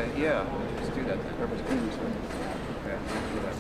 Okay, yeah, let's do that then. Purpose cleans, right? Okay, let's do that.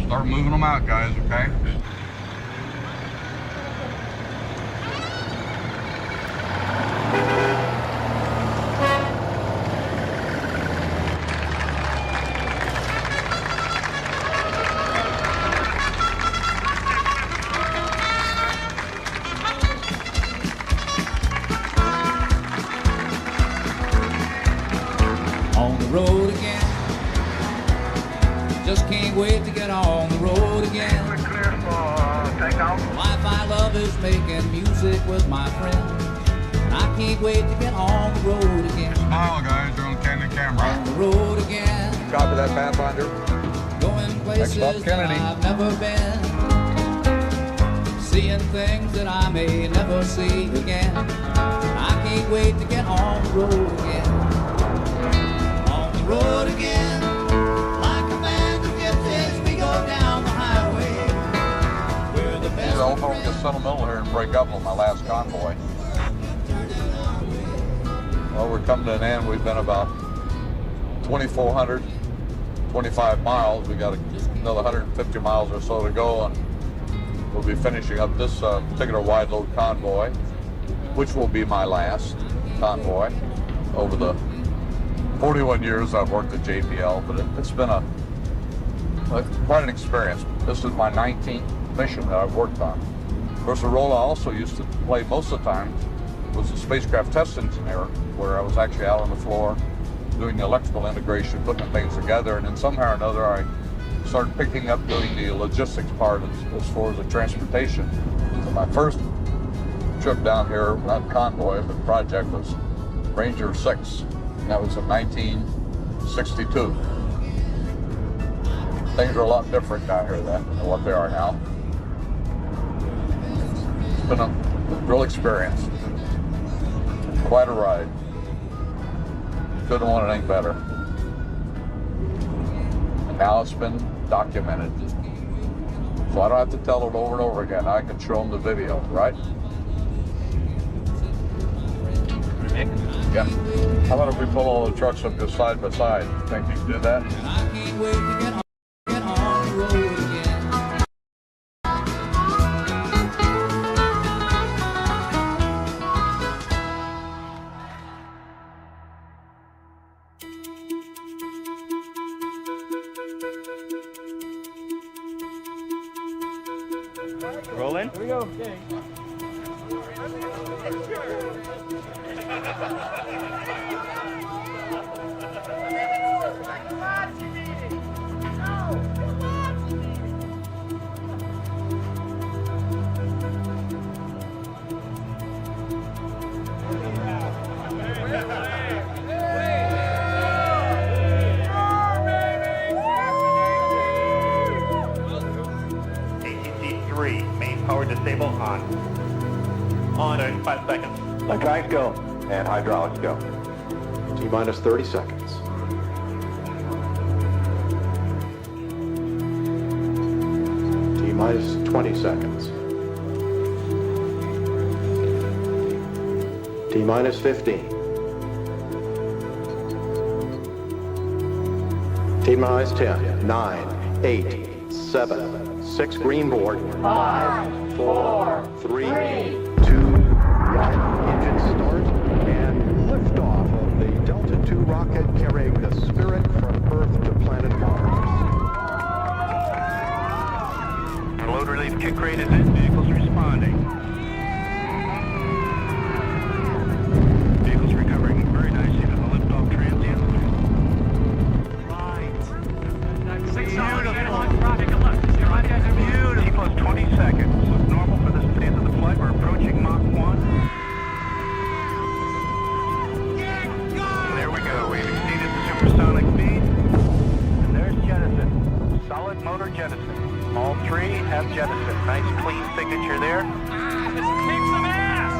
Start moving them out, guys, okay? On the road again. Just can't wait to get on the road again. We're clear for takeoff. Life I love is making music with my friends. And I can't wait to get on the road again. Smile, guys, you're on candid camera. On the road again. Copy that, Pathfinder. Going places stop, that Kennedy. I've never been. Seeing things that I may never see again. I can't wait to get on the road again. On the road again. Like a band of gypsies, we go down the highway. Where the best I'll get sentimental here and break up on my last convoy. Well, we're coming to an end. We've been about 2,425 miles. We got another 150 miles or so to go, and we'll be finishing up this particular wide load convoy, which will be my last convoy over the 41 years I've worked at JPL, but it's been quite an experience. This is my 19th mission that I've worked on. Of course, the role I also used to play most of the time was a spacecraft test engineer, where I was actually out on the floor doing the electrical integration, putting things together, and then somehow or another I started picking up doing the logistics part as far as the transportation. So my first trip down here, not convoy, but project, was Ranger 6, and that was in 1962. Things are a lot different down here than what they are now. It's been a real experience. Quite a ride. Couldn't want anything better. And now it's been documented. So I don't have to tell it over and over again. I can show them the video, right? Nick? Yeah. How about if we pull all the trucks up just side by side? Think you can do that? And I can't wait to get on the road again. Rolling? Here we go. ATC 3, main power disable on. On in 5 seconds. Electronics go. And hydraulics go. T-minus 30 seconds. T-minus 20 seconds. T-minus 15. T-minus 10, 9, 8, 7, 6 green board. 5, 4, 3, 2, 1. Engine start and liftoff of the Delta II rocket carrying the Spirit from Earth to planet Mars. Load relief kick rate is in. Vehicles responding. Vehicles recovering very nicely to the liftoff transient. T plus 20 seconds. Look normal for this phase of the flight. We're approaching Mach 1. There we go. We've exceeded the supersonic speed. And there's jettison. Solid motor jettison. All 3 have jettison. Nice clean signature there. Let's kick some ass!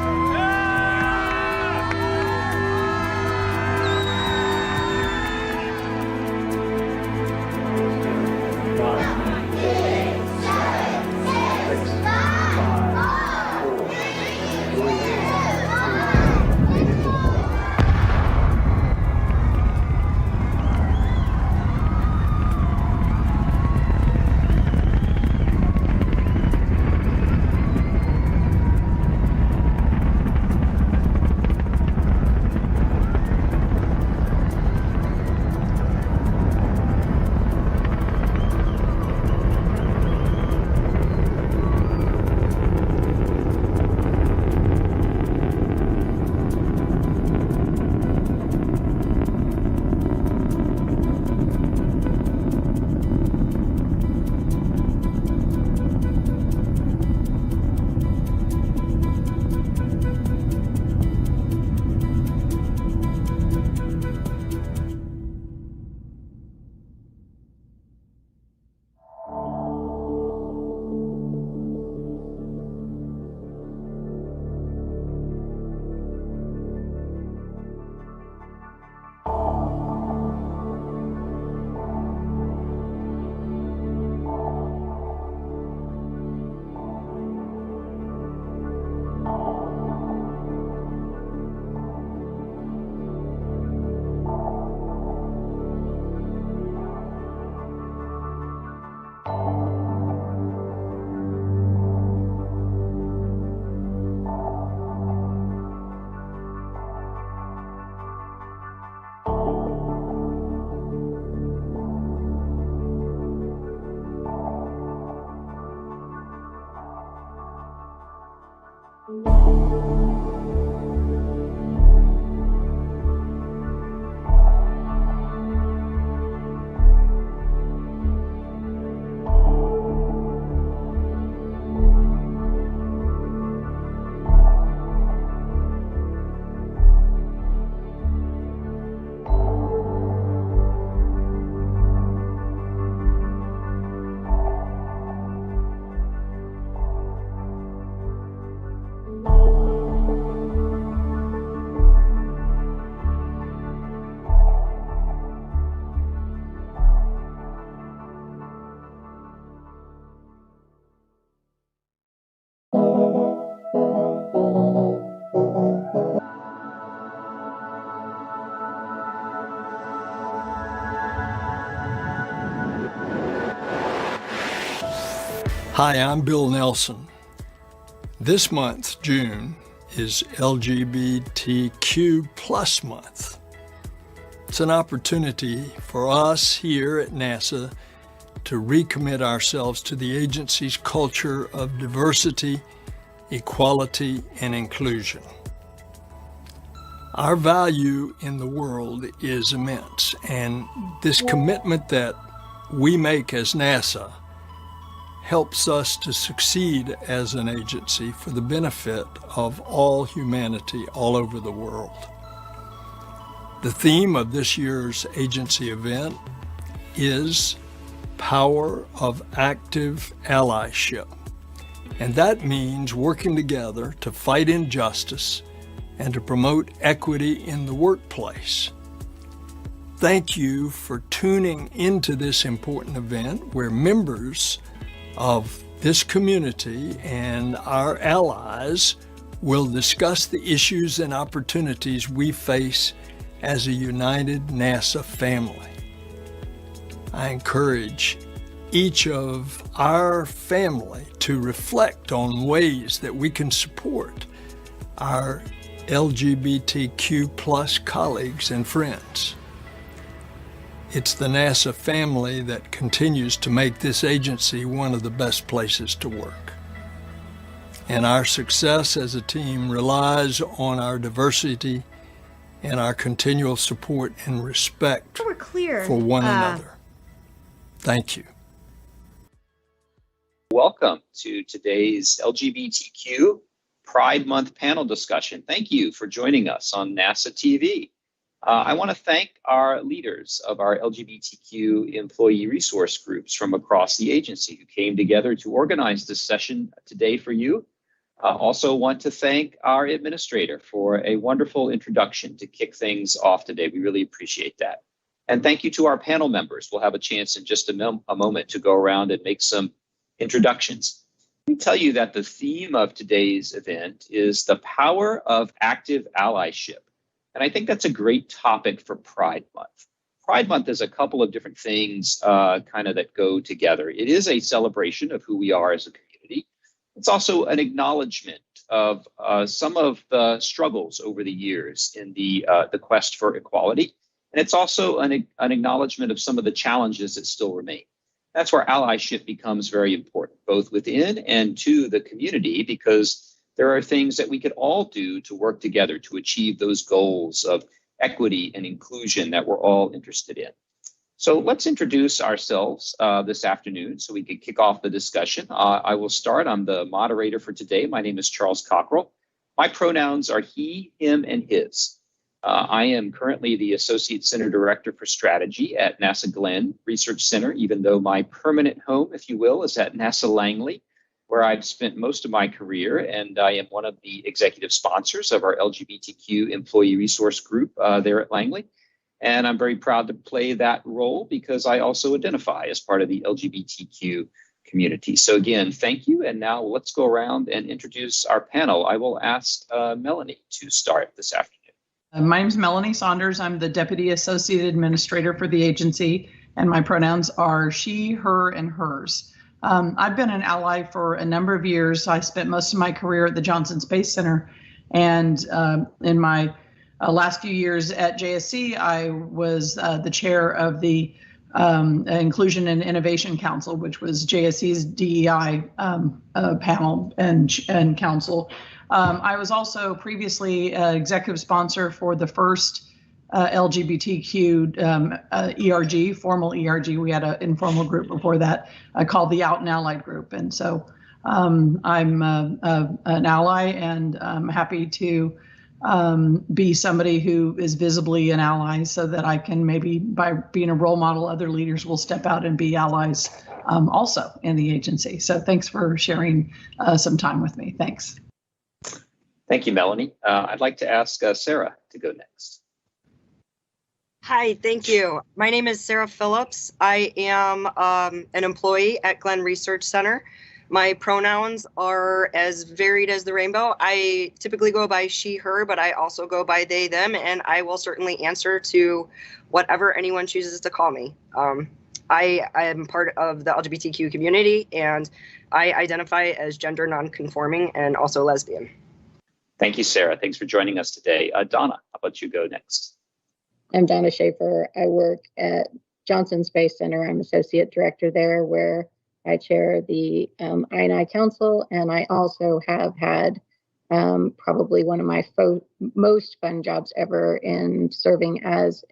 Hi, I'm Bill Nelson. This month, June, is LGBTQ plus month. It's an opportunity for us here at NASA to recommit ourselves to the agency's culture of diversity, equality, and inclusion. Our value in the world is immense, and this commitment that we make as NASA helps us to succeed as an agency for the benefit of all humanity all over the world. The theme of this year's agency event is Power of Active Allyship. And that means working together to fight injustice and to promote equity in the workplace. Thank you for tuning into this important event where members of this community and our allies will discuss the issues and opportunities we face as a united NASA family. I encourage each of our family to reflect on ways that we can support our LGBTQ plus colleagues and friends. It's the NASA family that continues to make this agency one of the best places to work. And our success as a team relies on our diversity and our continual support and respect for one another. Thank you. Welcome to today's LGBTQ Pride Month panel discussion. Thank you for joining us on NASA TV. I want to thank our leaders of our LGBTQ employee resource groups from across the agency who came together to organize this session today for you. Also want to thank our administrator for a wonderful introduction to kick things off today. We really appreciate that. And thank you to our panel members. We'll have a chance in just a moment to go around and make some introductions. Let me tell you that the theme of today's event is the power of active allyship. And I think that's a great topic for Pride Month. Pride Month is a couple of different things kind of that go together. It is a celebration of who we are as a community. It's also an acknowledgement of some of the struggles over the years in the quest for equality. And it's also an acknowledgement of some of the challenges that still remain. That's where allyship becomes very important, both within and to the community, because there are things that we could all do to work together to achieve those goals of equity and inclusion that we're all interested in. So let's introduce ourselves this afternoon so we can kick off the discussion. I will start. I'm the moderator for today. My name is Charles Cockrell. My pronouns are he, him, and his. I am currently the Associate Center Director for Strategy at NASA Glenn Research Center, even though my permanent home, if you will, is at NASA Langley, where I've spent most of my career, and I am one of the executive sponsors of our LGBTQ employee resource group there at Langley. And I'm very proud to play that role because I also identify as part of the LGBTQ community. So again, thank you. And now let's go around and introduce our panel. I will ask Melanie to start this afternoon. My name is Melanie Saunders. I'm the Deputy Associate Administrator for the agency, and my pronouns are she, her, and hers. I've been an ally for a number of years. I spent most of my career at the Johnson Space Center, and in my last few years at JSC, I was the chair of the Inclusion and Innovation Council, which was JSC's DEI panel and council. I was also previously executive sponsor for the first LGBTQ ERG, formal ERG. We had an informal group before that called the Out and Allied Group. And so I'm an ally, and I'm happy to be somebody who is visibly an ally so that I can maybe, by being a role model, other leaders will step out and be allies also in the agency. So thanks for sharing some time with me. Thanks. Thank you, Melanie. I'd like to ask Sarah to go next. Hi, thank you. My name is Sarah Phillips. I am an employee at Glenn Research Center. My pronouns are as varied as the rainbow. I typically go by she, her, but I also go by they, them, and I will certainly answer to whatever anyone chooses to call me. I am part of the LGBTQ community, and I identify as gender nonconforming and also lesbian. Thank you, Sarah. Thanks for joining us today. Donna, how about you go next? I'm Donna Schaefer. I work at Johnson Space Center. I'm associate director there, where I chair the I&I Council, and I also have had probably one of my most fun jobs ever in serving as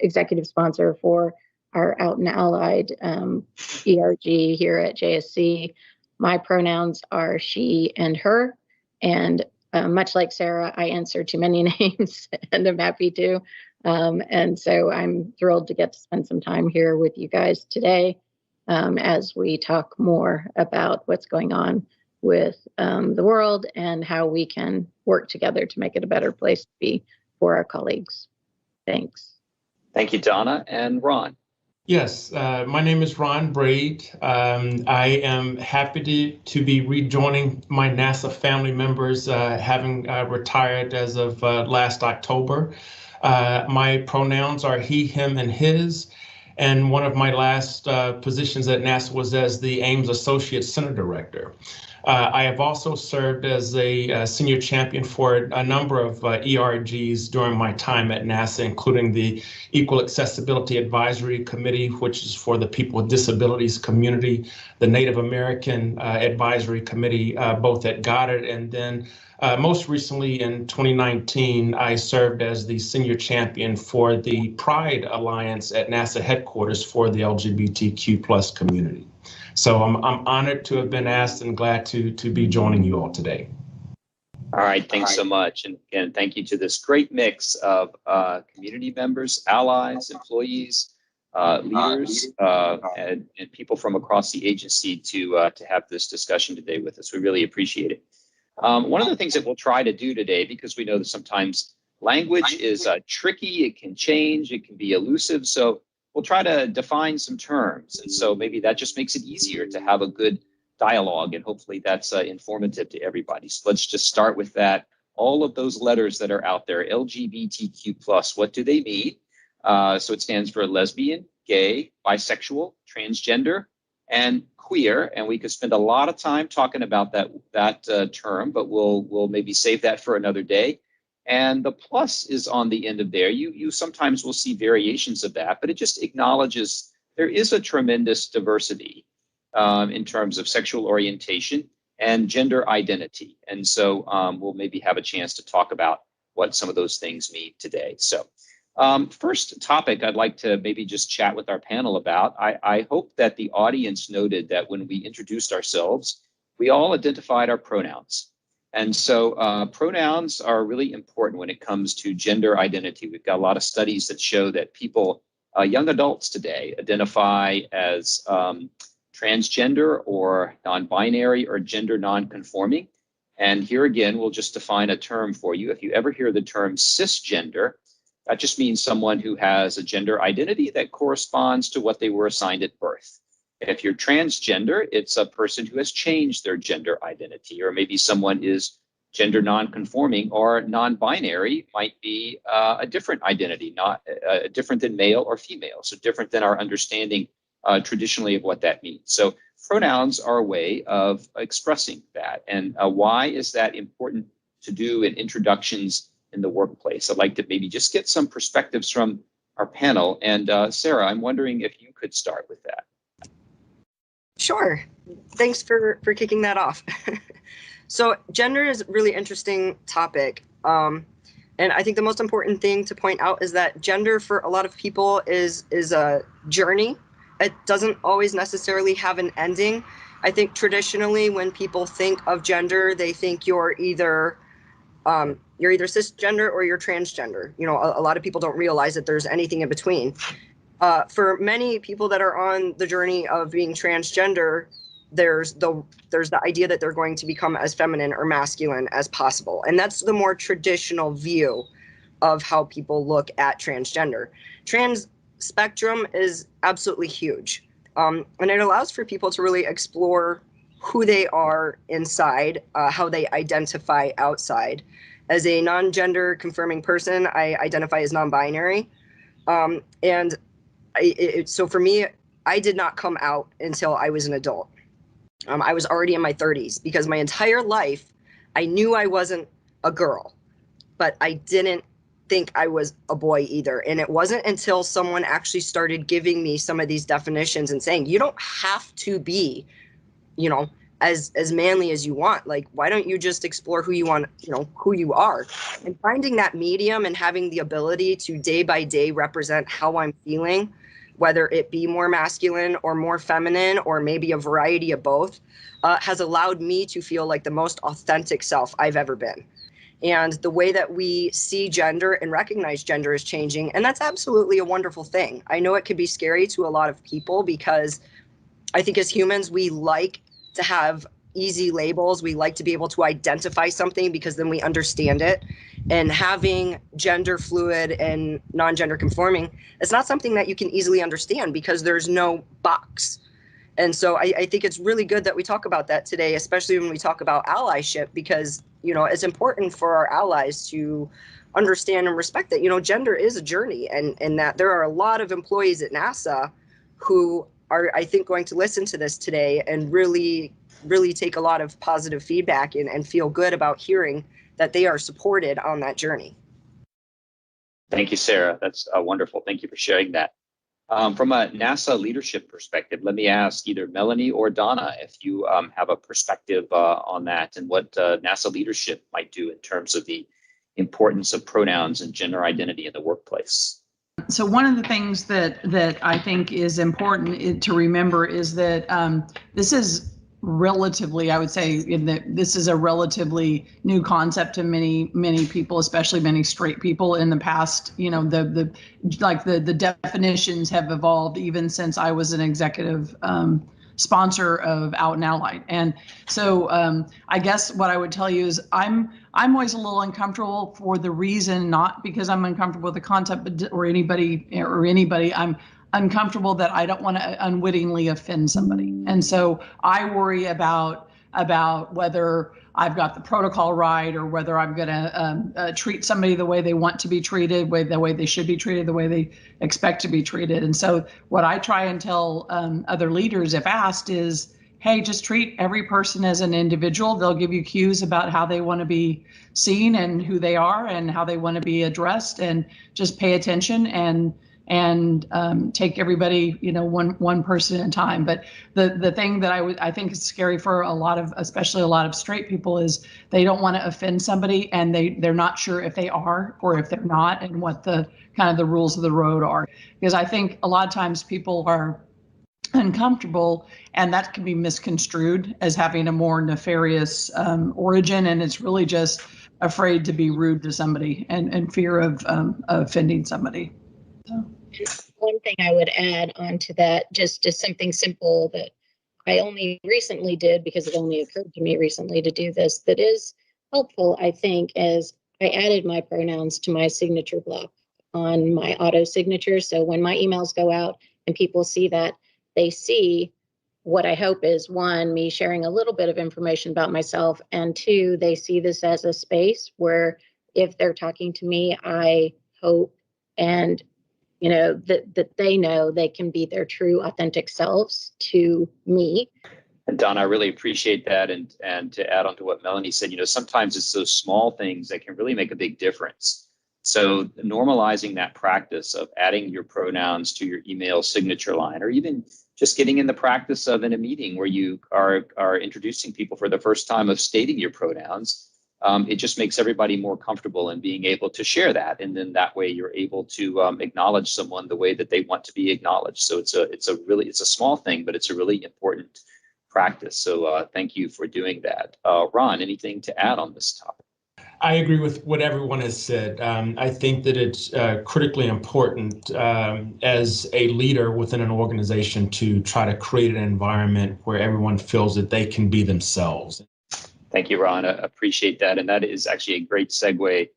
executive sponsor for our Out and Allied ERG here at JSC. My pronouns are she and her, and much like Sarah, I answer to many names, and I'm happy to. And so I'm thrilled to get to spend some time here with you guys today as we talk more about what's going on with the world and how we can work together to make it a better place to be for our colleagues. Thanks. Thank you, Donna. And Ron. Yes, my name is Ron Braid. I am happy to be rejoining my NASA family members, having retired as of last October. My pronouns are he, him, and his. And one of my last positions at NASA was as the Ames Associate Center Director. I have also served as a senior champion for a number of ERGs during my time at NASA, including the Equal Accessibility Advisory Committee, which is for the people with disabilities community, the Native American Advisory Committee, both at Goddard, and then most recently in 2019, I served as the senior champion for the Pride Alliance at NASA headquarters for the LGBTQ+ community. So I'm honored to have been asked and glad to be joining you all today. All right, thanks so much. And again, thank you to this great mix of community members, allies, employees, leaders, and people from across the agency to have this discussion today with us. We really appreciate it. One of the things that we'll try to do today, because we know that sometimes language is tricky, it can change, it can be elusive. So we'll try to define some terms. And so maybe that just makes it easier to have a good dialogue, and hopefully that's informative to everybody. So let's just start with that. All of those letters that are out there, LGBTQ+, what do they mean? So it stands for lesbian, gay, bisexual, transgender, and queer. And we could spend a lot of time talking about that term, but we'll maybe save that for another day. And the plus is on the end of there. You sometimes will see variations of that, but it just acknowledges there is a tremendous diversity in terms of sexual orientation and gender identity. And so we'll maybe have a chance to talk about what some of those things mean today. So first topic I'd like to maybe just chat with our panel about. I hope that the audience noted that when we introduced ourselves, we all identified our pronouns. And so pronouns are really important when it comes to gender identity. We've got a lot of studies that show that people, young adults today, identify as transgender or non-binary or gender non-conforming. And here again, we'll just define a term for you. If you ever hear the term cisgender, that just means someone who has a gender identity that corresponds to what they were assigned at birth. If you're transgender, it's a person who has changed their gender identity, or maybe someone is gender non-conforming, or non-binary might be a different identity, not different than male or female, so different than our understanding traditionally of what that means. So pronouns are a way of expressing that. And why is that important to do in introductions in the workplace? I'd like to maybe just get some perspectives from our panel. And Sarah, I'm wondering if you could start with that. Sure. Thanks for kicking that off. So gender is a really interesting topic. And I think the most important thing to point out is that gender for a lot of people is a journey. It doesn't always necessarily have an ending. I think traditionally when people think of gender, they think you're either cisgender or you're transgender. You know, a lot of people don't realize that there's anything in between. For many people that are on the journey of being transgender, there's the idea that they're going to become as feminine or masculine as possible. And that's the more traditional view of how people look at transgender. Trans spectrum is absolutely huge. And it allows for people to really explore who they are inside, how they identify outside. As a non-gender confirming person, I identify as non-binary. So for me, I did not come out until I was an adult. I was already in my 30s because my entire life I knew I wasn't a girl, but I didn't think I was a boy either. And it wasn't until someone actually started giving me some of these definitions and saying, you don't have to be, you know, as manly as you want. Like, why don't you just explore who you want, you know, who you are? And finding that medium and having the ability to day by day represent how I'm feeling, whether it be more masculine or more feminine, or maybe a variety of both, has allowed me to feel like the most authentic self I've ever been. And the way that we see gender and recognize gender is changing. And that's absolutely a wonderful thing. I know it can be scary to a lot of people because I think as humans, we like to have easy labels. We like to be able to identify something because then we understand it. And having gender fluid and non-gender conforming, it's not something that you can easily understand because there's no box. And so I think it's really good that we talk about that today, especially when we talk about allyship, because, you know, it's important for our allies to understand and respect that, you know, gender is a journey, and that there are a lot of employees at NASA who are, I think, going to listen to this today and really take a lot of positive feedback and feel good about hearing that they are supported on that journey. Thank you, Sarah. That's wonderful. Thank you for sharing that. From a NASA leadership perspective, let me ask either Melanie or Donna if you have a perspective on that and what NASA leadership might do in terms of the importance of pronouns and gender identity in the workplace. So one of the things that I think is important to remember is that this is relatively, I would say, this is a relatively new concept to many people, especially many straight people. In the past, you know, the definitions have evolved even since I was an executive sponsor of Out and Allied. And so I guess what I would tell you is I'm always a little uncomfortable for the reason, not because I'm uncomfortable with the concept or anybody, I'm uncomfortable that I don't want to unwittingly offend somebody. And so I worry about whether I've got the protocol right, or whether I'm going to treat somebody the way they want to be treated, the way they should be treated, the way they expect to be treated. And so what I try and tell other leaders, if asked, is, hey, just treat every person as an individual. They'll give you cues about how they want to be seen and who they are and how they want to be addressed, and just pay attention and take everybody, you know, one person at a time. But the thing that I think is scary for especially a lot of straight people, is they don't want to offend somebody, and they're not sure if they are or if they're not, and what the kind of the rules of the road are. Because I think a lot of times people are uncomfortable, and that can be misconstrued as having a more nefarious origin, and it's really just afraid to be rude to somebody and fear of offending somebody. So. One thing I would add on to that, just something simple that I only recently did, because it only occurred to me recently to do this, that is helpful, I think, is I added my pronouns to my signature block on my auto signature. So when my emails go out and people see that, they see what I hope is, one, me sharing a little bit of information about myself, and two, they see this as a space where if they're talking to me, I hope and you know, that they know they can be their true, authentic selves to me. And Donna, I really appreciate that. And to add on to what Melanie said, you know, sometimes it's those small things that can really make a big difference. So normalizing that practice of adding your pronouns to your email signature line, or even just getting in the practice of, in a meeting where you are introducing people for the first time, of stating your pronouns. It just makes everybody more comfortable in being able to share that, and then that way you're able to acknowledge someone the way that they want to be acknowledged. So it's a small thing, but it's a really important practice. So thank you for doing that. Ron, anything to add on this topic? I agree with what everyone has said. I think that it's critically important as a leader within an organization to try to create an environment where everyone feels that they can be themselves. Thank you, Ron. I appreciate that. And that is actually a great segue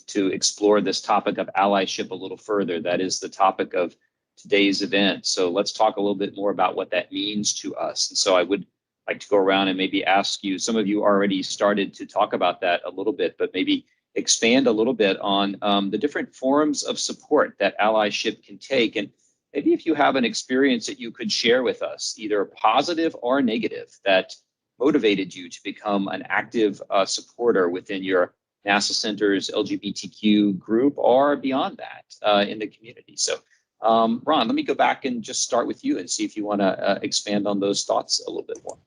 to explore this topic of allyship a little further. That is the topic of today's event. So let's talk a little bit more about what that means to us. And so I would like to go around and maybe ask you, some of you already started to talk about that a little bit, but maybe expand a little bit on the different forms of support that allyship can take. And maybe if you have an experience that you could share with us, either positive or negative, that motivated you to become an active supporter within your NASA Center's LGBTQ group or beyond that in the community. So, Ron, let me go back and just start with you and see if you want to expand on those thoughts a little bit more.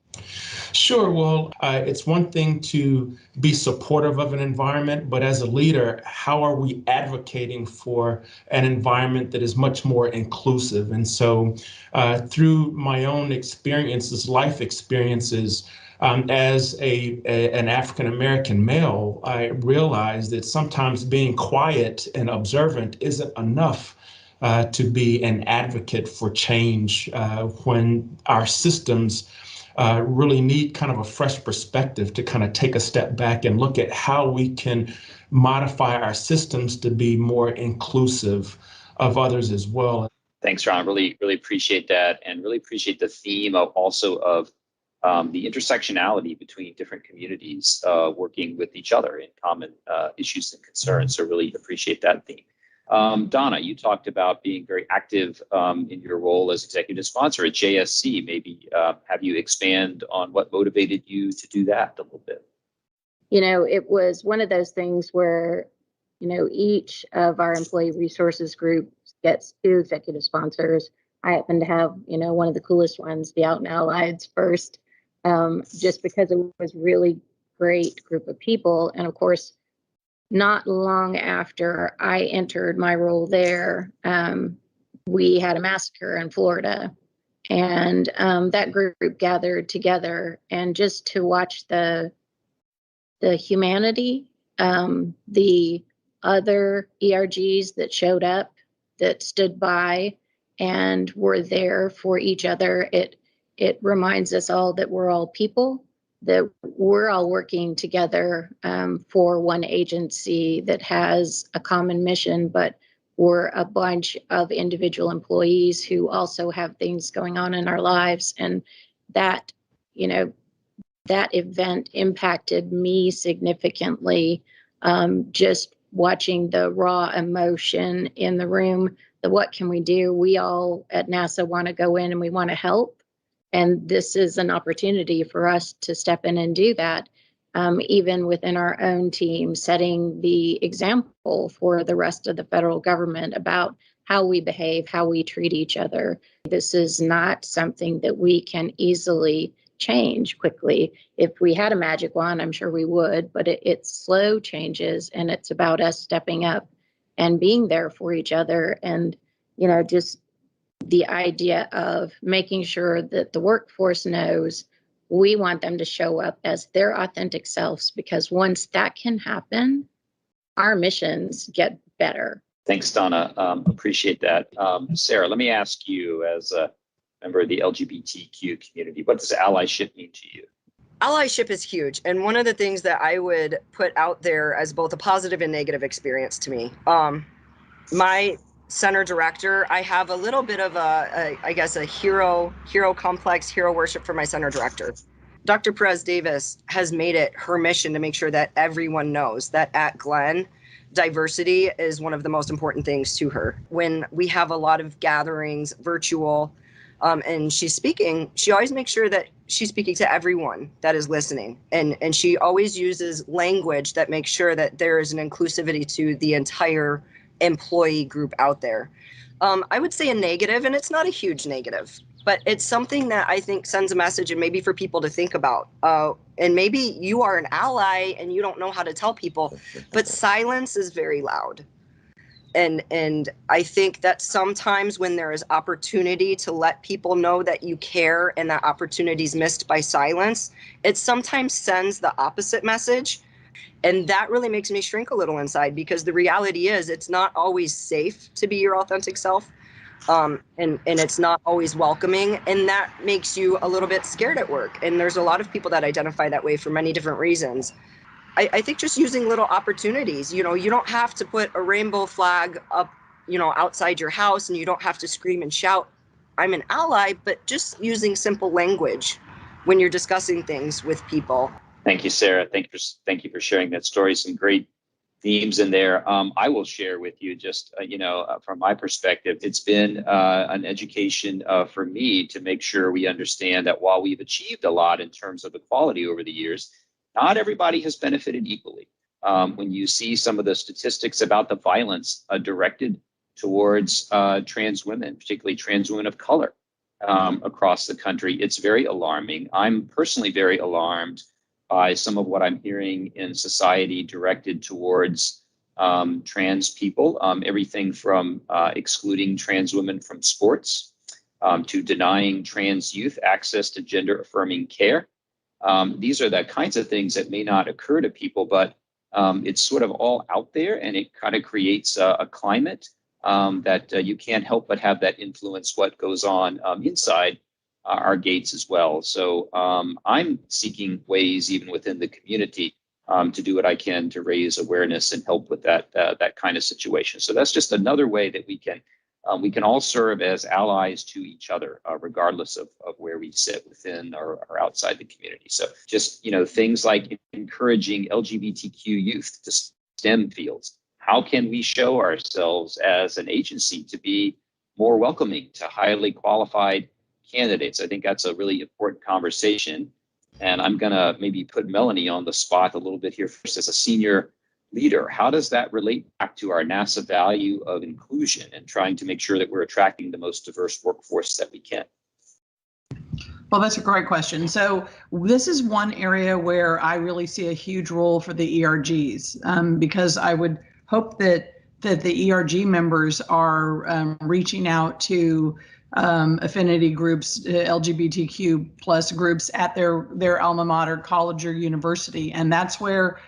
Sure. Well, it's one thing to be supportive of an environment, but as a leader, how are we advocating for an environment that is much more inclusive? And so through my own experiences, life experiences, as an African-American male, I realized that sometimes being quiet and observant isn't enough to be an advocate for change when our systems really need kind of a fresh perspective to kind of take a step back and look at how we can modify our systems to be more inclusive of others as well. Thanks, Ron. Really appreciate that, and really appreciate the theme of also of the intersectionality between different communities working with each other in common issues and concerns. So really appreciate that theme. Donna, you talked about being very active in your role as executive sponsor at JSC. Maybe have you expand on what motivated you to do that a little bit? It was one of those things where, each of our employee resources groups gets 2 executive sponsors. I happen to have, one of the coolest ones, the Out and Allieds first, just because it was really great group of people. And of course, not long after I entered my role there, we had a massacre in Florida, and that group gathered together, and just to watch the humanity, the other ERGs that showed up, that stood by and were there for each other, it reminds us all that we're all people, that we're all working together for one agency that has a common mission, but we're a bunch of individual employees who also have things going on in our lives. And that, that event impacted me significantly, just watching the raw emotion in the room. What can we do? We all at NASA want to go in and we want to help. And this is an opportunity for us to step in and do that, even within our own team, setting the example for the rest of the federal government about how we behave, how we treat each other. This is not something that we can easily change quickly. If we had a magic wand, I'm sure we would, but it's slow changes, and it's about us stepping up and being there for each other. And, just the idea of making sure that the workforce knows we want them to show up as their authentic selves, because once that can happen, our missions get better. Thanks, Donna. Appreciate that. Sarah, let me ask you, as a member of the LGBTQ community, what does allyship mean to you? Allyship is huge. And one of the things that I would put out there as both a positive and negative experience to me, my center director, I have a little bit of a hero complex, hero worship for my center director. Dr. Perez Davis has made it her mission to make sure that everyone knows that at Glenn, diversity is one of the most important things to her. When we have a lot of gatherings, virtual, and she's speaking, she always makes sure that she's speaking to everyone that is listening. And she always uses language that makes sure that there is an inclusivity to the entire employee group out there. I would say a negative, and it's not a huge negative, but it's something that I think sends a message, and maybe for people to think about. And maybe you are an ally and you don't know how to tell people, but silence is very loud. And I think that sometimes when there is opportunity to let people know that you care and that opportunity is missed by silence, it sometimes sends the opposite message. And that really makes me shrink a little inside, because the reality is it's not always safe to be your authentic self. And it's not always welcoming. And that makes you a little bit scared at work. And there's a lot of people that identify that way for many different reasons. I think just using little opportunities, you don't have to put a rainbow flag up, outside your house, and you don't have to scream and shout, I'm an ally, but just using simple language when you're discussing things with people. Thank you, Sarah. Thank you for sharing that story. Some great themes in there. I will share with you just, from my perspective, it's been an education for me to make sure we understand that while we've achieved a lot in terms of equality over the years, not everybody has benefited equally. When you see some of the statistics about the violence directed towards trans women, particularly trans women of color across the country, it's very alarming. I'm personally very alarmed by some of what I'm hearing in society directed towards trans people, everything from excluding trans women from sports to denying trans youth access to gender affirming care. These are the kinds of things that may not occur to people, but it's sort of all out there, and it kind of creates a climate that you can't help but have that influence what goes on inside our gates as well. So I'm seeking ways, even within the community, to do what I can to raise awareness and help with that kind of situation. So that's just another way that we can all serve as allies to each other, regardless of where we sit within or outside the community. So just things like encouraging LGBTQ youth to STEM fields. How can we show ourselves as an agency to be more welcoming to highly qualified candidates? I think that's a really important conversation. And I'm going to maybe put Melanie on the spot a little bit here first as a senior leader. How does that relate back to our NASA value of inclusion and trying to make sure that we're attracting the most diverse workforce that we can? Well, that's a great question. So this is one area where I really see a huge role for the ERGs, because I would hope that the ERG members are reaching out to affinity groups, LGBTQ plus groups at their alma mater, college or university. And that's where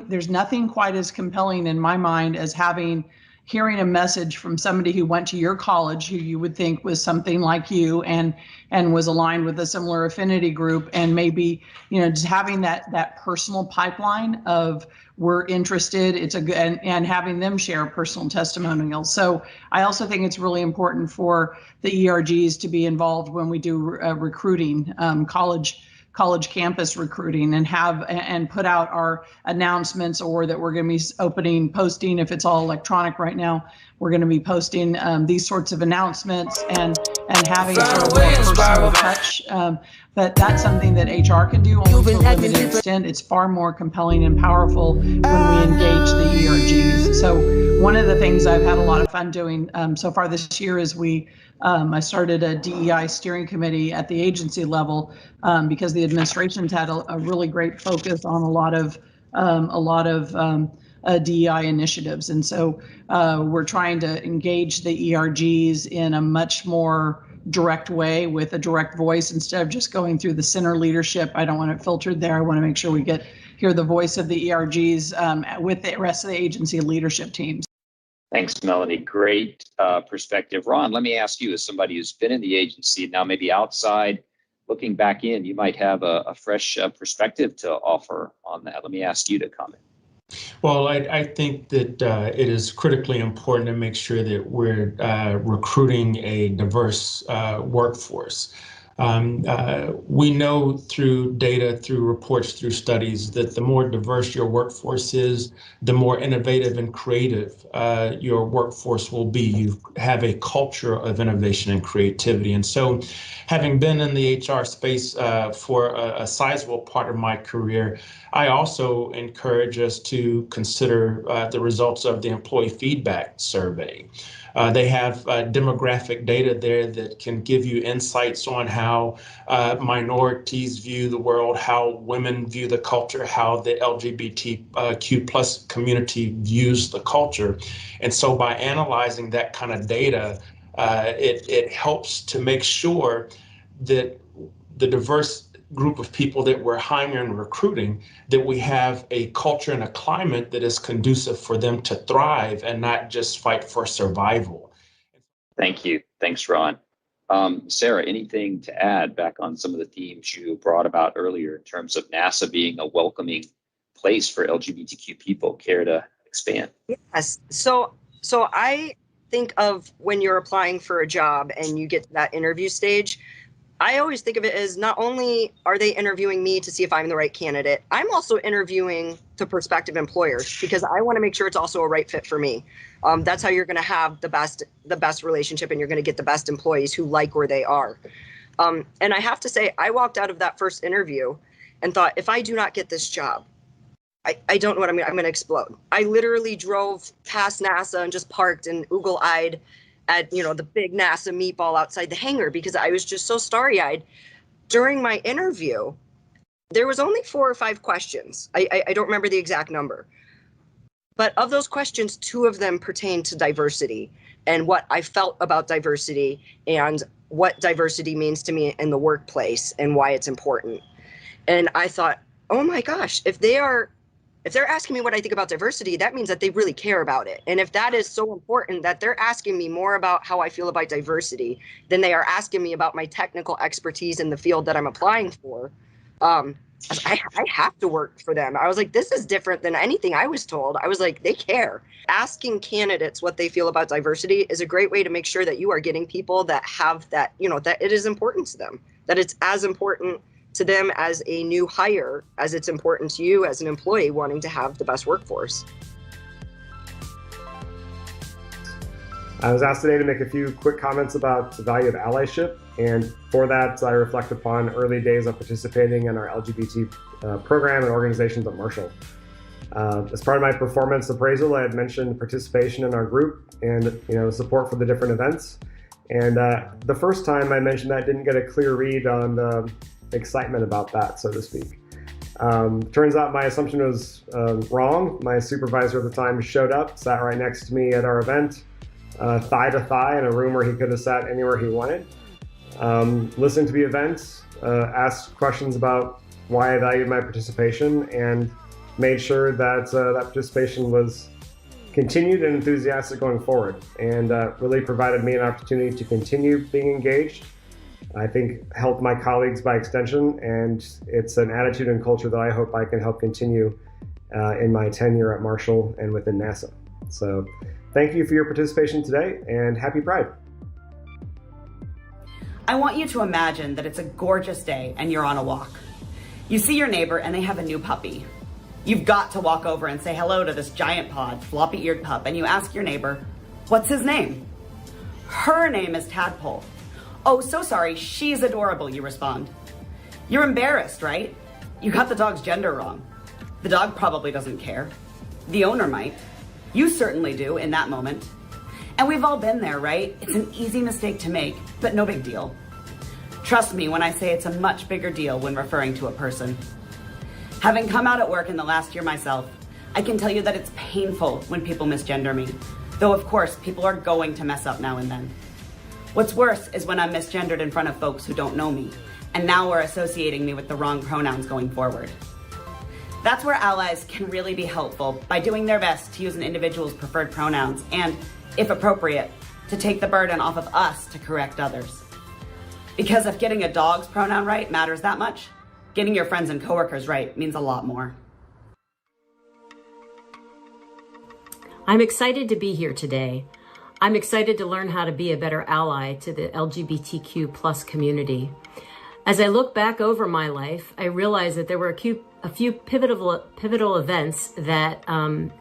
there's nothing quite as compelling in my mind as hearing a message from somebody who went to your college, who you would think was something like you and was aligned with a similar affinity group, and maybe, just having that personal pipeline of we're interested, it's a good, and having them share personal testimonials. So I also think it's really important for the ERGs to be involved when we do recruiting, college campus recruiting, and put out our announcements, or that we're going to be posting, if it's all electronic right now, we're going to be posting these sorts of announcements and having sort of a personal touch. But that's something that HR can do only to a limited extent. It's far more compelling and powerful when we engage the ERGs. So one of the things I've had a lot of fun doing so far this year is I started a DEI steering committee at the agency level because the administration's had a really great focus on a lot of DEI initiatives. And so we're trying to engage the ERGs in a much more direct way with a direct voice instead of just going through the center leadership. I don't want it filtered there. I want to make sure we hear the voice of the ERGs with the rest of the agency leadership teams. Thanks, Melanie. Great perspective. Ron, let me ask you, as somebody who's been in the agency, now maybe outside, looking back in, you might have a fresh perspective to offer on that. Let me ask you to comment. Well, I think that it is critically important to make sure that we're recruiting a diverse workforce. We know through data, through reports, through studies, that the more diverse your workforce is, the more innovative and creative your workforce will be. You have a culture of innovation and creativity. And so, having been in the HR space for a sizable part of my career, I also encourage us to consider the results of the employee feedback survey. They have demographic data there that can give you insights on how minorities view the world, how women view the culture, how the LGBTQ plus community views the culture. And so by analyzing that kind of data, it helps to make sure that the diverse group of people that we're hiring and recruiting, that we have a culture and a climate that is conducive for them to thrive and not just fight for survival. Thank you. Thanks, Ron. Sarah, anything to add back on some of the themes you brought about earlier in terms of NASA being a welcoming place for LGBTQ people? Care to expand? Yes. So I think of when you're applying for a job and you get to that interview stage, I always think of it as not only are they interviewing me to see if I'm the right candidate, I'm also interviewing the prospective employers because I want to make sure it's also a right fit for me. That's how you're going to have the best relationship, and you're going to get the best employees who like where they are. And I have to say, I walked out of that first interview and thought, if I do not get this job, I don't know what I'm going to explode. I literally drove past NASA and just parked and oogle-eyed at, the big NASA meatball outside the hangar because I was just so starry-eyed. During my interview, there was only 4 or 5 questions. I don't remember the exact number. But of those questions, 2 of them pertain to diversity and what I felt about diversity and what diversity means to me in the workplace and why it's important. And I thought, oh my gosh, if they're asking me what I think about diversity, that means that they really care about it. And if that is so important that they're asking me more about how I feel about diversity than they are asking me about my technical expertise in the field that I'm applying for, I have to work for them. I was like, this is different than anything I was told. I was like, they care. Asking candidates what they feel about diversity is a great way to make sure that you are getting people that have that, that it is important to them, that it's as important to them as a new hire as it's important to you as an employee wanting to have the best workforce. I was asked today to make a few quick comments about the value of allyship, and for that I reflect upon early days of participating in our LGBT program and organizations at Marshall. As part of my performance appraisal, I had mentioned participation in our group and support for the different events. And the first time I mentioned that, didn't get a clear read on the excitement about that, so to speak. Turns out my assumption was wrong. My supervisor at the time showed up, sat right next to me at our event, thigh to thigh in a room where he could have sat anywhere he wanted. Listened to the event, asked questions about why I valued my participation, and made sure that that participation was continued and enthusiastic going forward, and really provided me an opportunity to continue being engaged. I think helped my colleagues by extension, and it's an attitude and culture that I hope I can help continue in my tenure at Marshall and within NASA. So thank you for your participation today, and happy Pride. I want you to imagine that it's a gorgeous day and you're on a walk. You see your neighbor and they have a new puppy. You've got to walk over and say hello to this giant pawed, floppy-eared pup, and you ask your neighbor, what's his name? Her name is Tadpole. Oh, so sorry, she's adorable, you respond. You're embarrassed, right? You got the dog's gender wrong. The dog probably doesn't care. The owner might. You certainly do in that moment. And we've all been there, right? It's an easy mistake to make, but no big deal. Trust me when I say it's a much bigger deal when referring to a person. Having come out at work in the last year myself, I can tell you that it's painful when people misgender me. Though of course, people are going to mess up now and then. What's worse is when I'm misgendered in front of folks who don't know me, and now are associating me with the wrong pronouns going forward. That's where allies can really be helpful by doing their best to use an individual's preferred pronouns and, if appropriate, to take the burden off of us to correct others. Because if getting a dog's pronoun right matters that much, getting your friends and coworkers right means a lot more. I'm excited to be here today. I'm excited to learn how to be a better ally to the LGBTQ plus community. As I look back over my life, I realize that there were a few pivotal events that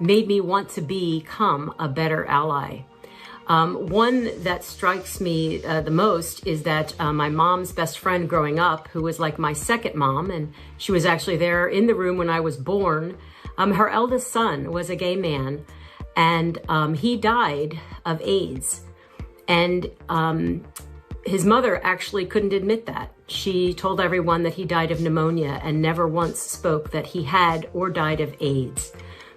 made me want to become a better ally. One that strikes me the most is that my mom's best friend growing up, who was like my second mom, and she was actually there in the room when I was born, her eldest son was a gay man, and he died of AIDS. And his mother actually couldn't admit that. She told everyone that he died of pneumonia and never once spoke that he had or died of AIDS.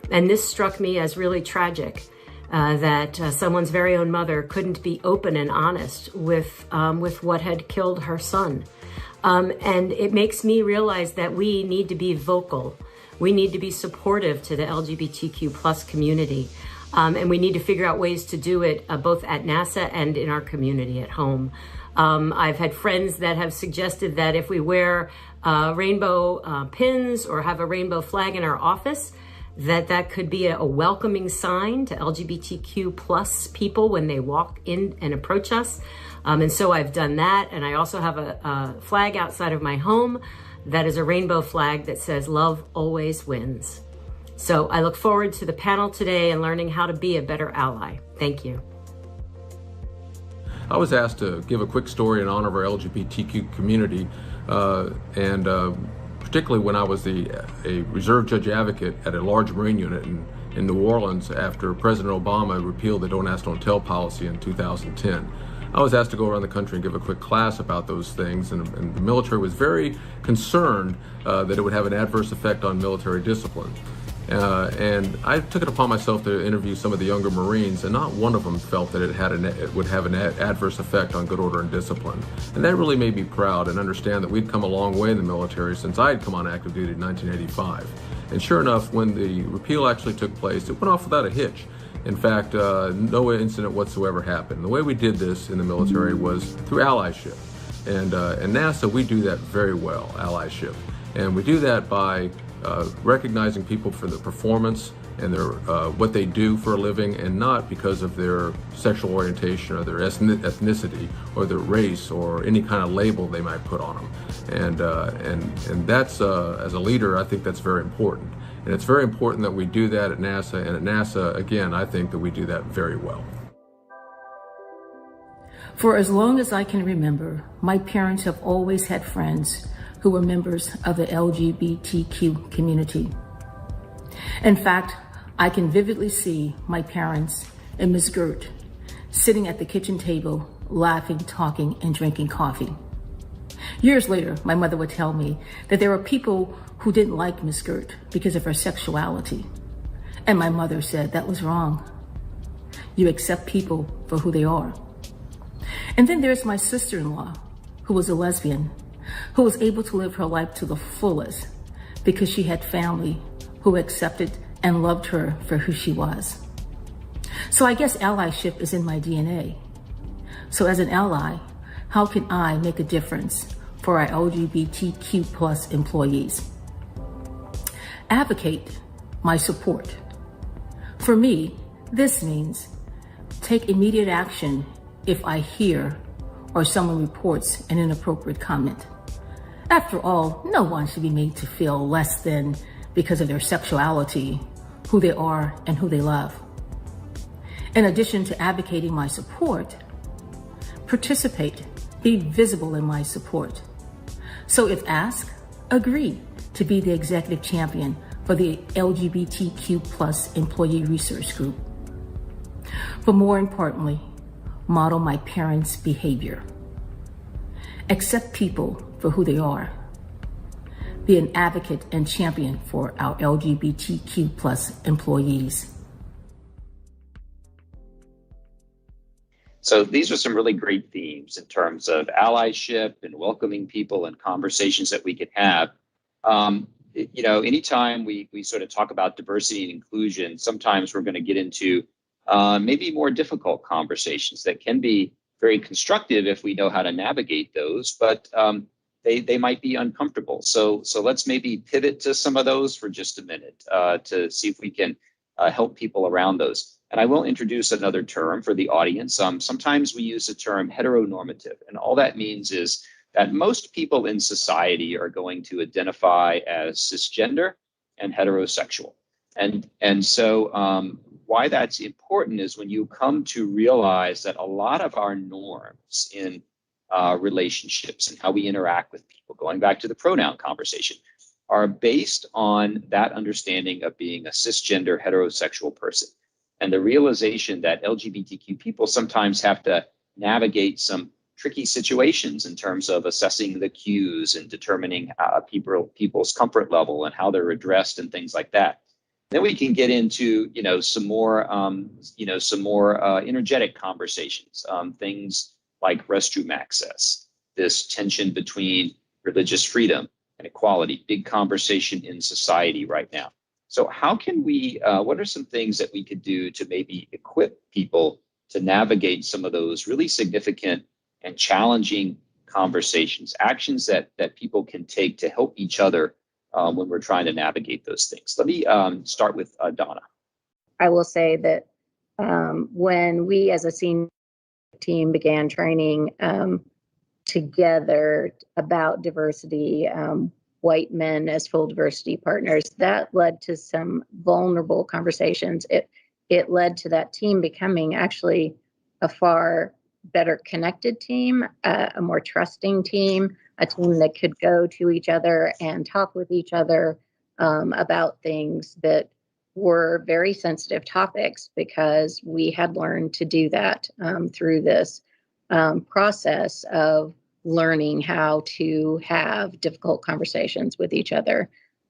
And this struck me as really tragic, that someone's very own mother couldn't be open and honest with what had killed her son. And it makes me realize that we need to be vocal. We need to be supportive to the LGBTQ plus community. And we need to figure out ways to do it both at NASA and in our community at home. I've had friends that have suggested that if we wear rainbow pins or have a rainbow flag in our office, that could be a welcoming sign to LGBTQ plus people when they walk in and approach us. And so I've done that. And I also have a flag outside of my home that is a rainbow flag that says love always wins. So I look forward to the panel today and learning how to be a better ally. Thank you. I was asked to give a quick story in honor of our LGBTQ community, and particularly when I was a reserve judge advocate at a large Marine unit in New Orleans after President Obama repealed the Don't Ask, Don't Tell policy in 2010. I was asked to go around the country and give a quick class about those things, and the military was very concerned that it would have an adverse effect on military discipline. And I took it upon myself to interview some of the younger Marines, and not one of them felt that it would have an adverse effect on good order and discipline. And that really made me proud and understand that we'd come a long way in the military since I had come on active duty in 1985. And sure enough, when the repeal actually took place, it went off without a hitch. In fact, no incident whatsoever happened. The way we did this in the military was through allyship. And NASA, we do that very well, allyship. And we do that by recognizing people for their performance and their what they do for a living, and not because of their sexual orientation or their ethnicity or their race or any kind of label they might put on them. And that's as a leader, I think that's very important. And it's very important that we do that at NASA. And at NASA, again, I think that we do that very well. For as long as I can remember, my parents have always had friends who were members of the LGBTQ community. In fact, I can vividly see my parents and Ms. Gert sitting at the kitchen table, laughing, talking, and drinking coffee. Years later, my mother would tell me that there were people who didn't like Ms. Gert because of her sexuality. And my mother said that was wrong. You accept people for who they are. And then there's my sister-in-law, who was a lesbian, who was able to live her life to the fullest because she had family who accepted and loved her for who she was. So I guess allyship is in my DNA. So as an ally, how can I make a difference for our LGBTQ plus employees? Advocate my support. For me, this means take immediate action if I hear or someone reports an inappropriate comment. After all, no one should be made to feel less than because of their sexuality, who they are, and who they love. In addition to advocating my support, participate, be visible in my support. So if asked, agree to be the executive champion for the LGBTQ plus employee research group. But more importantly, model my parents' behavior. Accept people for who they are. Be an advocate and champion for our LGBTQ plus employees. So these are some really great themes in terms of allyship and welcoming people and conversations that we could have. Anytime we sort of talk about diversity and inclusion, sometimes we're going to get into maybe more difficult conversations that can be very constructive if we know how to navigate those, but they might be uncomfortable. So let's maybe pivot to some of those for just a minute to see if we can help people around those. And I will introduce another term for the audience. Sometimes we use the term heteronormative, and all that means is that most people in society are going to identify as cisgender and heterosexual. And so why that's important is when you come to realize that a lot of our norms in relationships and how we interact with people, going back to the pronoun conversation, are based on that understanding of being a cisgender heterosexual person. And the realization that LGBTQ people sometimes have to navigate some tricky situations in terms of assessing the cues and determining people's comfort level and how they're addressed and things like that. Then we can get into, some more energetic conversations, things like restroom access, this tension between religious freedom and equality, big conversation in society right now. So how can we, what are some things that we could do to maybe equip people to navigate some of those really significant and challenging conversations, actions that people can take to help each other when we're trying to navigate those things? Let me start with Donna. I will say that when we as a senior team began training together about diversity, white men as full diversity partners. That led to some vulnerable conversations. It led to that team becoming actually a far better connected team, a more trusting team, a team that could go to each other and talk with each other about things that were very sensitive topics, because we had learned to do that through this process of learning how to have difficult conversations with each other.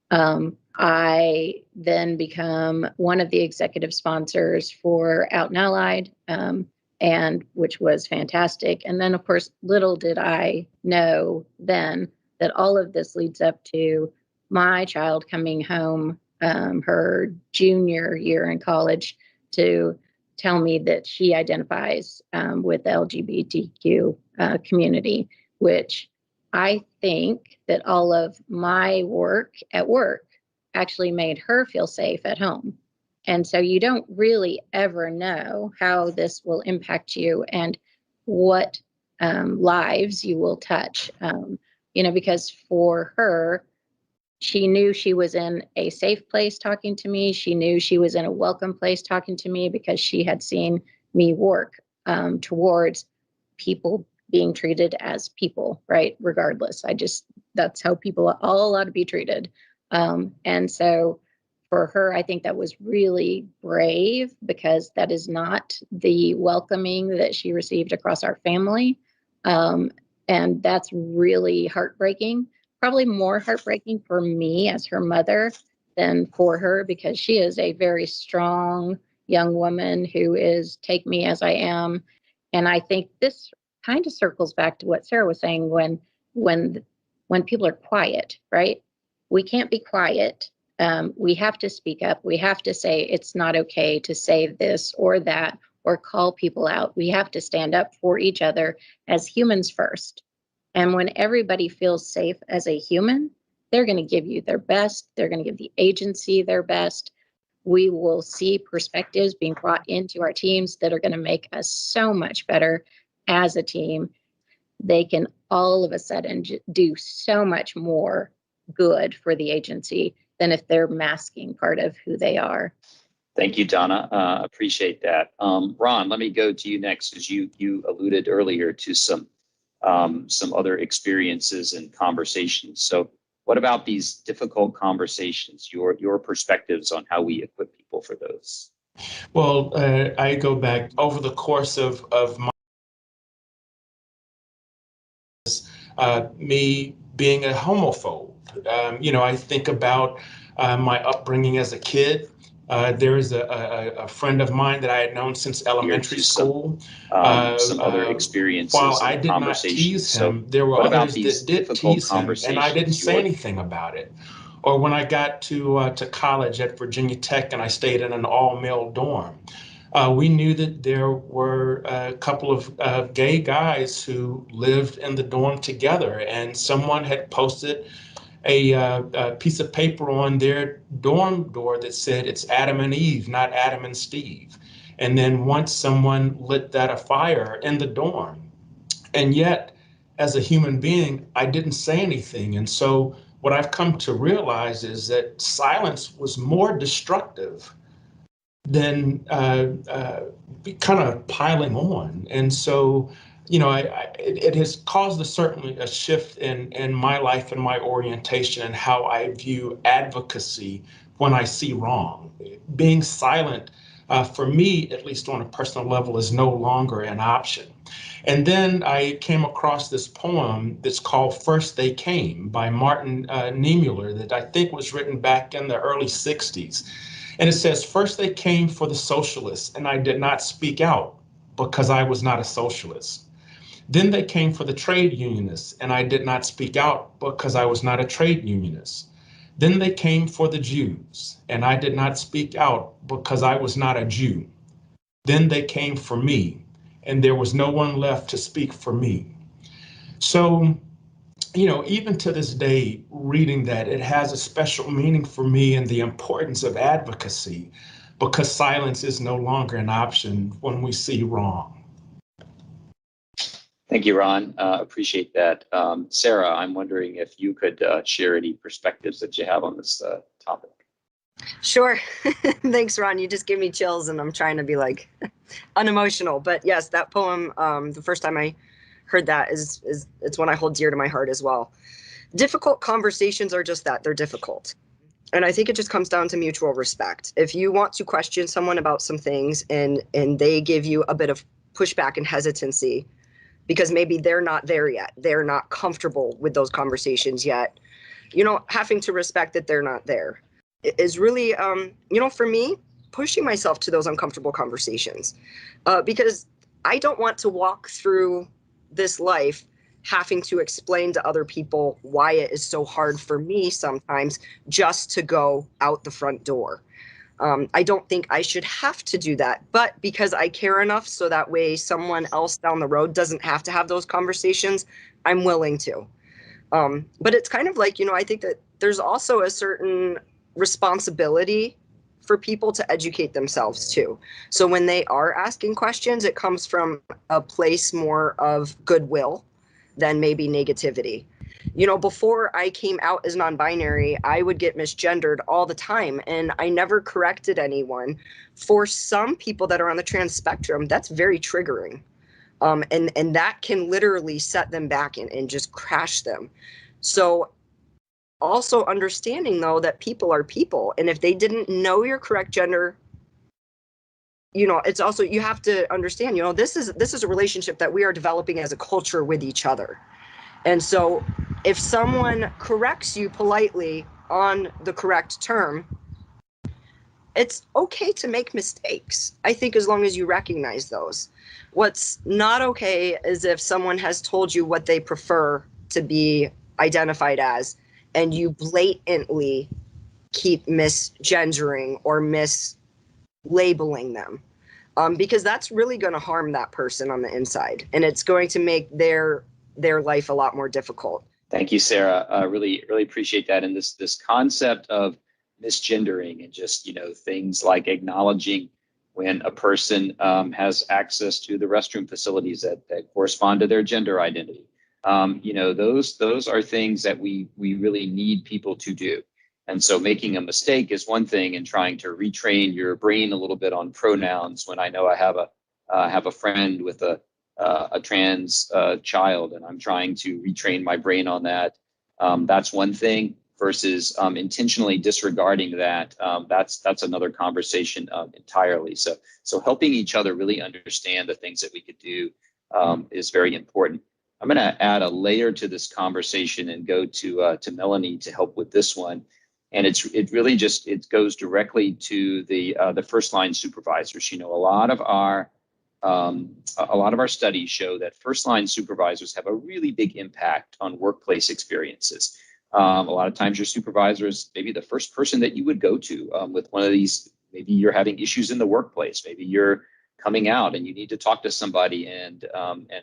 I then become one of the executive sponsors for Out and Allied, and which was fantastic. And then, of course, little did I know then that all of this leads up to my child coming home her junior year in college to tell me that she identifies with the LGBTQ community, which I think that all of my work at work actually made her feel safe at home. And so you don't really ever know how this will impact you and what lives you will touch, because for her, she knew she was in a safe place talking to me. She knew she was in a welcome place talking to me, because she had seen me work towards people being treated as people, right? Regardless. That's how people all ought to be treated. And so for her, I think that was really brave, because that is not the welcoming that she received across our family. And that's really heartbreaking. Probably more heartbreaking for me as her mother than for her, because she is a very strong young woman who is take me as I am. And I think this kind of circles back to what Sarah was saying when people are quiet, right? We can't be quiet. We have to speak up. We have to say it's not okay to say this or that or call people out. We have to stand up for each other as humans first. And when everybody feels safe as a human, they're going to give you their best. They're going to give the agency their best. We will see perspectives being brought into our teams that are going to make us so much better as a team. They can all of a sudden do so much more good for the agency than if they're masking part of who they are. Thank you, Donna. Appreciate that. Ron, let me go to you next, as you alluded earlier to some other experiences and conversations. So what about these difficult conversations, your perspectives on how we equip people for those? Well, I go back over the course of my me being a homophobe. I think about my upbringing as a kid. There is a friend of mine that I had known since elementary school. Some other experiences. While I did not tease him, there were others that did tease him, and I didn't say anything about it. Or when I got to college at Virginia Tech and I stayed in an all-male dorm, we knew that there were a couple of gay guys who lived in the dorm together, and someone had posted a piece of paper on their dorm door that said it's Adam and Eve, not Adam and Steve. And then once someone lit that afire in the dorm, and yet as a human being, I didn't say anything. And so what I've come to realize is that silence was more destructive than kind of piling on. And so, it has caused certainly a shift in my life and my orientation and how I view advocacy when I see wrong. Being silent, for me, at least on a personal level, is no longer an option. And then I came across this poem that's called First They Came by Martin Niemöller that I think was written back in the early 60s. And it says, first they came for the socialists, and I did not speak out because I was not a socialist. Then they came for the trade unionists, and I did not speak out because I was not a trade unionist. Then they came for the Jews, and I did not speak out because I was not a Jew. Then they came for me, and there was no one left to speak for me. So, even to this day, reading that, it has a special meaning for me and the importance of advocacy, because silence is no longer an option when we see wrong. Thank you, Ron. Appreciate that. Sarah, I'm wondering if you could share any perspectives that you have on this topic. Sure. Thanks, Ron. You just give me chills, and I'm trying to be like unemotional. But yes, that poem, the first time I heard that is it's one I hold dear to my heart as well. Difficult conversations are just that, they're difficult. And I think it just comes down to mutual respect. If you want to question someone about some things and they give you a bit of pushback and hesitancy, because maybe they're not there yet, they're not comfortable with those conversations yet, having to respect that they're not there is really, for me, pushing myself to those uncomfortable conversations, because I don't want to walk through this life having to explain to other people why it is so hard for me sometimes just to go out the front door. I don't think I should have to do that, but because I care enough so that way someone else down the road doesn't have to have those conversations, I'm willing to. But it's kind of like, I think that there's also a certain responsibility for people to educate themselves too. So when they are asking questions, it comes from a place more of goodwill than maybe negativity. Before I came out as non-binary, I would get misgendered all the time, and I never corrected anyone. For some people that are on the trans spectrum, that's very triggering. And that can literally set them back and just crash them. So also understanding, though, that people are people, and if they didn't know your correct gender, it's also, you have to understand, this is a relationship that we are developing as a culture with each other. And so if someone corrects you politely on the correct term, it's okay to make mistakes, I think, as long as you recognize those. What's not okay is if someone has told you what they prefer to be identified as, and you blatantly keep misgendering or mislabeling them, because that's really going to harm that person on the inside, and it's going to make their life a lot more difficult. Thank you, Sarah. Really appreciate that. And this concept of misgendering and just, things like acknowledging when a person has access to the restroom facilities that correspond to their gender identity. Those are things that we really need people to do. And so making a mistake is one thing, and trying to retrain your brain a little bit on pronouns. When I know I have a friend with a trans child, and I'm trying to retrain my brain on that, that's one thing, versus intentionally disregarding that. That's another conversation entirely. So helping each other really understand the things that we could do is very important. I'm going to add a layer to this conversation and go to Melanie to help with this one. And it really just, it goes directly to the first line supervisors. A lot of our studies show that first line supervisors have a really big impact on workplace experiences. A lot of times your supervisor is maybe the first person that you would go to with one of these. Maybe you're having issues in the workplace. Maybe you're coming out and you need to talk to somebody and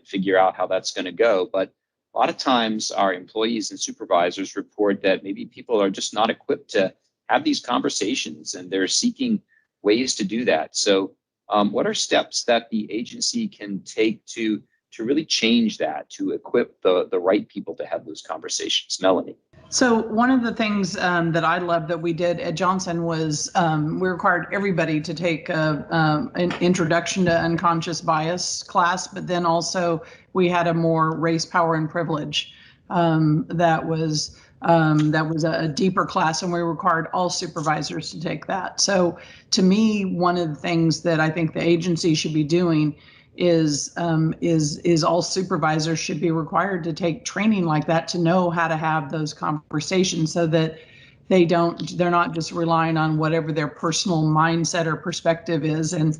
figure out how that's going to go. But a lot of times our employees and supervisors report that maybe people are just not equipped to have these conversations, and they're seeking ways to do that. So what are steps that the agency can take to really change that, to equip the right people to have those conversations? Melanie. So one of the things that I love that we did at Johnson was we required everybody to take an introduction to unconscious bias class, but then also we had a more race, power, and privilege that was a deeper class, and we required all supervisors to take that. So to me, one of the things that I think the agency should be doing is all supervisors should be required to take training like that, to know how to have those conversations, so that they're not just relying on whatever their personal mindset or perspective is. And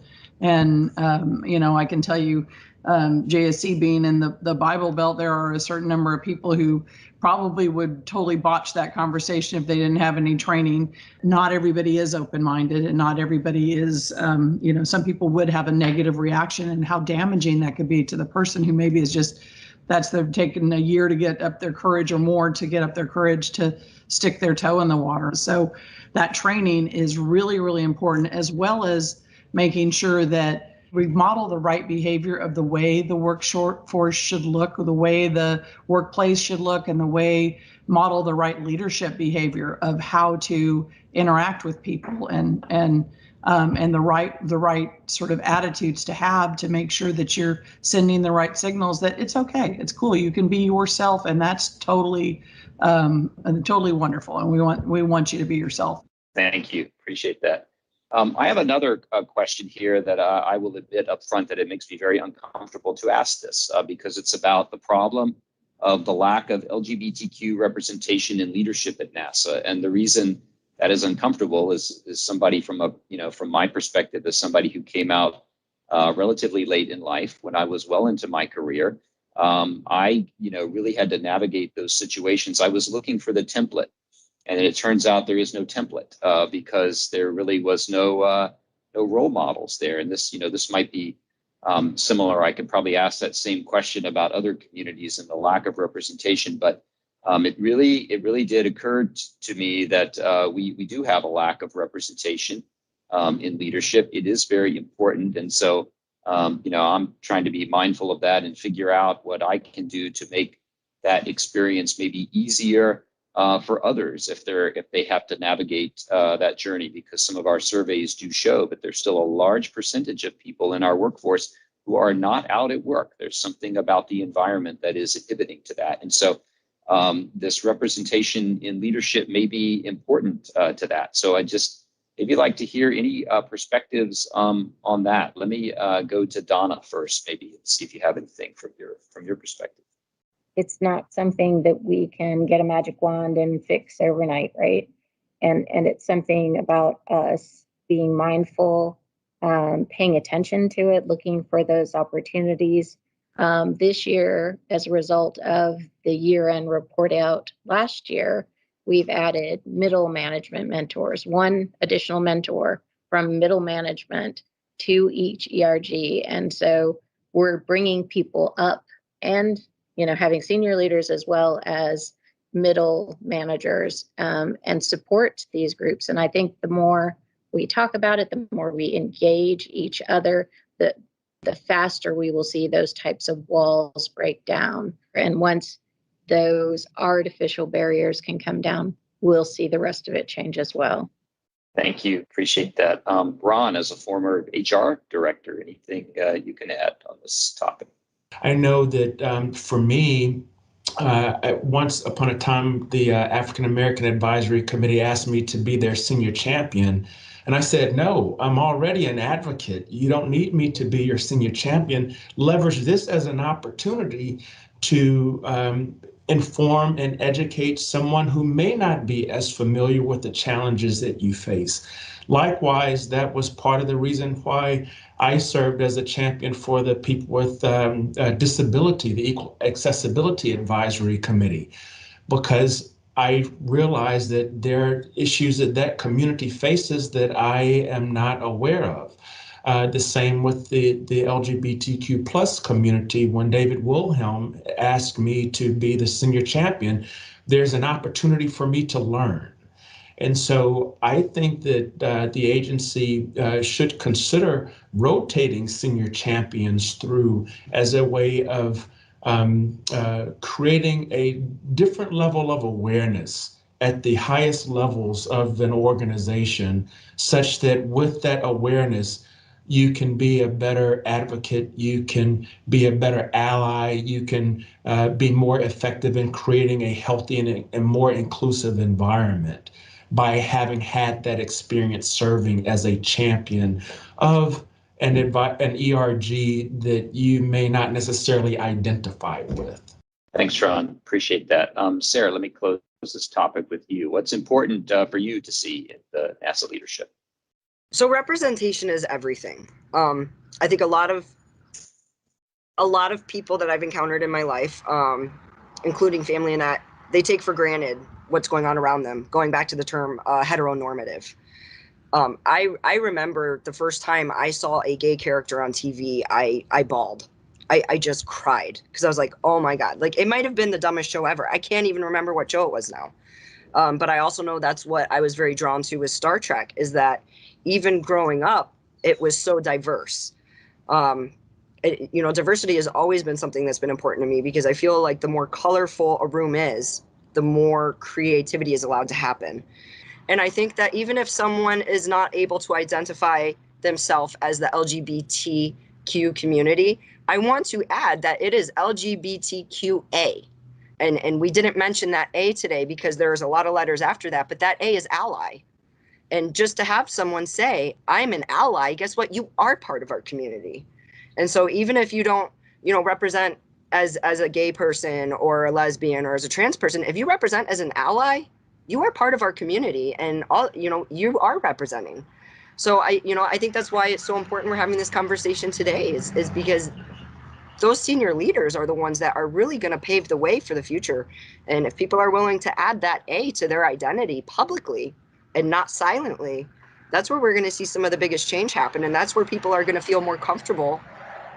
I can tell you, JSC being in the Bible Belt, there are a certain number of people who probably would totally botch that conversation if they didn't have any training. Not everybody is open-minded, and not everybody is, some people would have a negative reaction, and how damaging that could be to the person who maybe is just, they're taking a year to get up their courage, or more to get up their courage to stick their toe in the water. So that training is really, really important, as well as making sure that We model the right behavior of the way the workforce should look, the way the workplace should look, and the way model the right leadership behavior of how to interact with people and the right sort of attitudes to have to make sure that you're sending the right signals that it's okay, it's cool, you can be yourself, and that's totally wonderful. And we want you to be yourself. Thank you. Appreciate that. I have another question here that I will admit up front that it makes me very uncomfortable to ask this because it's about the problem of the lack of LGBTQ representation in leadership at NASA. And the reason that is uncomfortable is somebody from my perspective, as somebody who came out relatively late in life when I was well into my career. I really had to navigate those situations. I was looking for the template. And it turns out there is no template because there really was no role models there. And this might be similar. I could probably ask that same question about other communities and the lack of representation. But it really did occur to me that we do have a lack of representation in leadership. It is very important, and so I'm trying to be mindful of that and figure out what I can do to make that experience maybe easier for others if they have to navigate that journey, because some of our surveys do show that there's still a large percentage of people in our workforce who are not out at work. There's something about the environment that is inhibiting to that. And so this representation in leadership may be important to that. So I just maybe like to hear any perspectives on that. Let me go to Donna first, maybe, and see if you have anything from your perspective. It's not something that we can get a magic wand and fix overnight, right? And it's something about us being mindful, paying attention to it, looking for those opportunities. This year, as a result of the year-end report out last year, we've added middle management mentors, one additional mentor from middle management to each ERG. And so we're bringing people up and having senior leaders as well as middle managers and support these groups. And I think the more we talk about it, the more we engage each other, the faster we will see those types of walls break down. And once those artificial barriers can come down, we'll see the rest of it change as well. Thank you. Appreciate that. Ron, as a former HR director, anything you can add on this topic? I know that for me, once upon a time, the African American Advisory Committee asked me to be their senior champion. And I said, no, I'm already an advocate. You don't need me to be your senior champion. Leverage this as an opportunity to inform and educate someone who may not be as familiar with the challenges that you face. Likewise, that was part of the reason why I served as a champion for the people with disability, the Equal Accessibility Advisory Committee, because I realized that there are issues that community faces that I am not aware of. The same with the LGBTQ plus community. When David Wilhelm asked me to be the senior champion, there's an opportunity for me to learn. And so I think that the agency should consider rotating senior champions through as a way of creating a different level of awareness at the highest levels of an organization, such that with that awareness, you can be a better advocate, you can be a better ally, you can be more effective in creating a healthy and more inclusive environment by having had that experience serving as a champion of an ERG that you may not necessarily identify with. Thanks, Ron. Appreciate that. Sarah, let me close this topic with you. What's important for you to see in the NASA leadership? So representation is everything. I think a lot of people that I've encountered in my life, including family and that, they take for granted what's going on around them, going back to the term heteronormative. I remember the first time I saw a gay character on TV, I bawled. I just cried because I was like, oh my God, like it might have been the dumbest show ever. I can't even remember what show it was now. But I also know that's what I was very drawn to with Star Trek, is that even growing up, it was so diverse. Diversity has always been something that's been important to me because I feel like the more colorful a room is, the more creativity is allowed to happen. And I think that even if someone is not able to identify themselves as the LGBTQ community, I want to add that it is LGBTQA. And we didn't mention that A today because there's a lot of letters after that, but that A is ally. And just to have someone say, I'm an ally, guess what? You are part of our community. And so even if you don't, represent as a gay person or a lesbian or as a trans person, if you represent as an ally, you are part of our community and you are representing. So I think that's why it's so important we're having this conversation today is because those senior leaders are the ones that are really going to pave the way for the future. And if people are willing to add that A to their identity publicly and not silently, that's where we're going to see some of the biggest change happen. And that's where people are going to feel more comfortable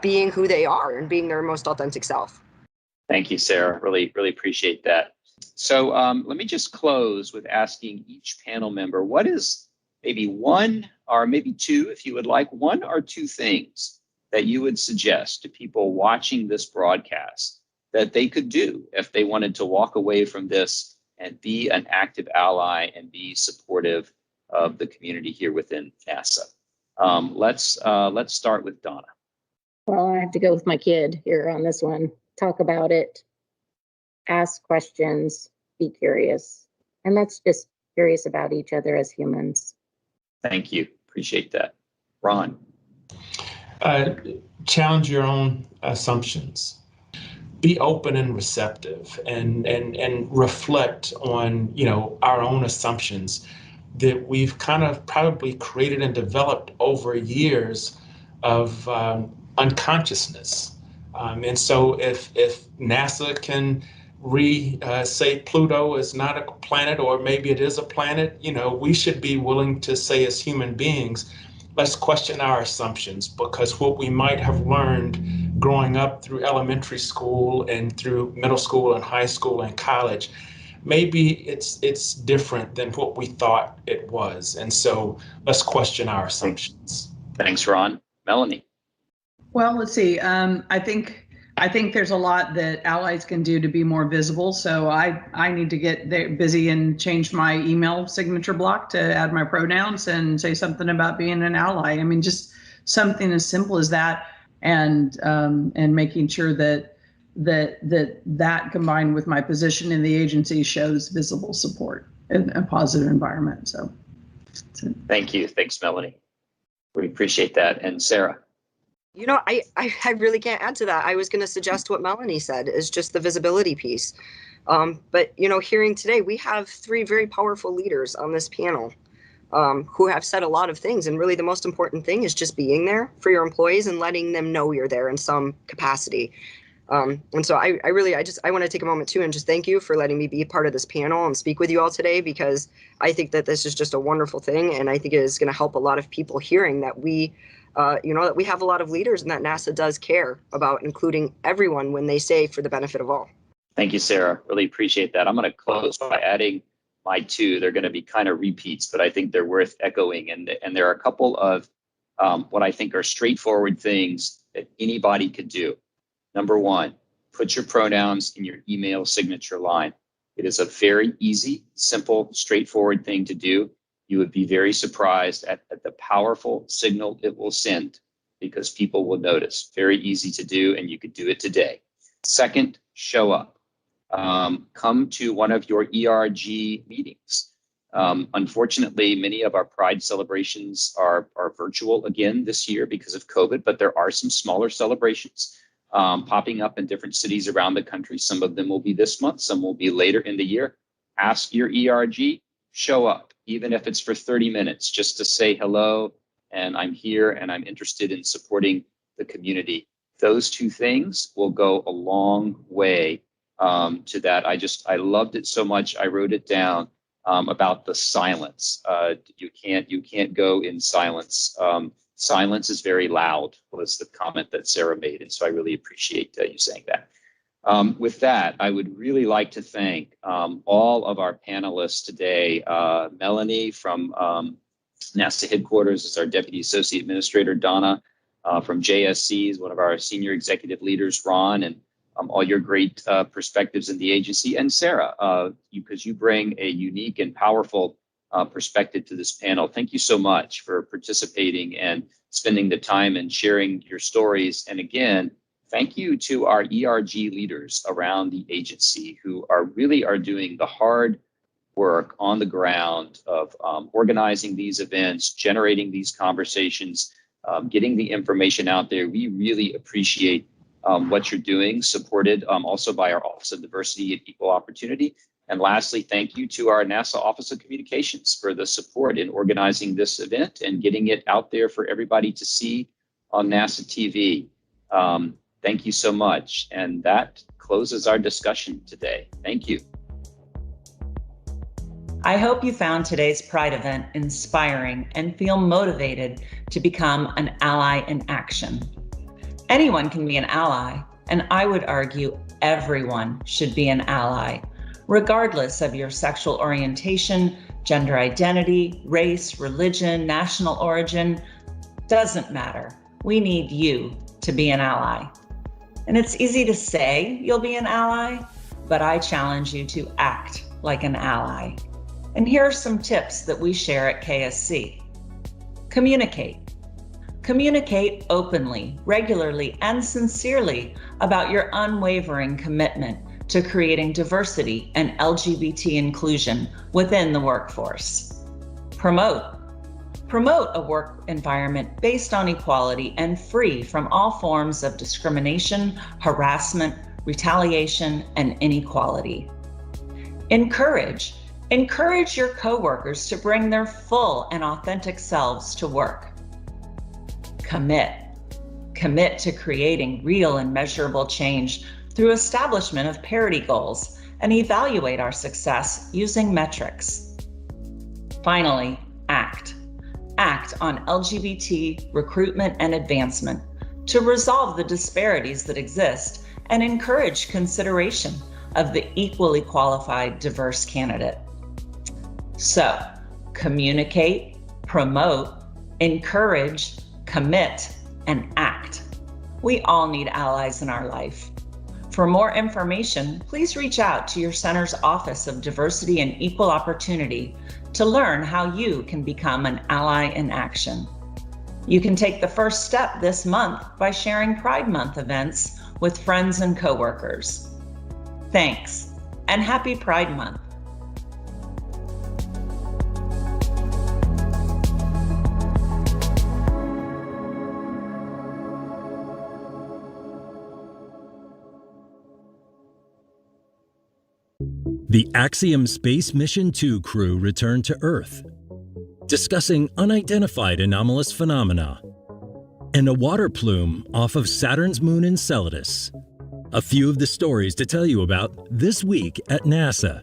being who they are and being their most authentic self. Thank you, Sarah. Really, really appreciate that. So let me just close with asking each panel member, what is maybe one or maybe two, if you would like, one or two things that you would suggest to people watching this broadcast that they could do if they wanted to walk away from this and be an active ally and be supportive of the community here within NASA? Let's start with Donna. Well, I have to go with my kid here on this one. Talk about it, ask questions, be curious. And let's just curious about each other as humans. Thank you. Appreciate that. Ron. Challenge your own assumptions. Be open and receptive and reflect on, our own assumptions that we've kind of probably created and developed over years of unconsciousness. And so if NASA can say Pluto is not a planet, or maybe it is a planet, we should be willing to say as human beings, let's question our assumptions, because what we might have learned growing up through elementary school and through middle school and high school and college, maybe it's different than what we thought it was. And so let's question our assumptions. Thanks, Ron. Melanie. Well, let's see. I think there's a lot that allies can do to be more visible. So I need to get busy and change my email signature block to add my pronouns and say something about being an ally. I mean, just something as simple as that, and making sure that combined with my position in the agency shows visible support in a positive environment. So thank you. Thanks, Melanie. We appreciate that. And Sarah. I really can't add to that. I was going to suggest what Melanie said is just the visibility piece. But hearing today, we have three very powerful leaders on this panel who have said a lot of things. And really the most important thing is just being there for your employees and letting them know you're there in some capacity. And so I want to take a moment too and just thank you for letting me be part of this panel and speak with you all today, because I think that this is just a wonderful thing. And I think it is going to help a lot of people hearing that we have a lot of leaders and that NASA does care about including everyone when they say for the benefit of all. Thank you, Sarah. Really appreciate that. I'm going to close by adding my two. They're going to be kind of repeats, but I think they're worth echoing. And there are a couple of what I think are straightforward things that anybody could do. Number one, put your pronouns in your email signature line. It is a very easy, simple, straightforward thing to do. You would be very surprised at the powerful signal it will send, because people will notice. Very easy to do, and you could do it today. Second, show up. Come to one of your ERG meetings. Unfortunately, many of our Pride celebrations are virtual again this year because of COVID, but there are some smaller celebrations popping up in different cities around the country. Some of them will be this month, some will be later in the year. Ask your ERG, show up, even if it's for 30 minutes, just to say hello, and I'm here and I'm interested in supporting the community. Those two things will go a long way to that. I loved it so much, I wrote it down about the silence. You can't go in silence. Silence is very loud, was the comment that Sarah made, and so I really appreciate you saying that. With that, I would really like to thank all of our panelists today. Melanie from NASA headquarters is our Deputy Associate Administrator. Donna from JSC, one of our senior executive leaders, Ron, and all your great perspectives in the agency, and Sarah, because you bring a unique and powerful perspective to this panel. Thank you so much for participating and spending the time and sharing your stories. And again, thank you to our ERG leaders around the agency who are doing the hard work on the ground of organizing these events, generating these conversations, getting the information out there. We really appreciate what you're doing, supported also by our Office of Diversity and Equal Opportunity. And lastly, thank you to our NASA Office of Communications for the support in organizing this event and getting it out there for everybody to see on NASA TV. Thank you so much. And that closes our discussion today. Thank you. I hope you found today's Pride event inspiring and feel motivated to become an ally in action. Anyone can be an ally, and I would argue everyone should be an ally, regardless of your sexual orientation, gender identity, race, religion, national origin. Doesn't matter. We need you to be an ally. And it's easy to say you'll be an ally, but I challenge you to act like an ally. And here are some tips that we share at KSC. Communicate. Communicate openly, regularly, and sincerely about your unwavering commitment to creating diversity and LGBT inclusion within the workforce. Promote. Promote a work environment based on equality and free from all forms of discrimination, harassment, retaliation, and inequality. Encourage. Encourage your coworkers to bring their full and authentic selves to work. Commit. Commit to creating real and measurable change through establishment of parity goals and evaluate our success using metrics. Finally, act. Act on LGBT recruitment and advancement to resolve the disparities that exist and encourage consideration of the equally qualified diverse candidate. So, communicate, promote, encourage, commit, and act. We all need allies in our life. For more information, please reach out to your center's Office of Diversity and Equal Opportunity to learn how you can become an ally in action. You can take the first step this month by sharing Pride Month events with friends and coworkers. Thanks, and happy Pride Month. The Axiom Space Mission 2 crew returned to Earth, discussing unidentified anomalous phenomena and a water plume off of Saturn's moon Enceladus. A few of the stories to tell you about this week at NASA.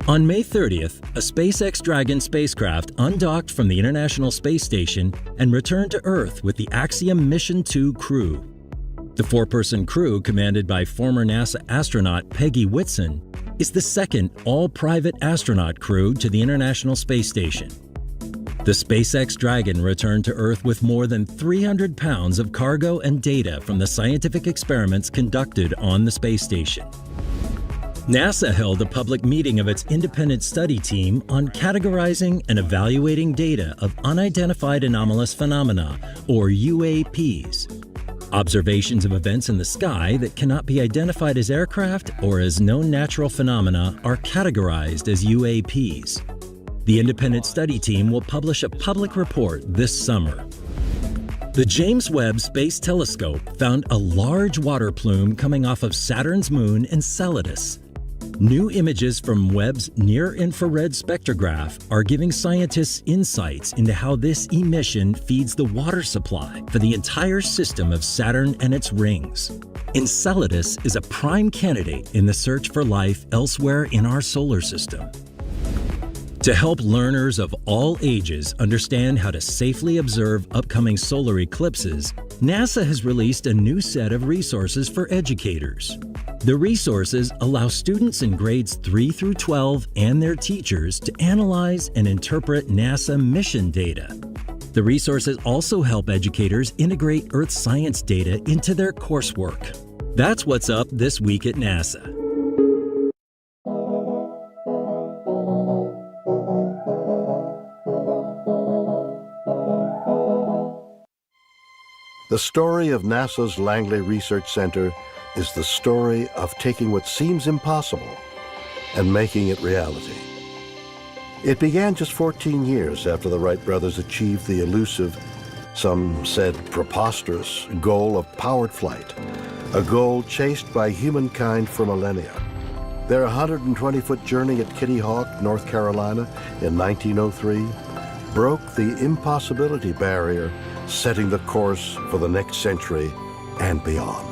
On May 30th, a SpaceX Dragon spacecraft undocked from the International Space Station and returned to Earth with the Axiom Mission 2 crew. The four-person crew, commanded by former NASA astronaut Peggy Whitson, is the second all-private astronaut crew to the International Space Station. The SpaceX Dragon returned to Earth with more than 300 pounds of cargo and data from the scientific experiments conducted on the space station. NASA held a public meeting of its independent study team on categorizing and evaluating data of unidentified anomalous phenomena, or UAPs. Observations of events in the sky that cannot be identified as aircraft or as known natural phenomena are categorized as UAPs. The independent study team will publish a public report this summer. The James Webb Space Telescope found a large water plume coming off of Saturn's moon Enceladus. New images from Webb's near-infrared spectrograph are giving scientists insights into how this emission feeds the water supply for the entire system of Saturn and its rings. Enceladus is a prime candidate in the search for life elsewhere in our solar system. To help learners of all ages understand how to safely observe upcoming solar eclipses, NASA has released a new set of resources for educators. The resources allow students in grades 3 through 12 and their teachers to analyze and interpret NASA mission data. The resources also help educators integrate Earth science data into their coursework. That's what's up this week at NASA. The story of NASA's Langley Research Center is the story of taking what seems impossible and making it reality. It began just 14 years after the Wright brothers achieved the elusive, some said preposterous, goal of powered flight, a goal chased by humankind for millennia. Their 120-foot journey at Kitty Hawk, North Carolina in 1903 broke the impossibility barrier, setting the course for the next century and beyond.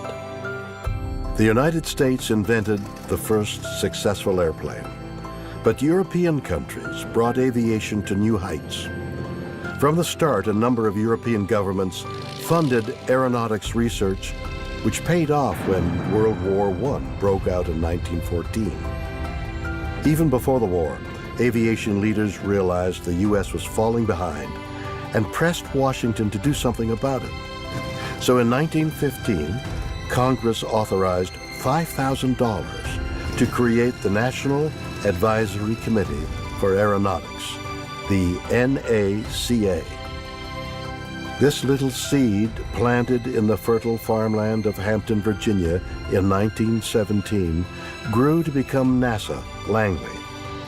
The United States invented the first successful airplane, but European countries brought aviation to new heights. From the start, a number of European governments funded aeronautics research, which paid off when World War I broke out in 1914. Even before the war, aviation leaders realized the U.S. was falling behind and pressed Washington to do something about it. So in 1915, Congress authorized $5,000 to create the National Advisory Committee for Aeronautics, the NACA. This little seed, planted in the fertile farmland of Hampton, Virginia in 1917, grew to become NASA Langley,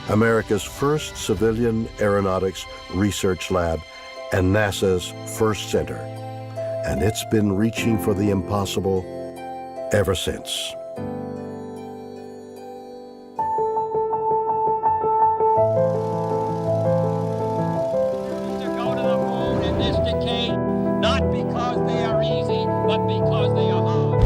America's first civilian aeronautics research lab and NASA's first center. And it's been reaching for the impossible ever since. Go to the moon in this decade, not because they are easy, but because they are hard.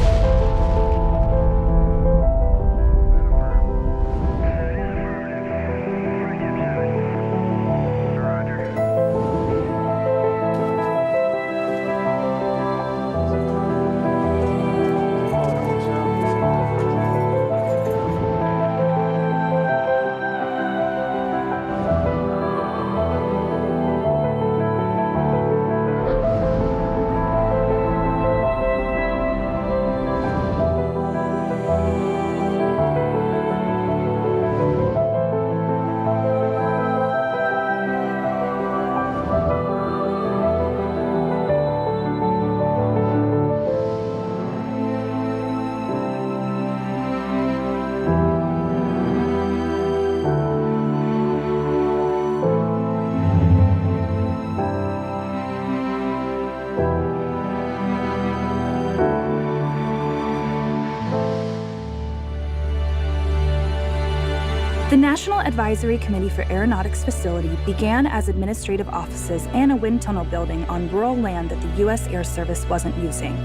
The National Advisory Committee for Aeronautics facility began as administrative offices and a wind tunnel building on rural land that the U.S. Air Service wasn't using.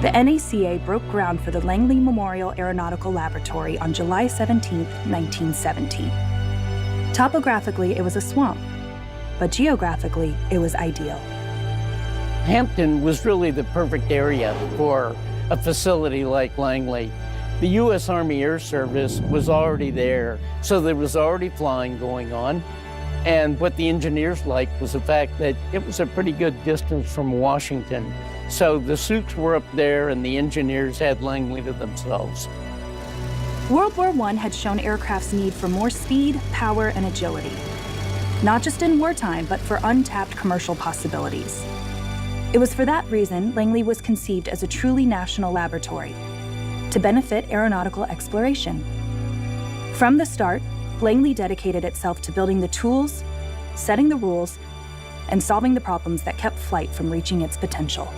The NACA broke ground for the Langley Memorial Aeronautical Laboratory on July 17, 1917. Topographically, it was a swamp, but geographically, it was ideal. Hampton was really the perfect area for a facility like Langley. The U.S. Army Air Service was already there, so there was already flying going on. And what the engineers liked was the fact that it was a pretty good distance from Washington. So the suits were up there and the engineers had Langley to themselves. World War I had shown aircraft's need for more speed, power, and agility. Not just in wartime, but for untapped commercial possibilities. It was for that reason Langley was conceived as a truly national laboratory, to benefit aeronautical exploration. From the start, Langley dedicated itself to building the tools, setting the rules, and solving the problems that kept flight from reaching its potential.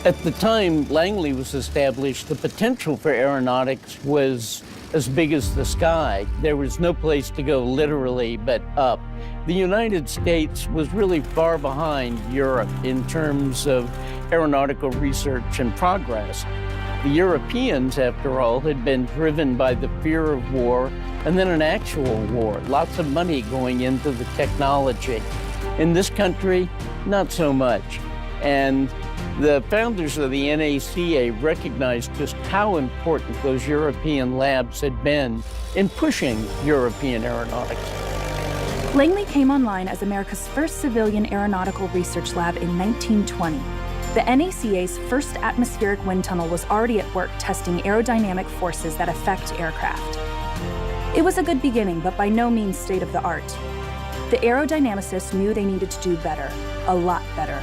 At the time Langley was established, the potential for aeronautics was as big as the sky. There was no place to go literally but up. The United States was really far behind Europe in terms of aeronautical research and progress. The Europeans, after all, had been driven by the fear of war and then an actual war. Lots of money going into the technology. In this country, not so much. And the founders of the NACA recognized just how important those European labs had been in pushing European aeronautics. Langley came online as America's first civilian aeronautical research lab in 1920. The NACA's first atmospheric wind tunnel was already at work testing aerodynamic forces that affect aircraft. It was a good beginning, but by no means state of the art. The aerodynamicists knew they needed to do better, a lot better.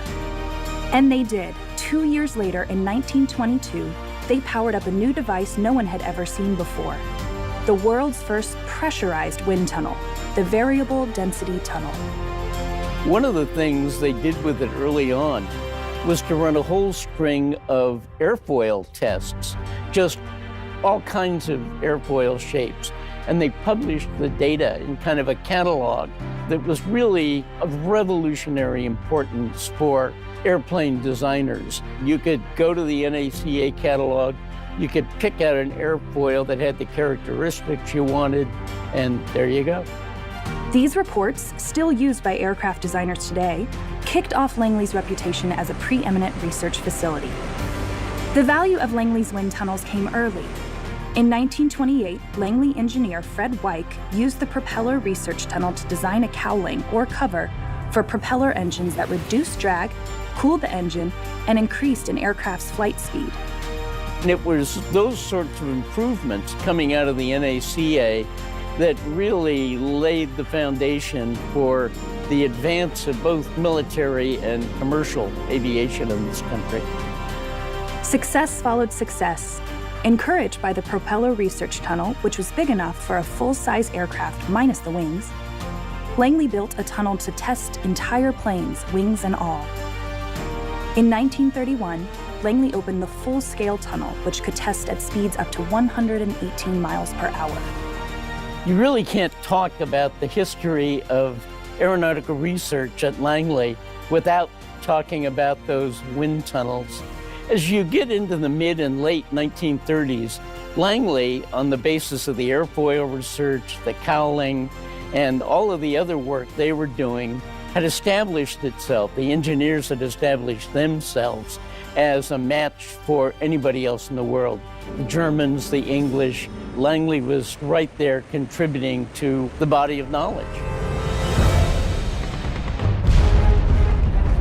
And they did. 2 years later, in 1922, they powered up a new device no one had ever seen before. The world's first pressurized wind tunnel, the Variable Density Tunnel. One of the things they did with it early on was to run a whole string of airfoil tests, just all kinds of airfoil shapes. And they published the data in kind of a catalog that was really of revolutionary importance for airplane designers. You could go to the NACA catalog, you could pick out an airfoil that had the characteristics you wanted, and there you go. These reports, still used by aircraft designers today, kicked off Langley's reputation as a preeminent research facility. The value of Langley's wind tunnels came early. In 1928, Langley engineer Fred Weick used the propeller research tunnel to design a cowling, or cover, for propeller engines that reduced drag, cooled the engine, and increased an aircraft's flight speed. And it was those sorts of improvements coming out of the NACA that really laid the foundation for the advance of both military and commercial aviation in this country. Success followed success. Encouraged by the propeller research tunnel, which was big enough for a full-size aircraft minus the wings, Langley built a tunnel to test entire planes, wings and all. In 1931, Langley opened the full-scale tunnel, which could test at speeds up to 118 miles per hour. You really can't talk about the history of aeronautical research at Langley without talking about those wind tunnels. As you get into the mid and late 1930s, Langley, on the basis of the airfoil research, the cowling, and all of the other work they were doing, had established itself. The engineers had established themselves as a match for anybody else in the world. The Germans, the English, Langley was right there contributing to the body of knowledge.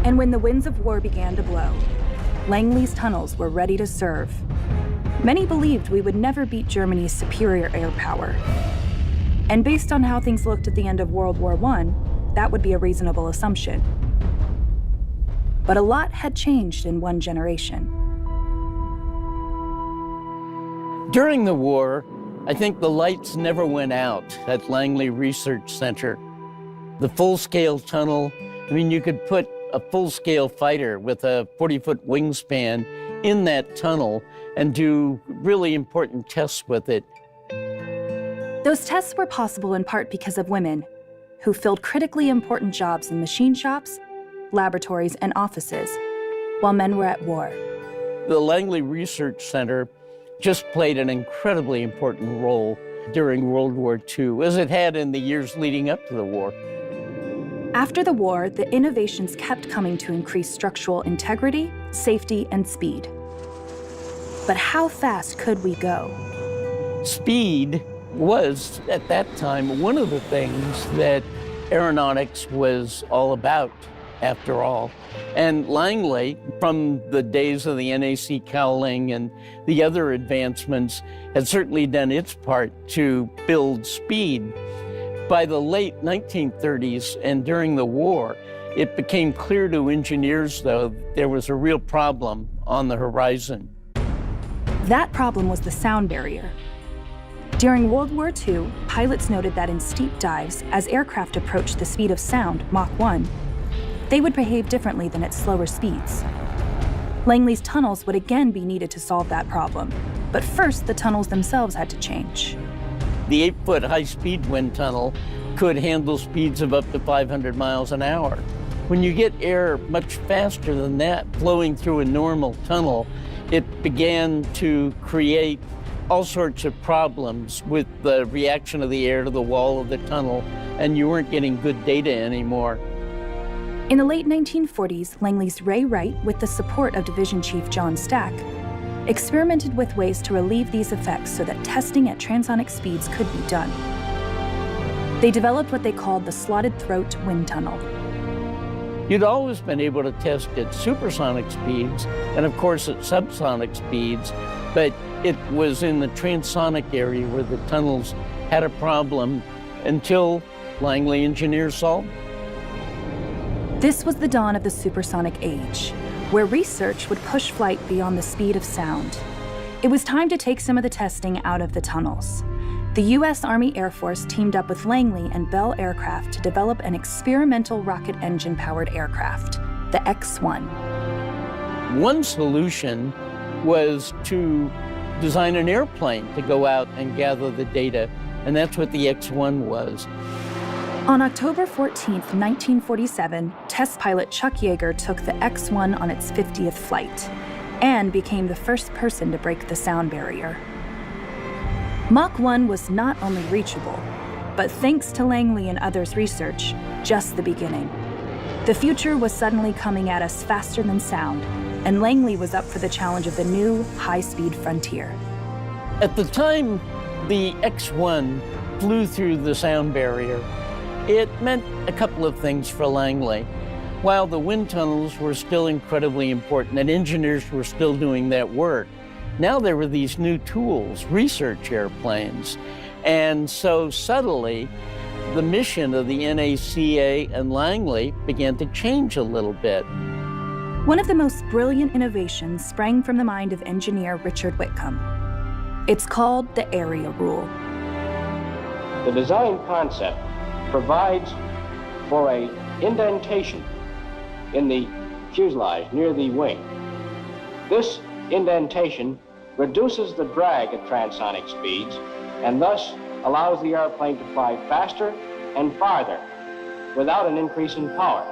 And when the winds of war began to blow, Langley's tunnels were ready to serve. Many believed we would never beat Germany's superior air power. And based on how things looked at the end of World War I, that would be a reasonable assumption. But a lot had changed in one generation. During the war, I think the lights never went out at Langley Research Center. The full-scale tunnel, I mean, you could put a full-scale fighter with a 40-foot wingspan in that tunnel and do really important tests with it. Those tests were possible in part because of women who filled critically important jobs in machine shops, laboratories, and offices, while men were at war. The Langley Research Center just played an incredibly important role during World War II, as it had in the years leading up to the war. After the war, the innovations kept coming to increase structural integrity, safety, and speed. But how fast could we go? Speed was, at that time, one of the things that aeronautics was all about, after all. And Langley, from the days of the NAC cowling and the other advancements, had certainly done its part to build speed. By the late 1930s and during the war, it became clear to engineers, though, there was a real problem on the horizon. That problem was the sound barrier. During World War II, pilots noted that in steep dives, as aircraft approached the speed of sound, Mach 1, they would behave differently than at slower speeds. Langley's tunnels would again be needed to solve that problem, but first the tunnels themselves had to change. The 8-foot high-speed wind tunnel could handle speeds of up to 500 miles an hour. When you get air much faster than that flowing through a normal tunnel, it began to create all sorts of problems with the reaction of the air to the wall of the tunnel, and you weren't getting good data anymore. In the late 1940s, Langley's Ray Wright, with the support of Division Chief John Stack, experimented with ways to relieve these effects so that testing at transonic speeds could be done. They developed what they called the slotted throat wind tunnel. You'd always been able to test at supersonic speeds and of course at subsonic speeds, but it was in the transonic area where the tunnels had a problem until Langley engineers solved. This was the dawn of the supersonic age, where research would push flight beyond the speed of sound. It was time to take some of the testing out of the tunnels. The U.S. Army Air Force teamed up with Langley and Bell Aircraft to develop an experimental rocket engine-powered aircraft, the X-1. One solution was to design an airplane to go out and gather the data, and that's what the X-1 was. On October 14th, 1947, test pilot Chuck Yeager took the X-1 on its 50th flight and became the first person to break the sound barrier. Mach 1 was not only reachable, but thanks to Langley and others' research, just the beginning. The future was suddenly coming at us faster than sound, and Langley was up for the challenge of the new high-speed frontier. At the time the X-1 flew through the sound barrier, it meant a couple of things for Langley. While the wind tunnels were still incredibly important and engineers were still doing that work, now there were these new tools, research airplanes. And so subtly, the mission of the NACA and Langley began to change a little bit. One of the most brilliant innovations sprang from the mind of engineer Richard Whitcomb. It's called the area rule. The design concept provides for an indentation in the fuselage near the wing. This indentation reduces the drag at transonic speeds and thus allows the airplane to fly faster and farther without an increase in power.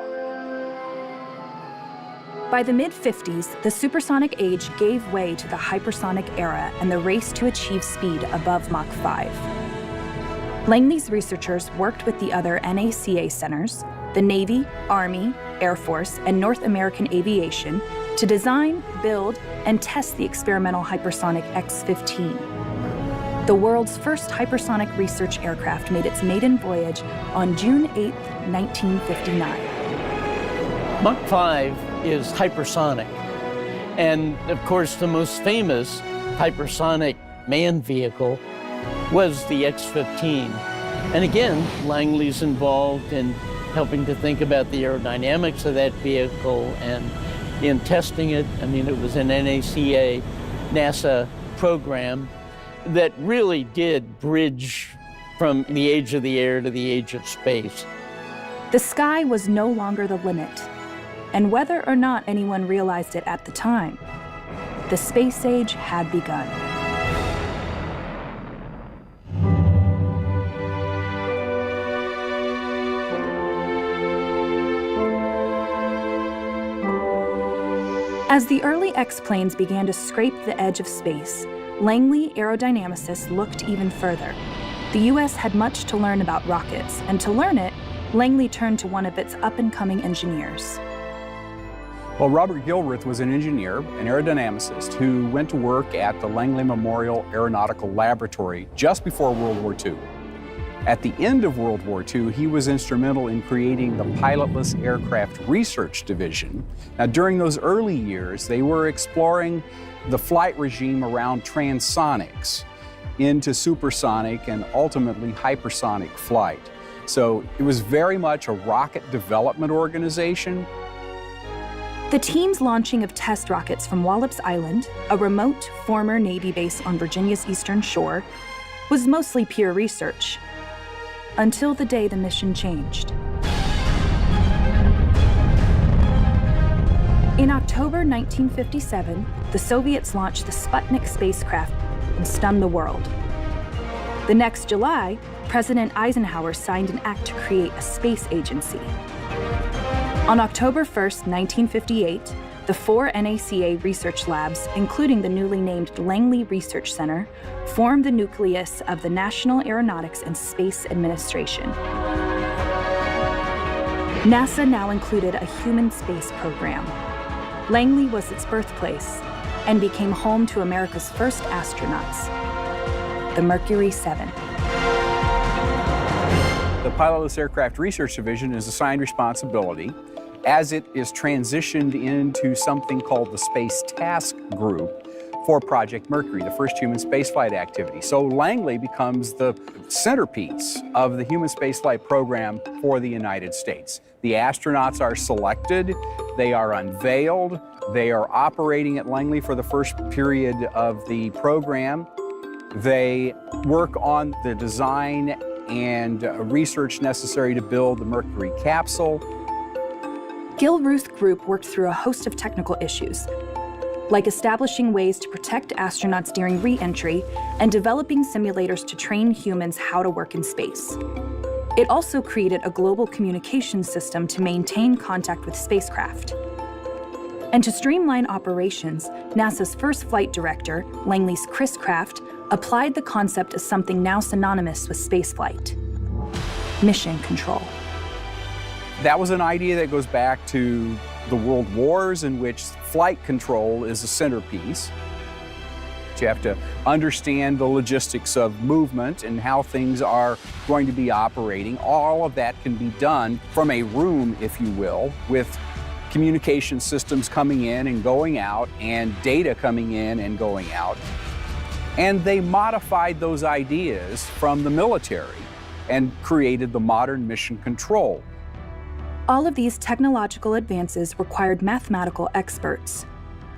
By the mid-50s, the supersonic age gave way to the hypersonic era and the race to achieve speed above Mach 5. Langley's researchers worked with the other NACA centers, the Navy, Army, Air Force, and North American Aviation to design, build, and test the experimental hypersonic X-15. The world's first hypersonic research aircraft made its maiden voyage on June 8, 1959. Mach 5 is hypersonic. And of course, the most famous hypersonic manned vehicle was the X-15. And again, Langley's involved in helping to think about the aerodynamics of that vehicle and in testing it. I mean, it was an NACA, NASA program that really did bridge from the age of the air to the age of space. The sky was no longer the limit. And whether or not anyone realized it at the time, the space age had begun. As the early X-planes began to scrape the edge of space, Langley aerodynamicists looked even further. The U.S. had much to learn about rockets, and to learn it, Langley turned to one of its up-and-coming engineers. Well, Robert Gilruth was an engineer, an aerodynamicist, who went to work at the Langley Memorial Aeronautical Laboratory just before World War II. At the end of World War II, he was instrumental in creating the Pilotless Aircraft Research Division. Now, during those early years, they were exploring the flight regime around transonics into supersonic and ultimately hypersonic flight. So it was very much a rocket development organization. The team's launching of test rockets from Wallops Island, a remote former Navy base on Virginia's eastern shore, was mostly pure research, until the day the mission changed. In October 1957, the Soviets launched the Sputnik spacecraft and stunned the world. The next July, President Eisenhower signed an act to create a space agency. On October 1st, 1958, the 4 NACA research labs, including the newly named Langley Research Center, formed the nucleus of the National Aeronautics and Space Administration. NASA now included a human space program. Langley was its birthplace and became home to America's first astronauts, the Mercury 7. The Pilotless Aircraft Research Division is assigned responsibility as it is transitioned into something called the Space Task Group for Project Mercury, the first human spaceflight activity. So Langley becomes the centerpiece of the human spaceflight program for the United States. The astronauts are selected, they are unveiled, they are operating at Langley for the first period of the program. They work on the design and research necessary to build the Mercury capsule. Gil-Ruth Group worked through a host of technical issues, like establishing ways to protect astronauts during re-entry and developing simulators to train humans how to work in space. It also created a global communication system to maintain contact with spacecraft. And to streamline operations, NASA's first flight director, Langley's Chris Kraft, applied the concept of something now synonymous with spaceflight: mission control. That was an idea that goes back to the World Wars, in which flight control is a centerpiece. You have to understand the logistics of movement and how things are going to be operating. All of that can be done from a room, if you will, with communication systems coming in and going out and data coming in and going out. And they modified those ideas from the military and created the modern mission control. All of these technological advances required mathematical experts.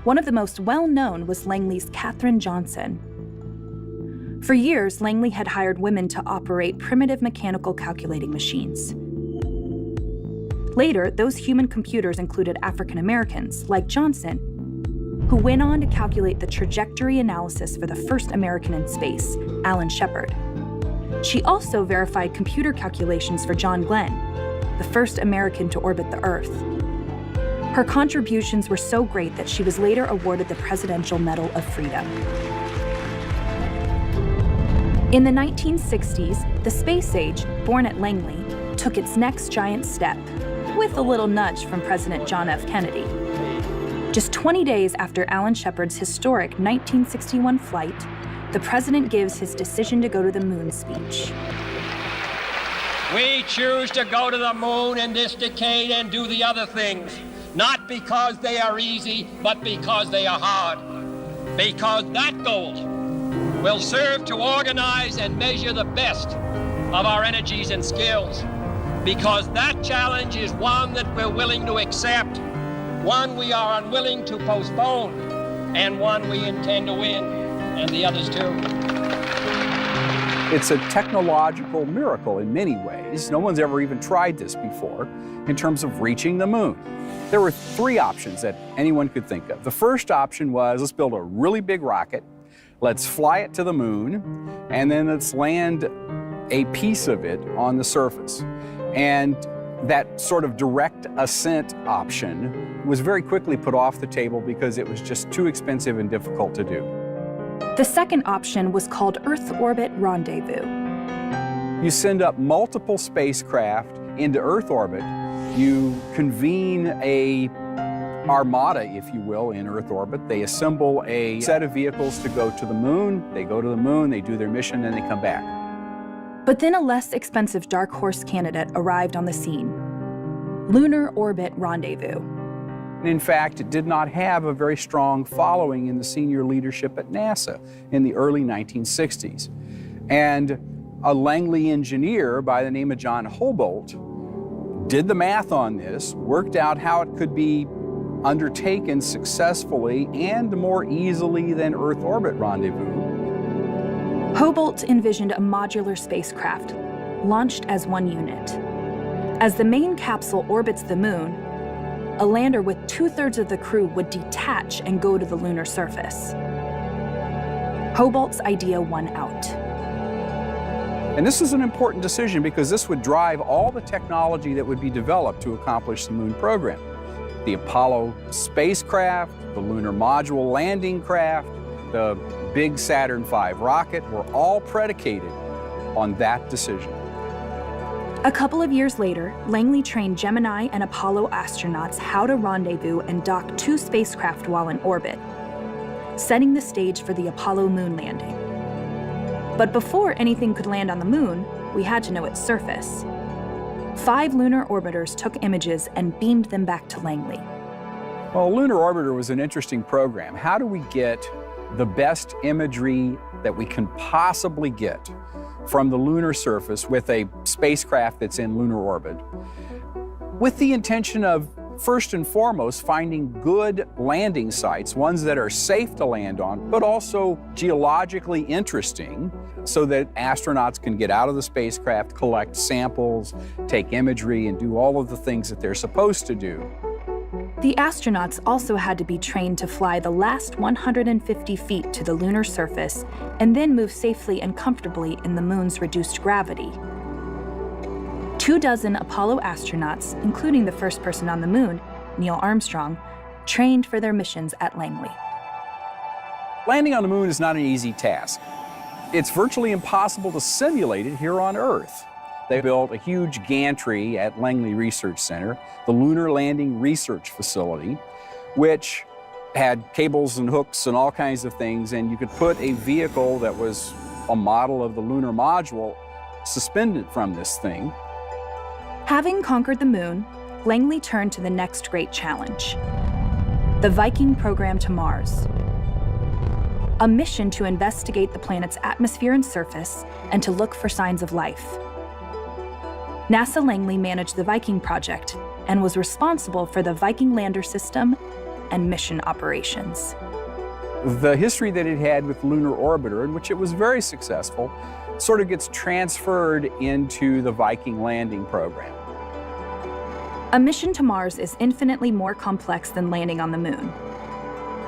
One of the most well-known was Langley's Katherine Johnson. For years, Langley had hired women to operate primitive mechanical calculating machines. Later, those human computers included African Americans, like Johnson, who went on to calculate the trajectory analysis for the first American in space, Alan Shepard. She also verified computer calculations for John Glenn, the first American to orbit the Earth. Her contributions were so great that she was later awarded the Presidential Medal of Freedom. In the 1960s, the space age, born at Langley, took its next giant step, with a little nudge from President John F. Kennedy. Just 20 days after Alan Shepard's historic 1961 flight, the president gives his decision to go to the moon speech. We choose to go to the moon in this decade and do the other things, not because they are easy, but because they are hard. Because that goal will serve to organize and measure the best of our energies and skills. Because that challenge is one that we're willing to accept, one we are unwilling to postpone, and one we intend to win, and the others too. It's a technological miracle in many ways. No one's ever even tried this before in terms of reaching the moon. There were three options that anyone could think of. The first option was, let's build a really big rocket, let's fly it to the moon, and then let's land a piece of it on the surface. And that sort of direct ascent option was very quickly put off the table because it was just too expensive and difficult to do. The second option was called Earth Orbit Rendezvous. You send up multiple spacecraft into Earth orbit. You convene a armada, if you will, in Earth orbit. They assemble a set of vehicles to go to the moon. They go to the moon, they do their mission, and they come back. But then a less expensive dark horse candidate arrived on the scene: Lunar Orbit Rendezvous. In fact, it did not have a very strong following in the senior leadership at NASA in the early 1960s. And a Langley engineer by the name of John Hobolt did the math on this, worked out how it could be undertaken successfully and more easily than Earth Orbit Rendezvous. Hobolt envisioned a modular spacecraft, launched as one unit. As the main capsule orbits the moon, a lander with 2/3 of the crew would detach and go to the lunar surface. Hobolt's idea won out. And this is an important decision because this would drive all the technology that would be developed to accomplish the moon program. The Apollo spacecraft, the lunar module landing craft, the big Saturn V rocket were all predicated on that decision. A couple of years later, Langley trained Gemini and Apollo astronauts how to rendezvous and dock 2 spacecraft while in orbit, setting the stage for the Apollo moon landing. But before anything could land on the moon, we had to know its surface. 5 lunar orbiters took images and beamed them back to Langley. Well, Lunar Orbiter was an interesting program. How do we get the best imagery that we can possibly get from the lunar surface with a spacecraft that's in lunar orbit, with the intention of, first and foremost, finding good landing sites, ones that are safe to land on, but also geologically interesting, so that astronauts can get out of the spacecraft, collect samples, take imagery, and do all of the things that they're supposed to do. The astronauts also had to be trained to fly the last 150 feet to the lunar surface and then move safely and comfortably in the moon's reduced gravity. 24 Apollo astronauts, including the first person on the moon, Neil Armstrong, trained for their missions at Langley. Landing on the moon is not an easy task. It's virtually impossible to simulate it here on Earth. They built a huge gantry at Langley Research Center, the Lunar Landing Research Facility, which had cables and hooks and all kinds of things, and you could put a vehicle that was a model of the lunar module suspended from this thing. Having conquered the moon, Langley turned to the next great challenge, the Viking program to Mars. A mission to investigate the planet's atmosphere and surface and to look for signs of life. NASA Langley managed the Viking project and was responsible for the Viking lander system and mission operations. The history that it had with Lunar Orbiter, in which it was very successful, sort of gets transferred into the Viking landing program. A mission to Mars is infinitely more complex than landing on the moon.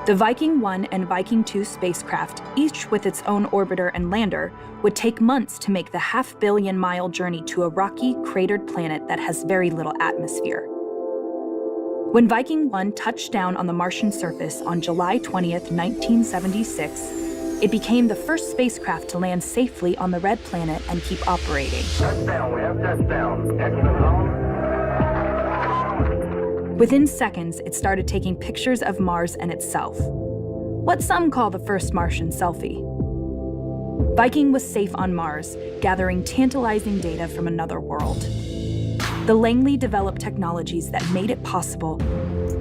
The Viking 1 and Viking 2 spacecraft, each with its own orbiter and lander, would take months to make the half-billion-mile journey to a rocky, cratered planet that has very little atmosphere. When Viking 1 touched down on the Martian surface on July 20th, 1976, it became the first spacecraft to land safely on the Red Planet and keep operating. Touchdown, we have touchdown. Excellent zone. Within seconds, it started taking pictures of Mars and itself, what some call the first Martian selfie. Viking was safe on Mars, gathering tantalizing data from another world. The Langley developed technologies that made it possible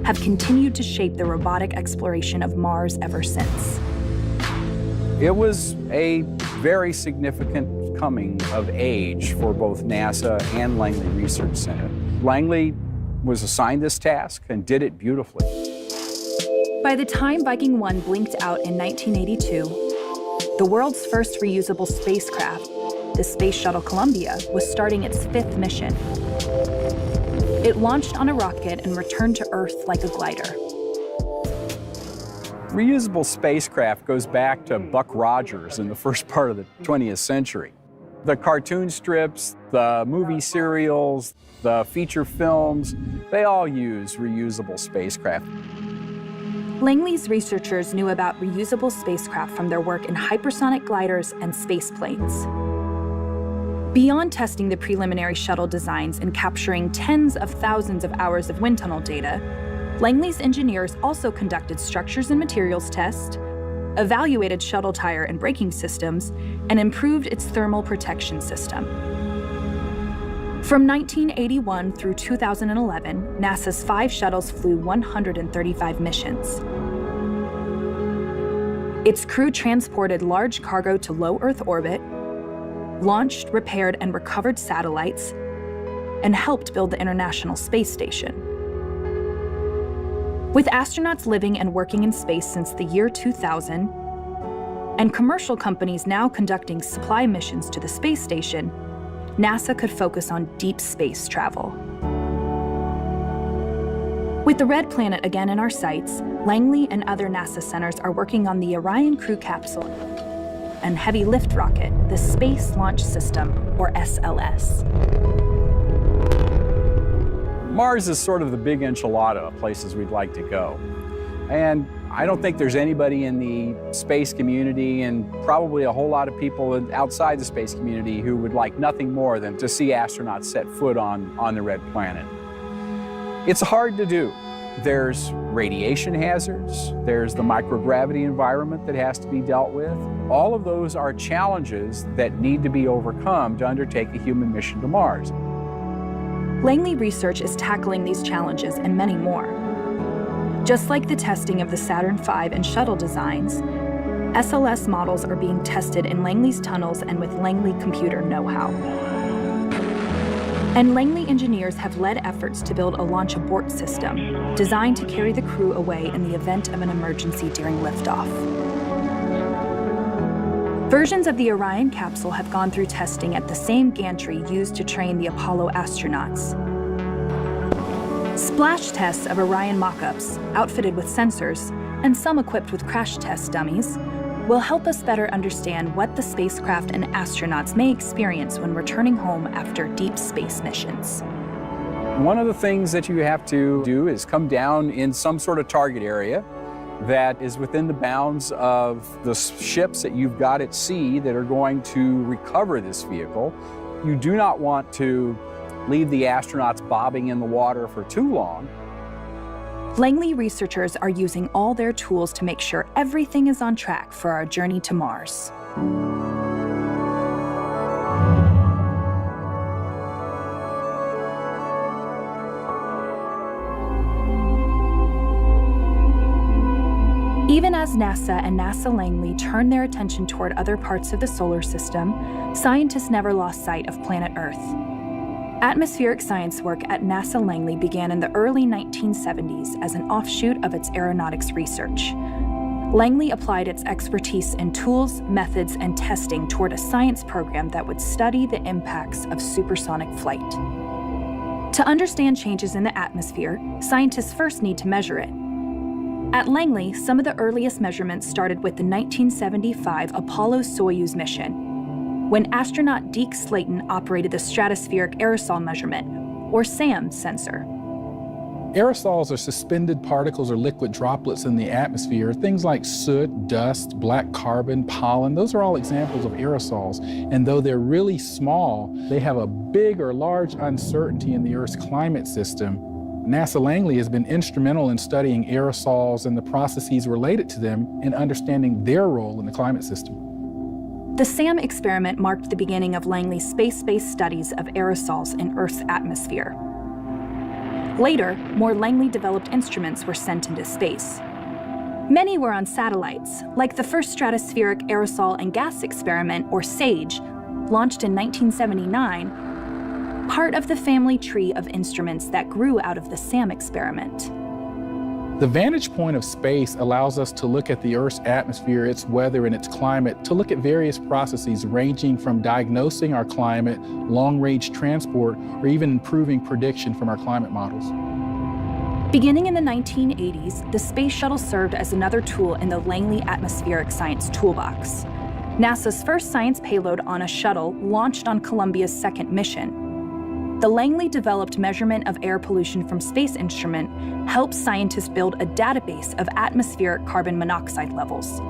have continued to shape the robotic exploration of Mars ever since. It was a very significant coming of age for both NASA and Langley Research Center. Langley was assigned this task and did it beautifully. By the time Viking 1 blinked out in 1982, the world's first reusable spacecraft, the Space Shuttle Columbia, was starting its 5th mission. It launched on a rocket and returned to Earth like a glider. Reusable spacecraft goes back to Buck Rogers in the first part of the 20th century. The cartoon strips, the movie serials, the feature films, they all use reusable spacecraft. Langley's researchers knew about reusable spacecraft from their work in hypersonic gliders and space planes. Beyond testing the preliminary shuttle designs and capturing tens of thousands of hours of wind tunnel data, Langley's engineers also conducted structures and materials tests, evaluated shuttle tire and braking systems, and improved its thermal protection system. From 1981 through 2011, NASA's 5 shuttles flew 135 missions. Its crew transported large cargo to low Earth orbit, launched, repaired, and recovered satellites, and helped build the International Space Station. With astronauts living and working in space since the year 2000, and commercial companies now conducting supply missions to the space station, NASA could focus on deep space travel. With the Red Planet again in our sights, Langley and other NASA centers are working on the Orion crew capsule and heavy lift rocket, the Space Launch System, or SLS. Mars is sort of the big enchilada of places we'd like to go. And I don't think there's anybody in the space community, and probably a whole lot of people outside the space community, who would like nothing more than to see astronauts set foot on the Red Planet. It's hard to do. There's radiation hazards, there's the microgravity environment that has to be dealt with. All of those are challenges that need to be overcome to undertake a human mission to Mars. Langley Research is tackling these challenges and many more. Just like the testing of the Saturn V and shuttle designs, SLS models are being tested in Langley's tunnels and with Langley computer know-how. And Langley engineers have led efforts to build a launch abort system designed to carry the crew away in the event of an emergency during liftoff. Versions of the Orion capsule have gone through testing at the same gantry used to train the Apollo astronauts. Splash tests of Orion mock-ups, outfitted with sensors, and some equipped with crash test dummies, will help us better understand what the spacecraft and astronauts may experience when returning home after deep space missions. One of the things that you have to do is come down in some sort of target area that is within the bounds of the ships that you've got at sea that are going to recover this vehicle. You do not want to leave the astronauts bobbing in the water for too long. Langley researchers are using all their tools to make sure everything is on track for our journey to Mars. Even as NASA and NASA Langley turn their attention toward other parts of the solar system, scientists never lost sight of planet Earth. Atmospheric science work at NASA Langley began in the early 1970s as an offshoot of its aeronautics research. Langley applied its expertise in tools, methods, and testing toward a science program that would study the impacts of supersonic flight. To understand changes in the atmosphere, scientists first need to measure it. At Langley, some of the earliest measurements started with the 1975 Apollo-Soyuz mission, when astronaut Deke Slayton operated the Stratospheric Aerosol Measurement, or SAM, sensor. Aerosols are suspended particles or liquid droplets in the atmosphere. Things like soot, dust, black carbon, pollen, those are all examples of aerosols. And though they're really small, they have a big or large uncertainty in the Earth's climate system. NASA Langley has been instrumental in studying aerosols and the processes related to them and understanding their role in the climate system. The SAM experiment marked the beginning of Langley's space-based studies of aerosols in Earth's atmosphere. Later, more Langley-developed instruments were sent into space. Many were on satellites, like the first Stratospheric Aerosol and Gas Experiment, or SAGE, launched in 1979, part of the family tree of instruments that grew out of the SAM experiment. The vantage point of space allows us to look at the Earth's atmosphere, its weather, and its climate, to look at various processes ranging from diagnosing our climate, long-range transport, or even improving prediction from our climate models. Beginning in the 1980s, the space shuttle served as another tool in the Langley Atmospheric Science Toolbox. NASA's first science payload on a shuttle launched on Columbia's second mission. The Langley-developed measurement of air pollution from space instrument helps scientists build a database of atmospheric carbon monoxide levels.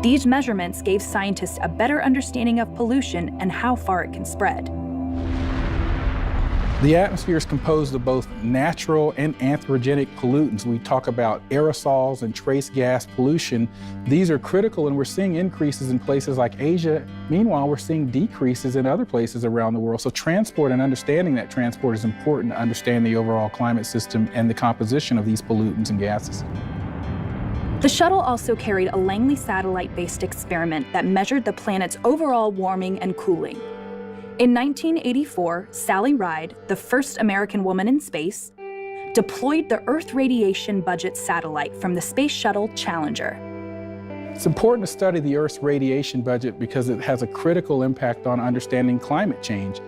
These measurements gave scientists a better understanding of pollution and how far it can spread. The atmosphere is composed of both natural and anthropogenic pollutants. We talk about aerosols and trace gas pollution. These are critical, and we're seeing increases in places like Asia. Meanwhile, we're seeing decreases in other places around the world. So transport and understanding that transport is important to understand the overall climate system and the composition of these pollutants and gases. The shuttle also carried a Langley satellite-based experiment that measured the planet's overall warming and cooling. In 1984, Sally Ride, the first American woman in space, deployed the Earth Radiation Budget satellite from the Space Shuttle Challenger. It's important to study the Earth's radiation budget because it has a critical impact on understanding climate change.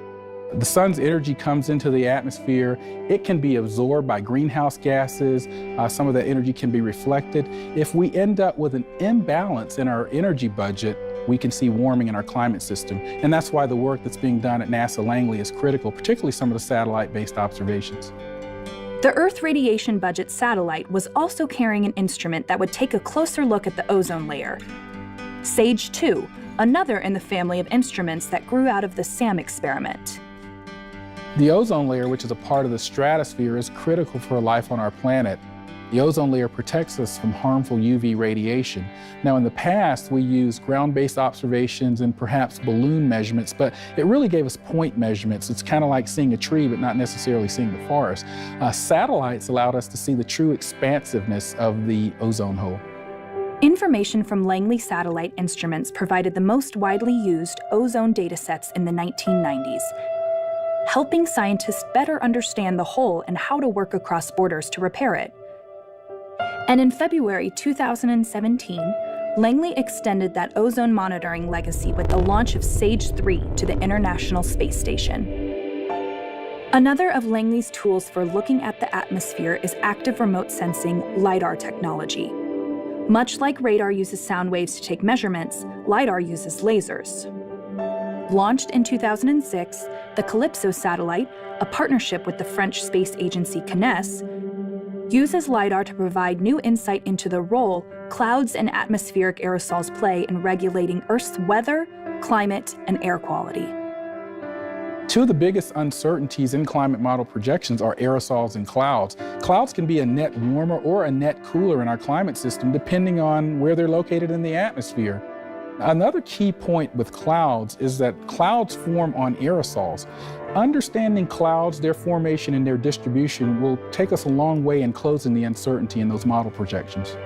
The sun's energy comes into the atmosphere. It can be absorbed by greenhouse gases. Some of that energy can be reflected. If we end up with an imbalance in our energy budget, we can see warming in our climate system. And that's why the work that's being done at NASA Langley is critical, particularly some of the satellite-based observations. The Earth Radiation Budget satellite was also carrying an instrument that would take a closer look at the ozone layer. SAGE-2, another in the family of instruments that grew out of the SAM experiment. The ozone layer, which is a part of the stratosphere, is critical for life on our planet. The ozone layer protects us from harmful UV radiation. Now, in the past, we used ground-based observations and perhaps balloon measurements, but it really gave us point measurements. It's kind of like seeing a tree, but not necessarily seeing the forest. Satellites allowed us to see the true expansiveness of the ozone hole. Information from Langley satellite instruments provided the most widely used ozone datasets in the 1990s, helping scientists better understand the hole and how to work across borders to repair it. And in February 2017, Langley extended that ozone monitoring legacy with the launch of SAGE-3 to the International Space Station. Another of Langley's tools for looking at the atmosphere is active remote sensing LiDAR technology. Much like radar uses sound waves to take measurements, LiDAR uses lasers. Launched in 2006, the Calypso satellite, a partnership with the French space agency CNES, uses LiDAR to provide new insight into the role clouds and atmospheric aerosols play in regulating Earth's weather, climate, and air quality. Two of the biggest uncertainties in climate model projections are aerosols and clouds. Clouds can be a net warmer or a net cooler in our climate system, depending on where they're located in the atmosphere. Another key point with clouds is that clouds form on aerosols. Understanding clouds, their formation, and their distribution will take us a long way in closing the uncertainty in those model projections.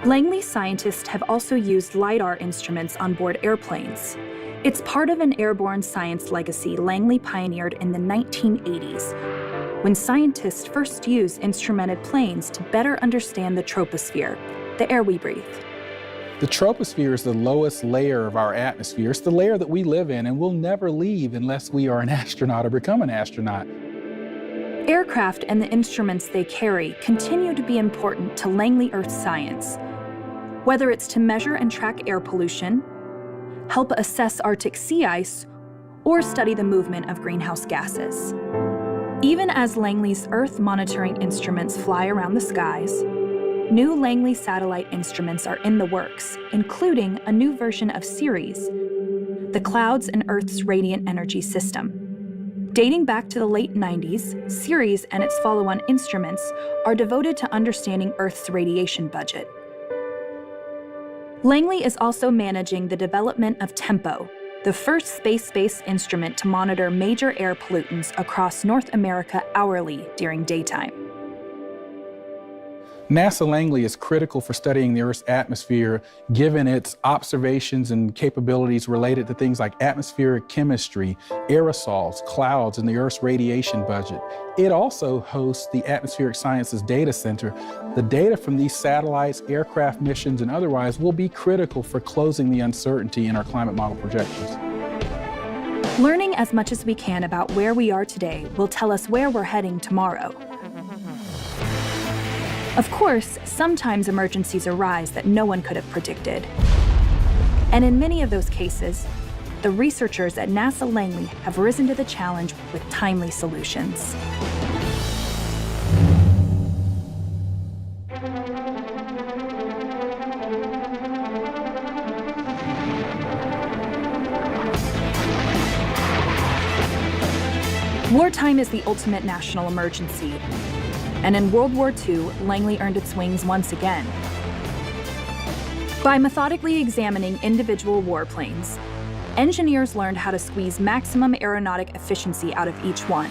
Langley scientists have also used LiDAR instruments on board airplanes. It's part of an airborne science legacy Langley pioneered in the 1980s, when scientists first used instrumented planes to better understand the troposphere, the air we breathe. The troposphere is the lowest layer of our atmosphere. It's the layer that we live in and will never leave unless we are an astronaut or become an astronaut. Aircraft and the instruments they carry continue to be important to Langley Earth science, whether it's to measure and track air pollution, help assess Arctic sea ice, or study the movement of greenhouse gases. Even as Langley's Earth monitoring instruments fly around the skies, new Langley satellite instruments are in the works, including a new version of Ceres, the clouds and Earth's radiant energy system. Dating back to the late 90s, Ceres and its follow-on instruments are devoted to understanding Earth's radiation budget. Langley is also managing the development of TEMPO, the first space-based instrument to monitor major air pollutants across North America hourly during daytime. NASA Langley is critical for studying the Earth's atmosphere, given its observations and capabilities related to things like atmospheric chemistry, aerosols, clouds, and the Earth's radiation budget. It also hosts the Atmospheric Sciences Data Center. The data from these satellites, aircraft missions, and otherwise will be critical for closing the uncertainty in our climate model projections. Learning as much as we can about where we are today will tell us where we're heading tomorrow. Of course, sometimes emergencies arise that no one could have predicted. And in many of those cases, the researchers at NASA Langley have risen to the challenge with timely solutions. Wartime is the ultimate national emergency. And in World War II, Langley earned its wings once again. By methodically examining individual warplanes, engineers learned how to squeeze maximum aeronautic efficiency out of each one.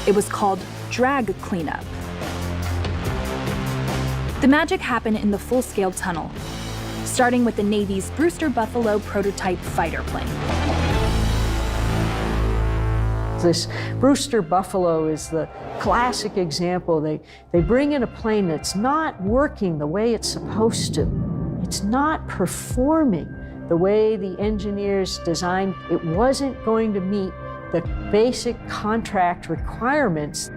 It was called drag cleanup. The magic happened in the full-scale tunnel, starting with the Navy's Brewster Buffalo prototype fighter plane. This Brewster Buffalo is the classic example. They bring in a plane that's not working the way it's supposed to. It's not performing the way the engineers designed. It wasn't going to meet the basic contract requirements.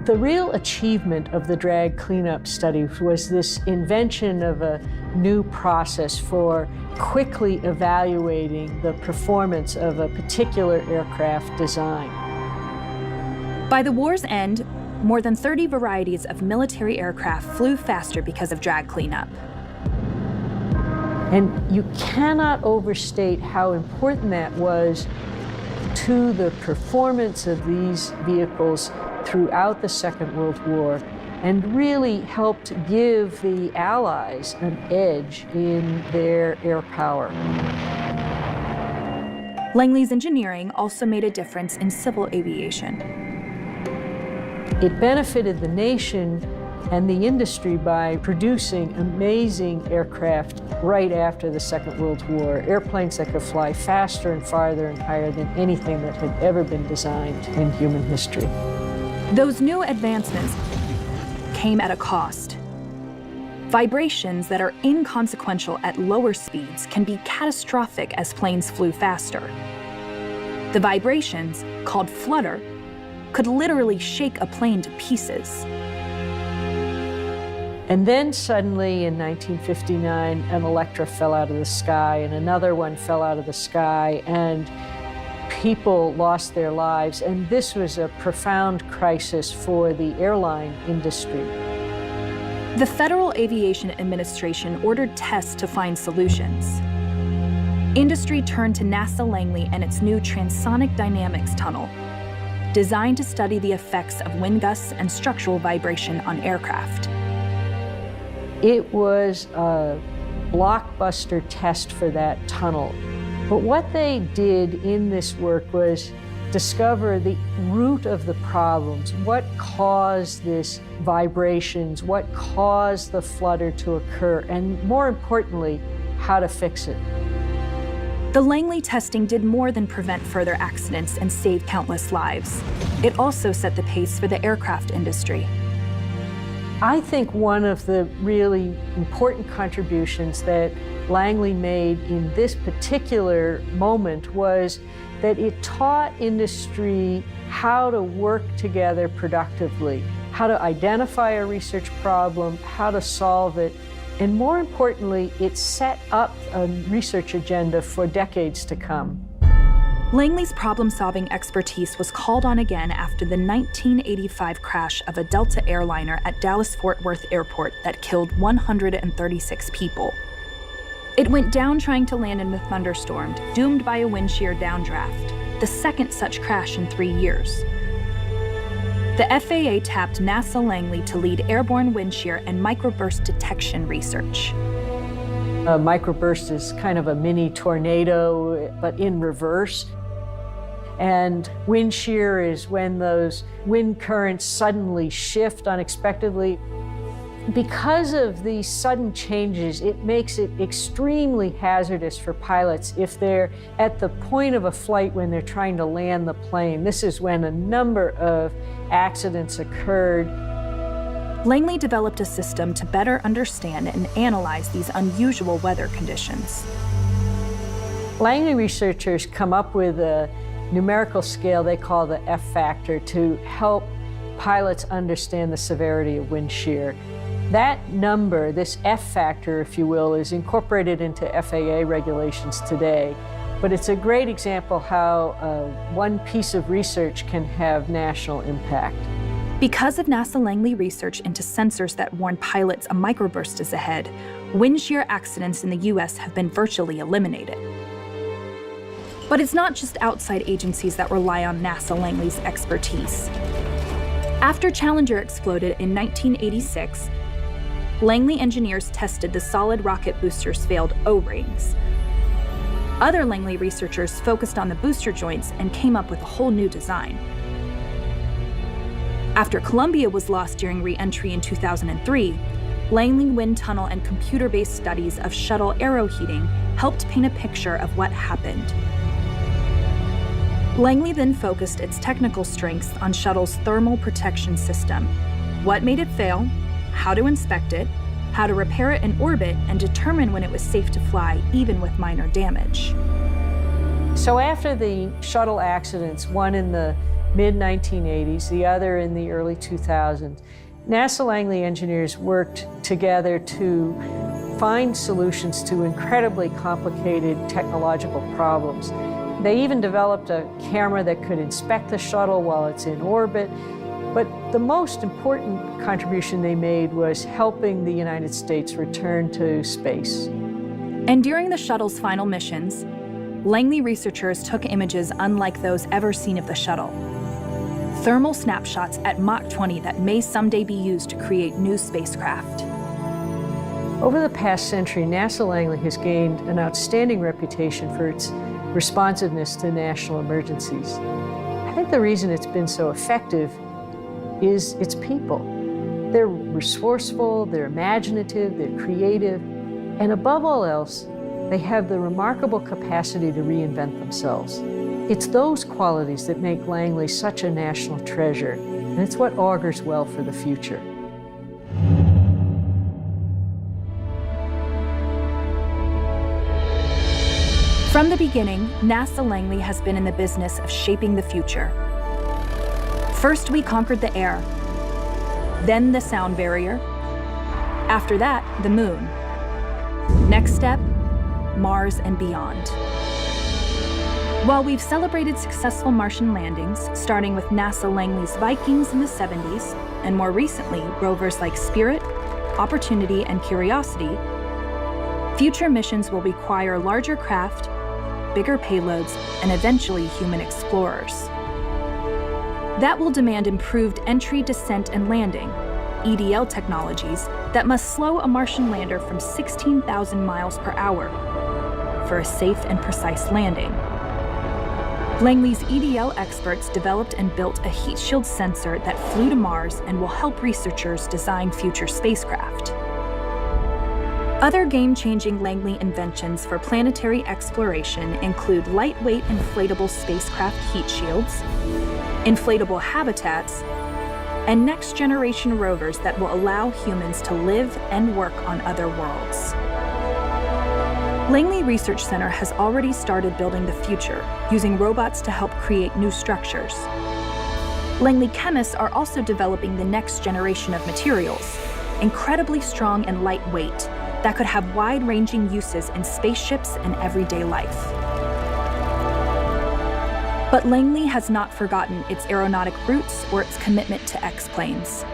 The real achievement of the drag cleanup study was this invention of a new process for quickly evaluating the performance of a particular aircraft design. By the war's end, more than 30 varieties of military aircraft flew faster because of drag cleanup. And you cannot overstate how important that was to the performance of these vehicles throughout the Second World War and really helped give the Allies an edge in their air power. Langley's engineering also made a difference in civil aviation. It benefited the nation and the industry by producing amazing aircraft right after the Second World War, airplanes that could fly faster and farther and higher than anything that had ever been designed in human history. Those new advancements came at a cost. Vibrations that are inconsequential at lower speeds can be catastrophic as planes flew faster. The vibrations, called flutter, could literally shake a plane to pieces. And then suddenly in 1959, an Electra fell out of the sky and another one fell out of the sky, and people lost their lives. And this was a profound crisis for the airline industry. The Federal Aviation Administration ordered tests to find solutions. Industry turned to NASA Langley and its new transonic dynamics tunnel, designed to study the effects of wind gusts and structural vibration on aircraft. It was a blockbuster test for that tunnel. But what they did in this work was discover the root of the problems. What caused this vibrations? What caused the flutter to occur? And more importantly, how to fix it. The Langley testing did more than prevent further accidents and save countless lives. It also set the pace for the aircraft industry. I think one of the really important contributions that Langley made in this particular moment was that it taught industry how to work together productively, how to identify a research problem, how to solve it, and more importantly, it set up a research agenda for decades to come. Langley's problem-solving expertise was called on again after the 1985 crash of a Delta airliner at Dallas-Fort Worth Airport that killed 136 people. It went down trying to land in a thunderstorm, doomed by a wind shear downdraft, the second such crash in 3 years. The FAA tapped NASA Langley to lead airborne wind shear and microburst detection research. A microburst is kind of a mini tornado, but in reverse. And wind shear is when those wind currents suddenly shift unexpectedly. Because of these sudden changes, it makes it extremely hazardous for pilots if they're at the point of a flight when they're trying to land the plane. This is when a number of accidents occurred. Langley developed a system to better understand and analyze these unusual weather conditions. Langley researchers come up with a numerical scale they call the F factor to help pilots understand the severity of wind shear. That number, this F factor, if you will, is incorporated into FAA regulations today. But it's a great example how one piece of research can have national impact. Because of NASA Langley research into sensors that warn pilots a microburst is ahead, wind shear accidents in the US have been virtually eliminated. But it's not just outside agencies that rely on NASA Langley's expertise. After Challenger exploded in 1986, Langley engineers tested the solid rocket booster's failed O-rings. Other Langley researchers focused on the booster joints and came up with a whole new design. After Columbia was lost during re-entry in 2003, Langley wind tunnel and computer-based studies of shuttle aeroheating helped paint a picture of what happened. Langley then focused its technical strengths on shuttle's thermal protection system, what made it fail, how to inspect it, how to repair it in orbit, and determine when it was safe to fly, even with minor damage. So after the shuttle accidents, one in the mid-1980s, the other in the early 2000s, NASA Langley engineers worked together to find solutions to incredibly complicated technological problems. They even developed a camera that could inspect the shuttle while it's in orbit. But the most important contribution they made was helping the United States return to space. And during the shuttle's final missions, Langley researchers took images unlike those ever seen of the shuttle. Thermal snapshots at Mach 20 that may someday be used to create new spacecraft. Over the past century, NASA Langley has gained an outstanding reputation for its responsiveness to national emergencies. I think the reason it's been so effective is its people. They're resourceful, they're imaginative, they're creative, and above all else, they have the remarkable capacity to reinvent themselves. It's those qualities that make Langley such a national treasure, and it's what augurs well for the future. From the beginning, NASA Langley has been in the business of shaping the future. First, we conquered the air, then the sound barrier. After that, the moon. Next step, Mars and beyond. While we've celebrated successful Martian landings, starting with NASA Langley's Vikings in the 70s, and more recently, rovers like Spirit, Opportunity, and Curiosity, future missions will require larger craft, bigger payloads, and eventually human explorers. That will demand improved entry, descent, and landing, EDL technologies that must slow a Martian lander from 16,000 miles per hour for a safe and precise landing. Langley's EDL experts developed and built a heat shield sensor that flew to Mars and will help researchers design future spacecraft. Other game-changing Langley inventions for planetary exploration include lightweight inflatable spacecraft heat shields, inflatable habitats, and next-generation rovers that will allow humans to live and work on other worlds. Langley Research Center has already started building the future, using robots to help create new structures. Langley chemists are also developing the next generation of materials, incredibly strong and lightweight, that could have wide-ranging uses in spaceships and everyday life. But Langley has not forgotten its aeronautic roots or its commitment to X-planes.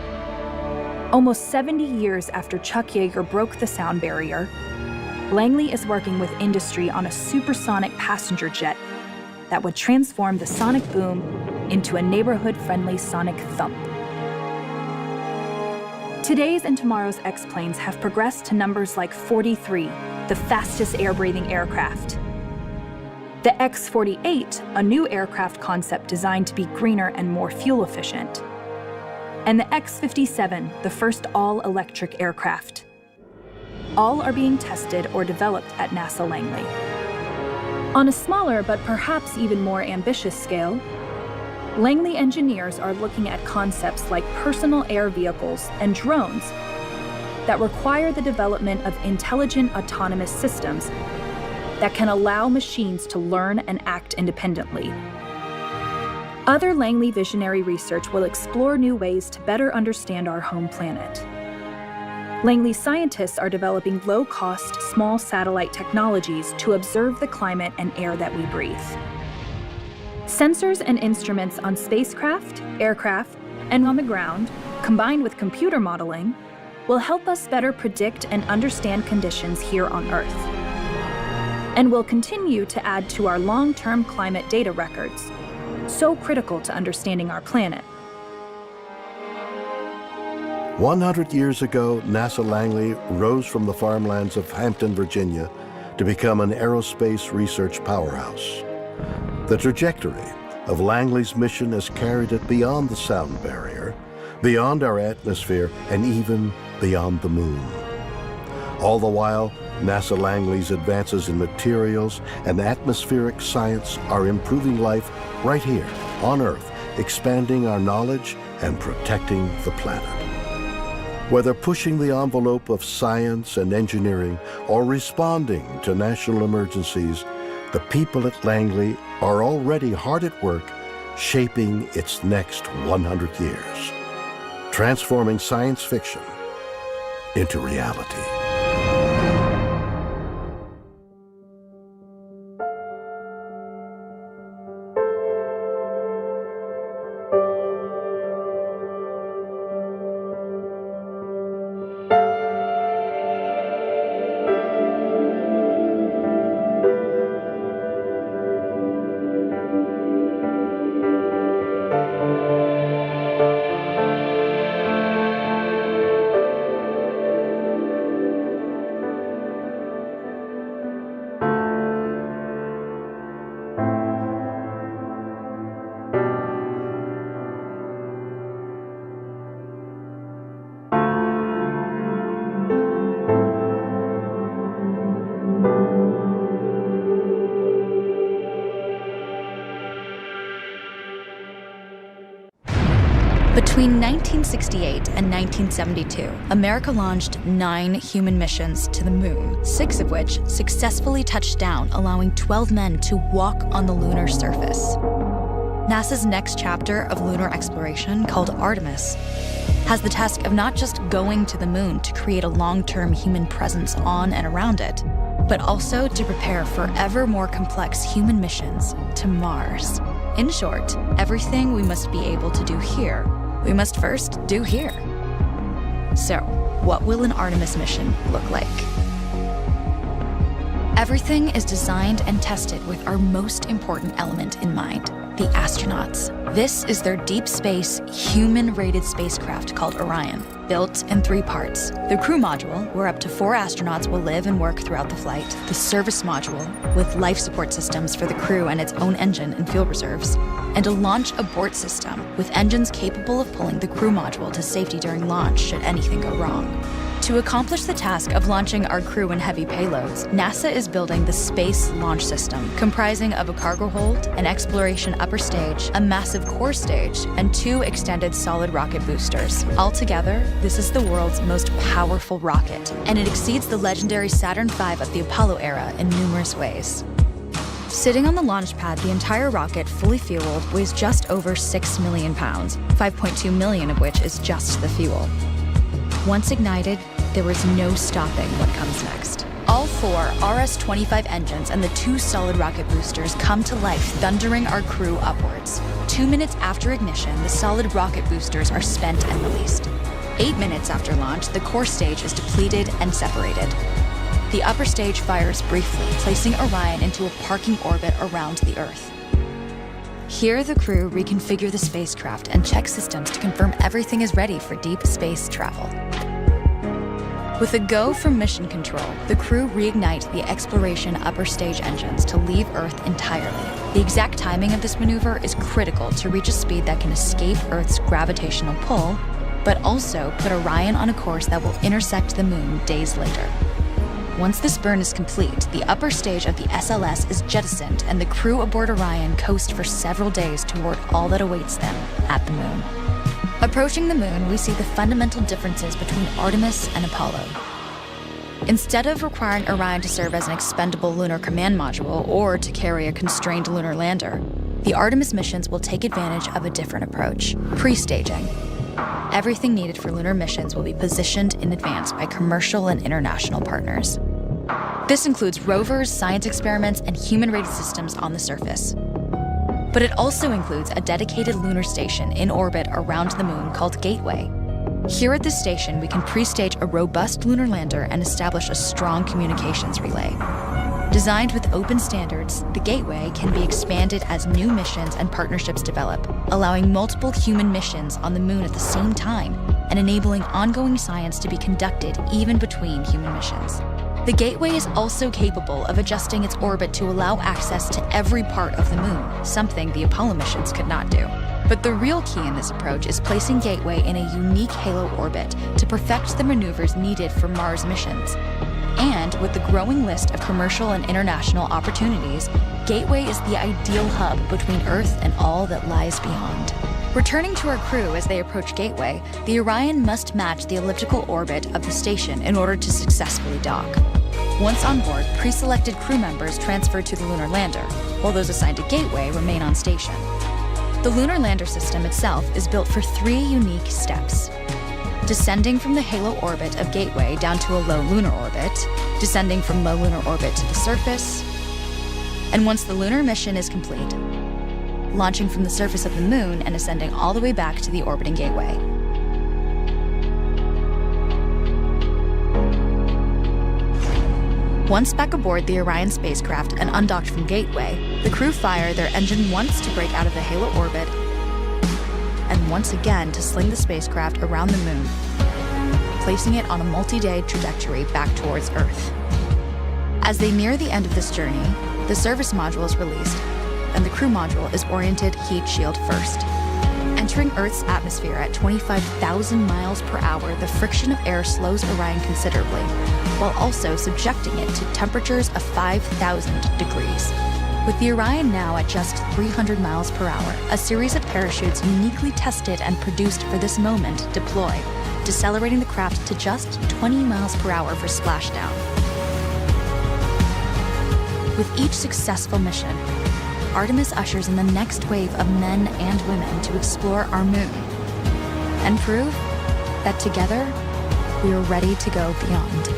Almost 70 years after Chuck Yeager broke the sound barrier, Langley is working with industry on a supersonic passenger jet that would transform the sonic boom into a neighborhood-friendly sonic thump. Today's and tomorrow's X-planes have progressed to numbers like 43, the fastest air-breathing aircraft. The X-48, a new aircraft concept designed to be greener and more fuel-efficient. And the X-57, the first all-electric aircraft. All are being tested or developed at NASA Langley. On a smaller but perhaps even more ambitious scale, Langley engineers are looking at concepts like personal air vehicles and drones that require the development of intelligent autonomous systems that can allow machines to learn and act independently. Other Langley visionary research will explore new ways to better understand our home planet. Langley scientists are developing low-cost, small satellite technologies to observe the climate and air that we breathe. Sensors and instruments on spacecraft, aircraft, and on the ground, combined with computer modeling, will help us better predict and understand conditions here on Earth, and will continue to add to our long-term climate data records, so critical to understanding our planet. 100 years ago, NASA Langley rose from the farmlands of Hampton, Virginia, to become an aerospace research powerhouse. The trajectory of Langley's mission has carried it beyond the sound barrier, beyond our atmosphere, and even beyond the moon. All the while, NASA Langley's advances in materials and atmospheric science are improving life right here on Earth, expanding our knowledge and protecting the planet. Whether pushing the envelope of science and engineering or responding to national emergencies, the people at Langley are already hard at work shaping its next 100 years, transforming science fiction into reality. Between 1968 and 1972, America launched 9 human missions to the moon, 6 of which successfully touched down, allowing 12 men to walk on the lunar surface. NASA's next chapter of lunar exploration, called Artemis, has the task of not just going to the moon to create a long-term human presence on and around it, but also to prepare for ever more complex human missions to Mars. In short, everything we must be able to do here, we must first do here. So, what will an Artemis mission look like? Everything is designed and tested with our most important element in mind: the astronauts. This is their deep space, human-rated spacecraft called Orion, built in 3 parts. The crew module, where up to 4 astronauts will live and work throughout the flight. The service module, with life support systems for the crew and its own engine and fuel reserves. And a launch abort system, with engines capable of pulling the crew module to safety during launch should anything go wrong. To accomplish the task of launching our crew and heavy payloads, NASA is building the Space Launch System, comprising of a cargo hold, an exploration upper stage, a massive core stage, and 2 extended solid rocket boosters. Altogether, this is the world's most powerful rocket, and it exceeds the legendary Saturn V of the Apollo era in numerous ways. Sitting on the launch pad, the entire rocket, fully fueled, weighs just over 6 million pounds, 5.2 million of which is just the fuel. Once ignited, there is no stopping what comes next. All 4 RS-25 engines and the 2 solid rocket boosters come to life, thundering our crew upwards. 2 minutes after ignition, the solid rocket boosters are spent and released. 8 minutes after launch, the core stage is depleted and separated. The upper stage fires briefly, placing Orion into a parking orbit around the Earth. Here, the crew reconfigure the spacecraft and check systems to confirm everything is ready for deep space travel. With a go from mission control, the crew reignite the exploration upper stage engines to leave Earth entirely. The exact timing of this maneuver is critical to reach a speed that can escape Earth's gravitational pull, but also put Orion on a course that will intersect the moon days later. Once this burn is complete, the upper stage of the SLS is jettisoned and the crew aboard Orion coast for several days toward all that awaits them at the moon. Approaching the moon, we see the fundamental differences between Artemis and Apollo. Instead of requiring Orion to serve as an expendable lunar command module or to carry a constrained lunar lander, the Artemis missions will take advantage of a different approach: pre-staging. Everything needed for lunar missions will be positioned in advance by commercial and international partners. This includes rovers, science experiments, and human-rated systems on the surface. But it also includes a dedicated lunar station in orbit around the moon called Gateway. Here at this station, we can pre-stage a robust lunar lander and establish a strong communications relay. Designed with open standards, the Gateway can be expanded as new missions and partnerships develop, allowing multiple human missions on the moon at the same time and enabling ongoing science to be conducted even between human missions. The Gateway is also capable of adjusting its orbit to allow access to every part of the moon, something the Apollo missions could not do. But the real key in this approach is placing Gateway in a unique halo orbit to perfect the maneuvers needed for Mars missions. And with the growing list of commercial and international opportunities, Gateway is the ideal hub between Earth and all that lies beyond. Returning to our crew as they approach Gateway, the Orion must match the elliptical orbit of the station in order to successfully dock. Once on board, pre-selected crew members transfer to the lunar lander, while those assigned to Gateway remain on station. The lunar lander system itself is built for 3 unique steps: descending from the halo orbit of Gateway down to a low lunar orbit, descending from low lunar orbit to the surface, and once the lunar mission is complete, launching from the surface of the moon and ascending all the way back to the orbiting Gateway. Once back aboard the Orion spacecraft and undocked from Gateway, the crew fire their engine once to break out of the halo orbit and once again to sling the spacecraft around the moon, placing it on a multi-day trajectory back towards Earth. As they near the end of this journey, the service module is released, and the crew module is oriented heat shield first. Entering Earth's atmosphere at 25,000 miles per hour, the friction of air slows Orion considerably, while also subjecting it to temperatures of 5,000 degrees. With the Orion now at just 300 miles per hour, a series of parachutes uniquely tested and produced for this moment deploy, decelerating the craft to just 20 miles per hour for splashdown. With each successful mission, Artemis ushers in the next wave of men and women to explore our moon and prove that together we are ready to go beyond.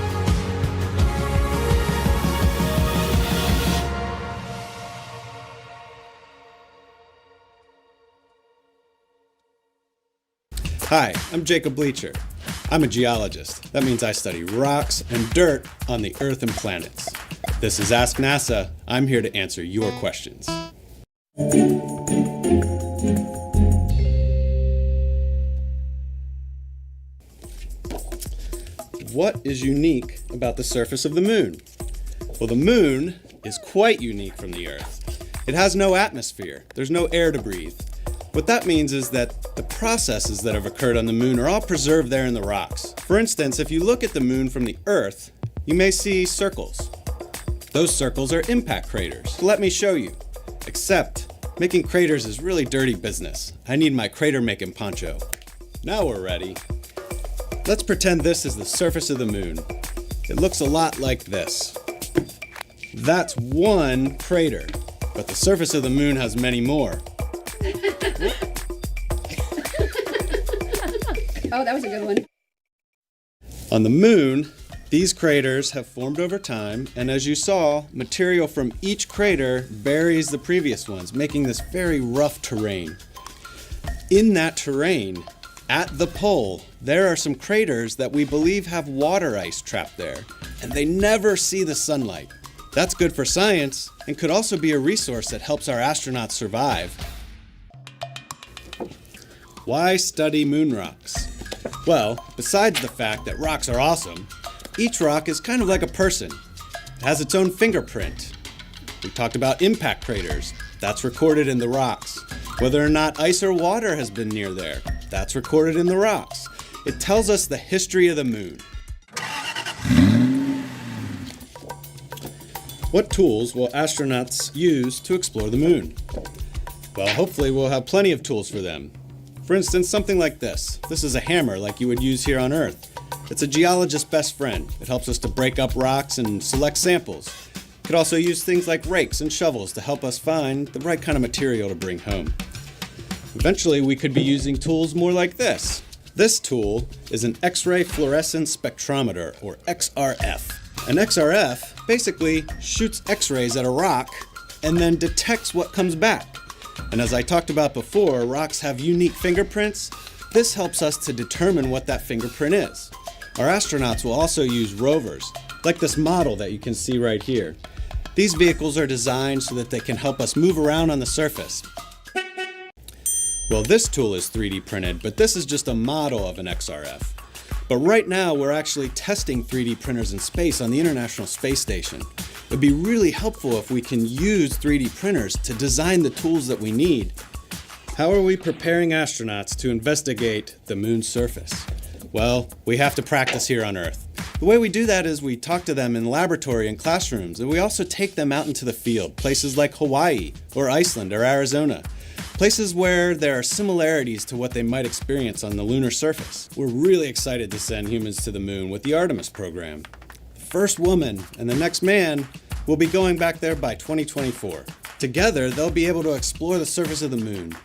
Hi, I'm Jacob Bleacher. I'm a geologist. That means I study rocks and dirt on the Earth and planets. This is Ask NASA. I'm here to answer your questions. What is unique about the surface of the moon? Well, the moon is quite unique from the Earth. It has no atmosphere. There's no air to breathe. What that means is that the processes that have occurred on the moon are all preserved there in the rocks. For instance, if you look at the moon from the Earth, you may see circles. Those circles are impact craters. So let me show you. Except, making craters is really dirty business. I need my crater making poncho. Now we're ready. Let's pretend this is the surface of the moon. It looks a lot like this. That's one crater, but the surface of the moon has many more. Oh, that was a good one. On the moon, these craters have formed over time, and as you saw, material from each crater buries the previous ones, making this very rough terrain. In that terrain, at the pole, there are some craters that we believe have water ice trapped there, and they never see the sunlight. That's good for science, and could also be a resource that helps our astronauts survive. Why study moon rocks? Well, besides the fact that rocks are awesome, each rock is kind of like a person. It has its own fingerprint. We talked about impact craters. That's recorded in the rocks. Whether or not ice or water has been near there, that's recorded in the rocks. It tells us the history of the moon. What tools will astronauts use to explore the moon? Well, hopefully we'll have plenty of tools for them. For instance, something like this. This is a hammer like you would use here on Earth. It's a geologist's best friend. It helps us to break up rocks and select samples. It could also use things like rakes and shovels to help us find the right kind of material to bring home. Eventually, we could be using tools more like this. This tool is an X-ray fluorescence spectrometer, or XRF. An XRF basically shoots X-rays at a rock and then detects what comes back. And as I talked about before, rocks have unique fingerprints. This helps us to determine what that fingerprint is. Our astronauts will also use rovers, like this model that you can see right here. These vehicles are designed so that they can help us move around on the surface. Well, this tool is 3D printed, but this is just a model of an XRF. But right now, we're actually testing 3D printers in space on the International Space Station. It'd be really helpful if we can use 3D printers to design the tools that we need. How are we preparing astronauts to investigate the moon's surface? Well, we have to practice here on Earth. The way we do that is we talk to them in laboratory and classrooms, and we also take them out into the field, places like Hawaii or Iceland or Arizona. Places where there are similarities to what they might experience on the lunar surface. We're really excited to send humans to the moon with the Artemis program. The first woman and the next man will be going back there by 2024. Together, they'll be able to explore the surface of the moon.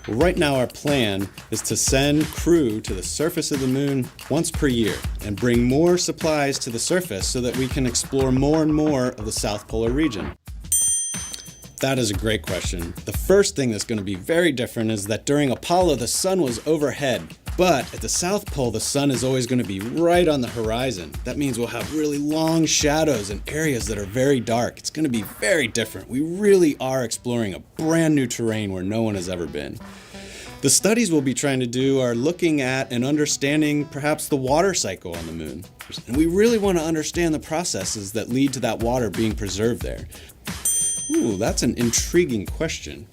Well, right now our plan is to send crew to the surface of the moon once per year and bring more supplies to the surface so that we can explore more and more of the South Polar region. That is a great question. The first thing that's going to be very different is that during Apollo, the sun was overhead. But at the South Pole, the sun is always going to be right on the horizon. That means we'll have really long shadows and areas that are very dark. It's going to be very different. We really are exploring a brand new terrain where no one has ever been. The studies we'll be trying to do are looking at and understanding perhaps the water cycle on the moon. And we really want to understand the processes that lead to that water being preserved there. Ooh, that's an intriguing question.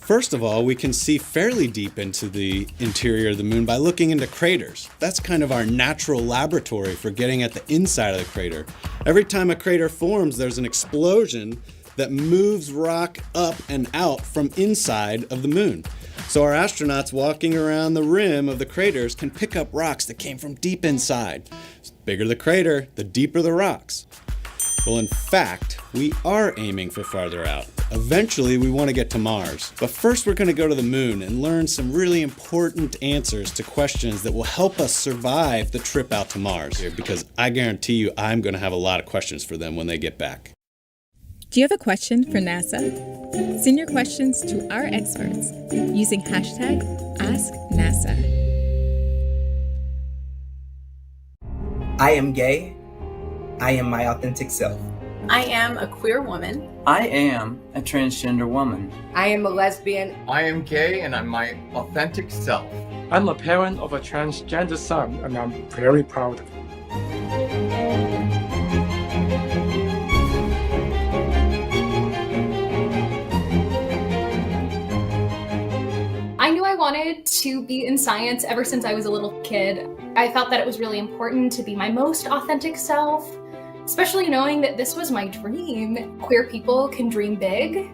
First of all, we can see fairly deep into the interior of the moon by looking into craters. That's kind of our natural laboratory for getting at the inside of the crater. Every time a crater forms, there's an explosion that moves rock up and out from inside of the moon. So our astronauts walking around the rim of the craters can pick up rocks that came from deep inside. The bigger the crater, the deeper the rocks. Well, in fact, we are aiming for farther out. Eventually, we want to get to Mars. But first, we're going to go to the moon and learn some really important answers to questions that will help us survive the trip out to Mars. Because I guarantee you, I'm going to have a lot of questions for them when they get back. Do you have a question for NASA? Send your questions to our experts using hashtag AskNASA. I am gay. I am my authentic self. I am a queer woman. I am a transgender woman. I am a lesbian. I am gay and I'm my authentic self. I'm a parent of a transgender son and I'm very proud of it. I knew I wanted to be in science ever since I was a little kid. I felt that it was really important to be my most authentic self, especially knowing that this was my dream. Queer people can dream big.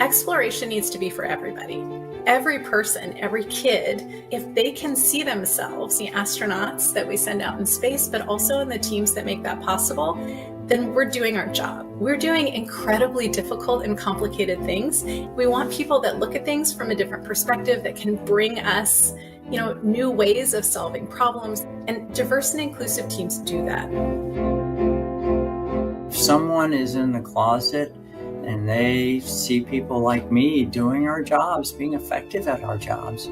Exploration needs to be for everybody. Every person, every kid, if they can see themselves, the astronauts that we send out in space, but also in the teams that make that possible, then we're doing our job. We're doing incredibly difficult and complicated things. We want people that look at things from a different perspective, that can bring us, new ways of solving problems, and diverse and inclusive teams do that. If someone is in the closet and they see people like me doing our jobs, being effective at our jobs,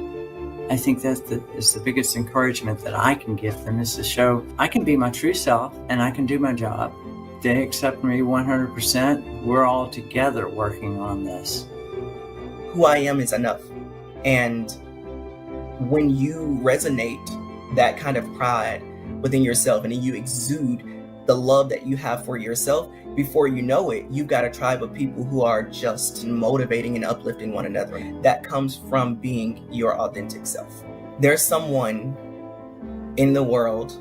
I think that is the biggest encouragement that I can give them, is to show I can be my true self and I can do my job. They accept me 100%. We're all together working on this. Who I am is enough. And when you resonate that kind of pride within yourself and then you exude the love that you have for yourself, before you know it, you've got a tribe of people who are just motivating and uplifting one another. That comes from being your authentic self. There's someone in the world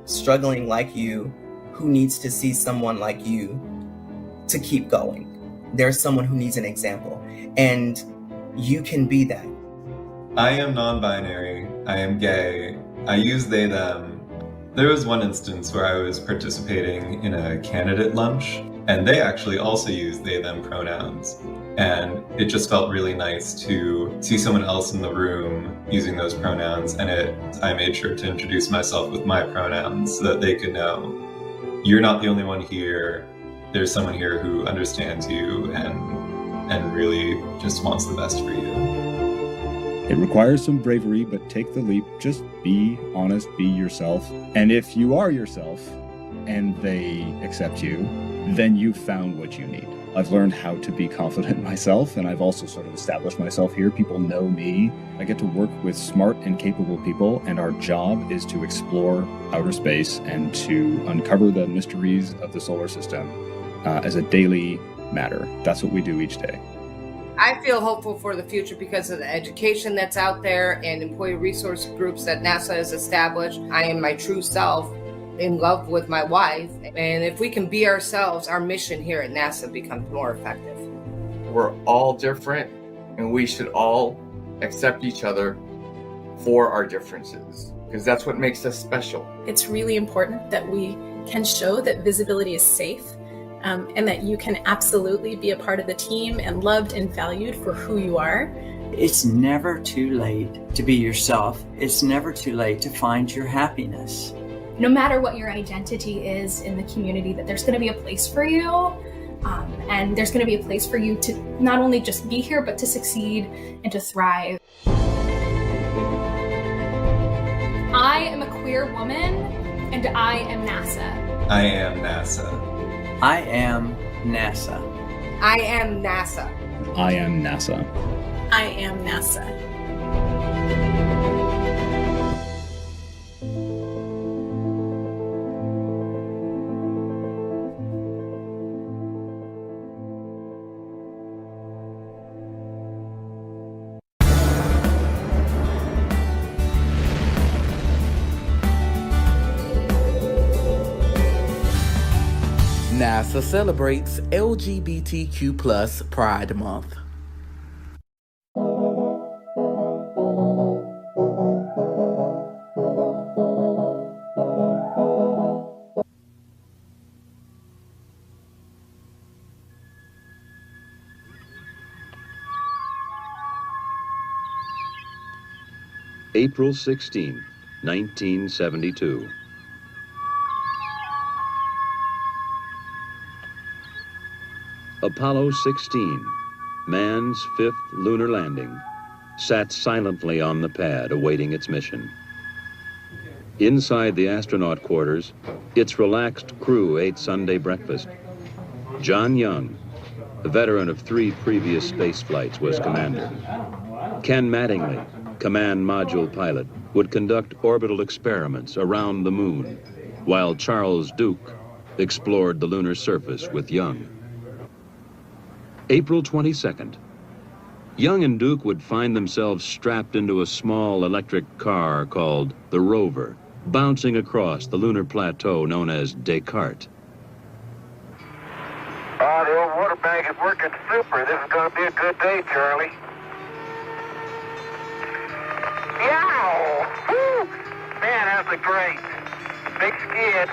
struggling like you who needs to see someone like you to keep going. There's someone who needs an example, and you can be that. I am non-binary. I am gay. I use they, them. There was one instance where I was participating in a candidate lunch, and they actually also used they, them pronouns. And it just felt really nice to see someone else in the room using those pronouns, and I made sure to introduce myself with my pronouns so that they could know, you're not the only one here. There's someone here who understands you and really just wants the best for you. It requires some bravery, but take the leap. Just be honest, be yourself. And if you are yourself and they accept you, then you've found what you need. I've learned how to be confident myself, and I've also sort of established myself here. People know me. I get to work with smart and capable people, and our job is to explore outer space and to uncover the mysteries of the solar system as a daily matter. That's what we do each day. I feel hopeful for the future because of the education that's out there and employee resource groups that NASA has established. I am my true self, in love with my wife. And if we can be ourselves, our mission here at NASA becomes more effective. We're all different, and we should all accept each other for our differences, because that's what makes us special. It's really important that we can show that visibility is safe, and that you can absolutely be a part of the team and loved and valued for who you are. It's never too late to be yourself. It's never too late to find your happiness. No matter what your identity is in the community, that there's going to be a place for you, and there's going to be a place for you to not only just be here, but to succeed and to thrive. I am a queer woman, and I am NASA. I am NASA. I am NASA. I am NASA. I am NASA. I am NASA. NASA celebrates LGBTQ+ Pride Month. April 16, 1972. Apollo 16, man's fifth lunar landing, sat silently on the pad awaiting its mission. Inside the astronaut quarters, its relaxed crew ate Sunday breakfast. John Young, a veteran of 3 previous space flights, was commander. Ken Mattingly, command module pilot, would conduct orbital experiments around the moon, while Charles Duke explored the lunar surface with Young. April 22nd. Young and Duke would find themselves strapped into a small electric car called the Rover, bouncing across the lunar plateau known as Descartes. The old water bag is working super. This is going to be a good day, Charlie. Yow! Woo! Man, that's a great big skid.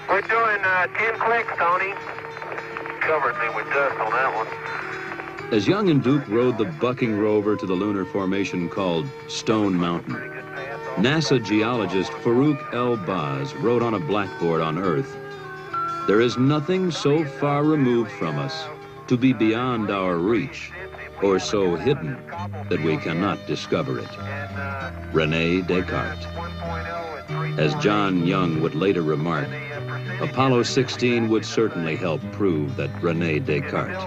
We're doing 10 clicks, Tony. Covered me with dust on that one. As Young and Duke rode the bucking rover to the lunar formation called Stone Mountain, NASA geologist Farouk El-Baz wrote on a blackboard on Earth, "There is nothing so far removed from us to be beyond our reach, or so hidden that we cannot discover it." René Descartes. As John Young would later remark, Apollo 16 would certainly help prove that René Descartes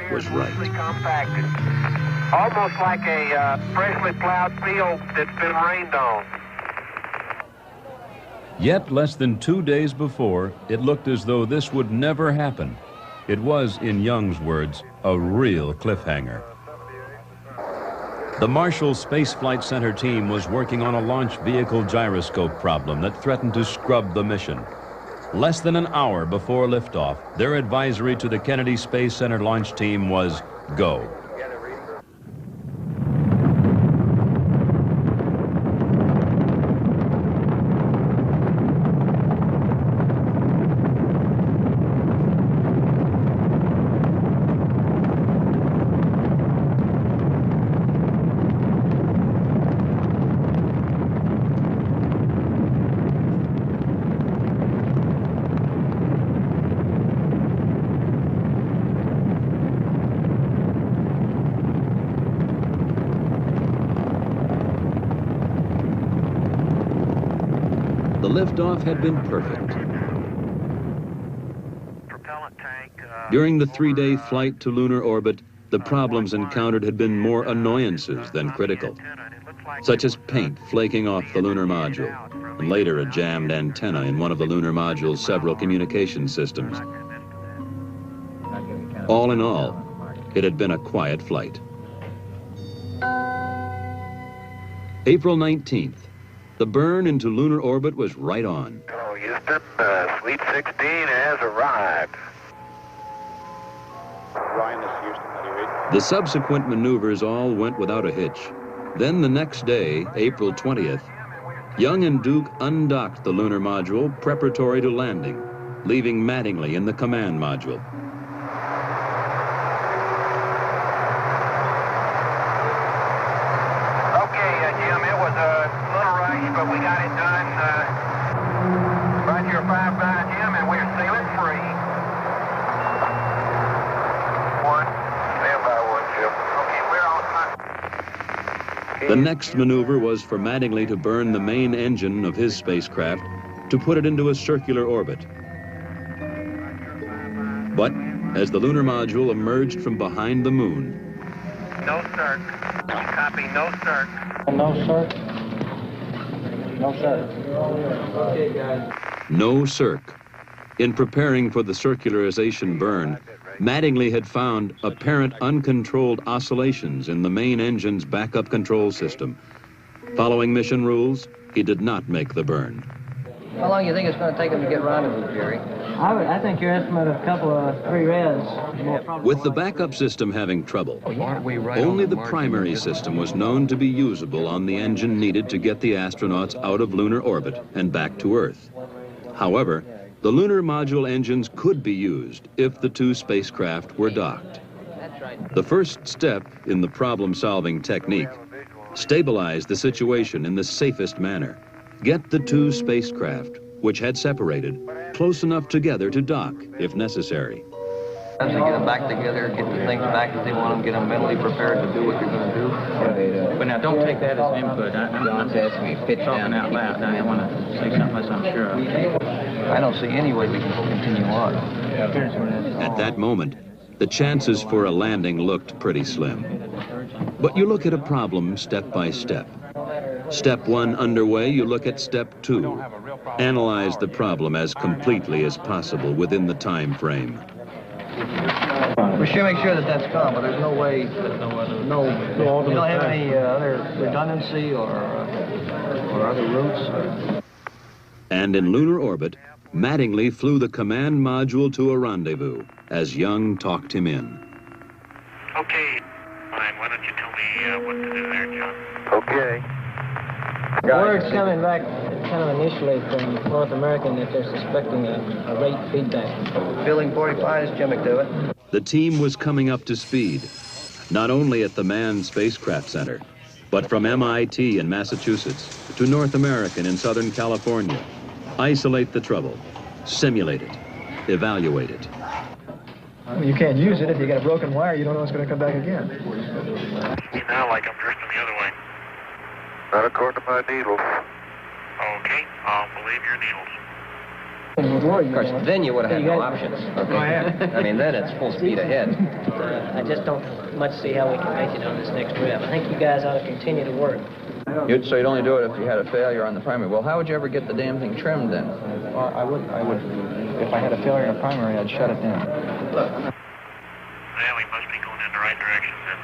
was right. Compacted. Almost like a freshly plowed field that's been rained on. Yet less than 2 days before, it looked as though this would never happen. It was, in Young's words, a real cliffhanger. The Marshall Space Flight Center team was working on a launch vehicle gyroscope problem that threatened to scrub the mission. Less than an hour before liftoff, their advisory to the Kennedy Space Center launch team was go. The liftoff had been perfect. During the 3-day flight to lunar orbit, the problems encountered had been more annoyances than critical, such as paint flaking off the lunar module, and later a jammed antenna in one of the lunar module's several communication systems. All in all, it had been a quiet flight. April 19th. The burn into lunar orbit was right on. Hello, Houston. Sweet 16 has arrived. Ryan, this is Houston. How do you read? The subsequent maneuvers all went without a hitch. Then the next day, April 20th, Young and Duke undocked the lunar module preparatory to landing, leaving Mattingly in the command module. But we got it done. Right here, 5-9, Jim, and we're sailing free. 1, stand by 1, Jim. Okay, we're on time. The next maneuver was for Mattingly to burn the main engine of his spacecraft to put it into a circular orbit. But as the lunar module emerged from behind the moon... No, sir. Copy, no, sir. No, sir. No, sir. Okay, guys. No circ. In preparing for the circularization burn, Mattingly had found apparent uncontrolled oscillations in the main engine's backup control system. Following mission rules, he did not make the burn. How long do you think it's going to take him to get around to it, Jerry? I think your estimate of a couple of 3 revs is more probable. With the backup system having trouble, only the primary system was known to be usable on the engine needed to get the astronauts out of lunar orbit and back to Earth. However, the lunar module engines could be used if the 2 spacecraft were docked. The first step in the problem-solving technique: stabilize the situation in the safest manner. Get the 2 spacecraft, which had separated, close enough together to dock if necessary. As they get them back together, get the things back that they want them, get them mentally prepared to do what they're going to do. But now, don't take that as input. I'm just talking out loud. I want to say something else I'm sure of. I don't see any way we can continue on. At that moment, the chances for a landing looked pretty slim. But you look at a problem step by step. Step 1 underway, you look at step 2. Analyze the problem as completely as possible within the time frame. We should make sure that that's gone, but there's no way, you don't have any other redundancy or other routes. And in lunar orbit, Mattingly flew the command module to a rendezvous as Young talked him in. Okay, fine. Why don't you tell me what to do there, John? Okay. Word's coming back kind of initially from North American that they're suspecting a rate feedback. Feeling 45 is Jimmy to it. The team was coming up to speed, not only at the Manned Spacecraft Center, but from MIT in Massachusetts to North American in Southern California. Isolate the trouble, simulate it, evaluate it. You can't use it if you got a broken wire. You don't know it's going to come back again. Now, like I'm drifting the other way. Not according to my needles. Okay, I'll believe your needles. Of course, then you would have had no options. Okay? Go ahead. I mean, then it's full speed ahead. I just don't much see how we can make it on this next rev. I think you guys ought to continue to work. So you'd only do it if you had a failure on the primary. Well, how would you ever get the damn thing trimmed then? Well, I would, if I had a failure in a primary, I'd shut it down. Well, we must be going in the right direction then.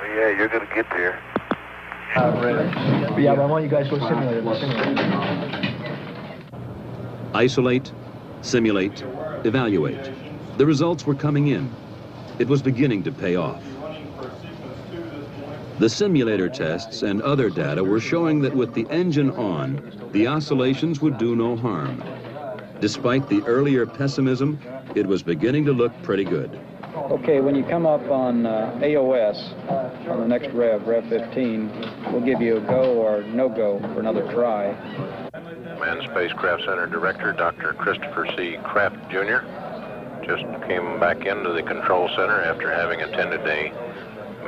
Well, yeah, you're going to get there. Yeah, but I want you guys to go simulate it. Isolate, simulate, evaluate. The results were coming in. It was beginning to pay off. The simulator tests and other data were showing that with the engine on, the oscillations would do no harm. Despite the earlier pessimism, it was beginning to look pretty good. Okay, when you come up on AOS, on the next Rev 15, we'll give you a go or no-go for another try. Manned Spacecraft Center Director, Dr. Christopher C. Kraft, Jr. just came back into the control center after having attended a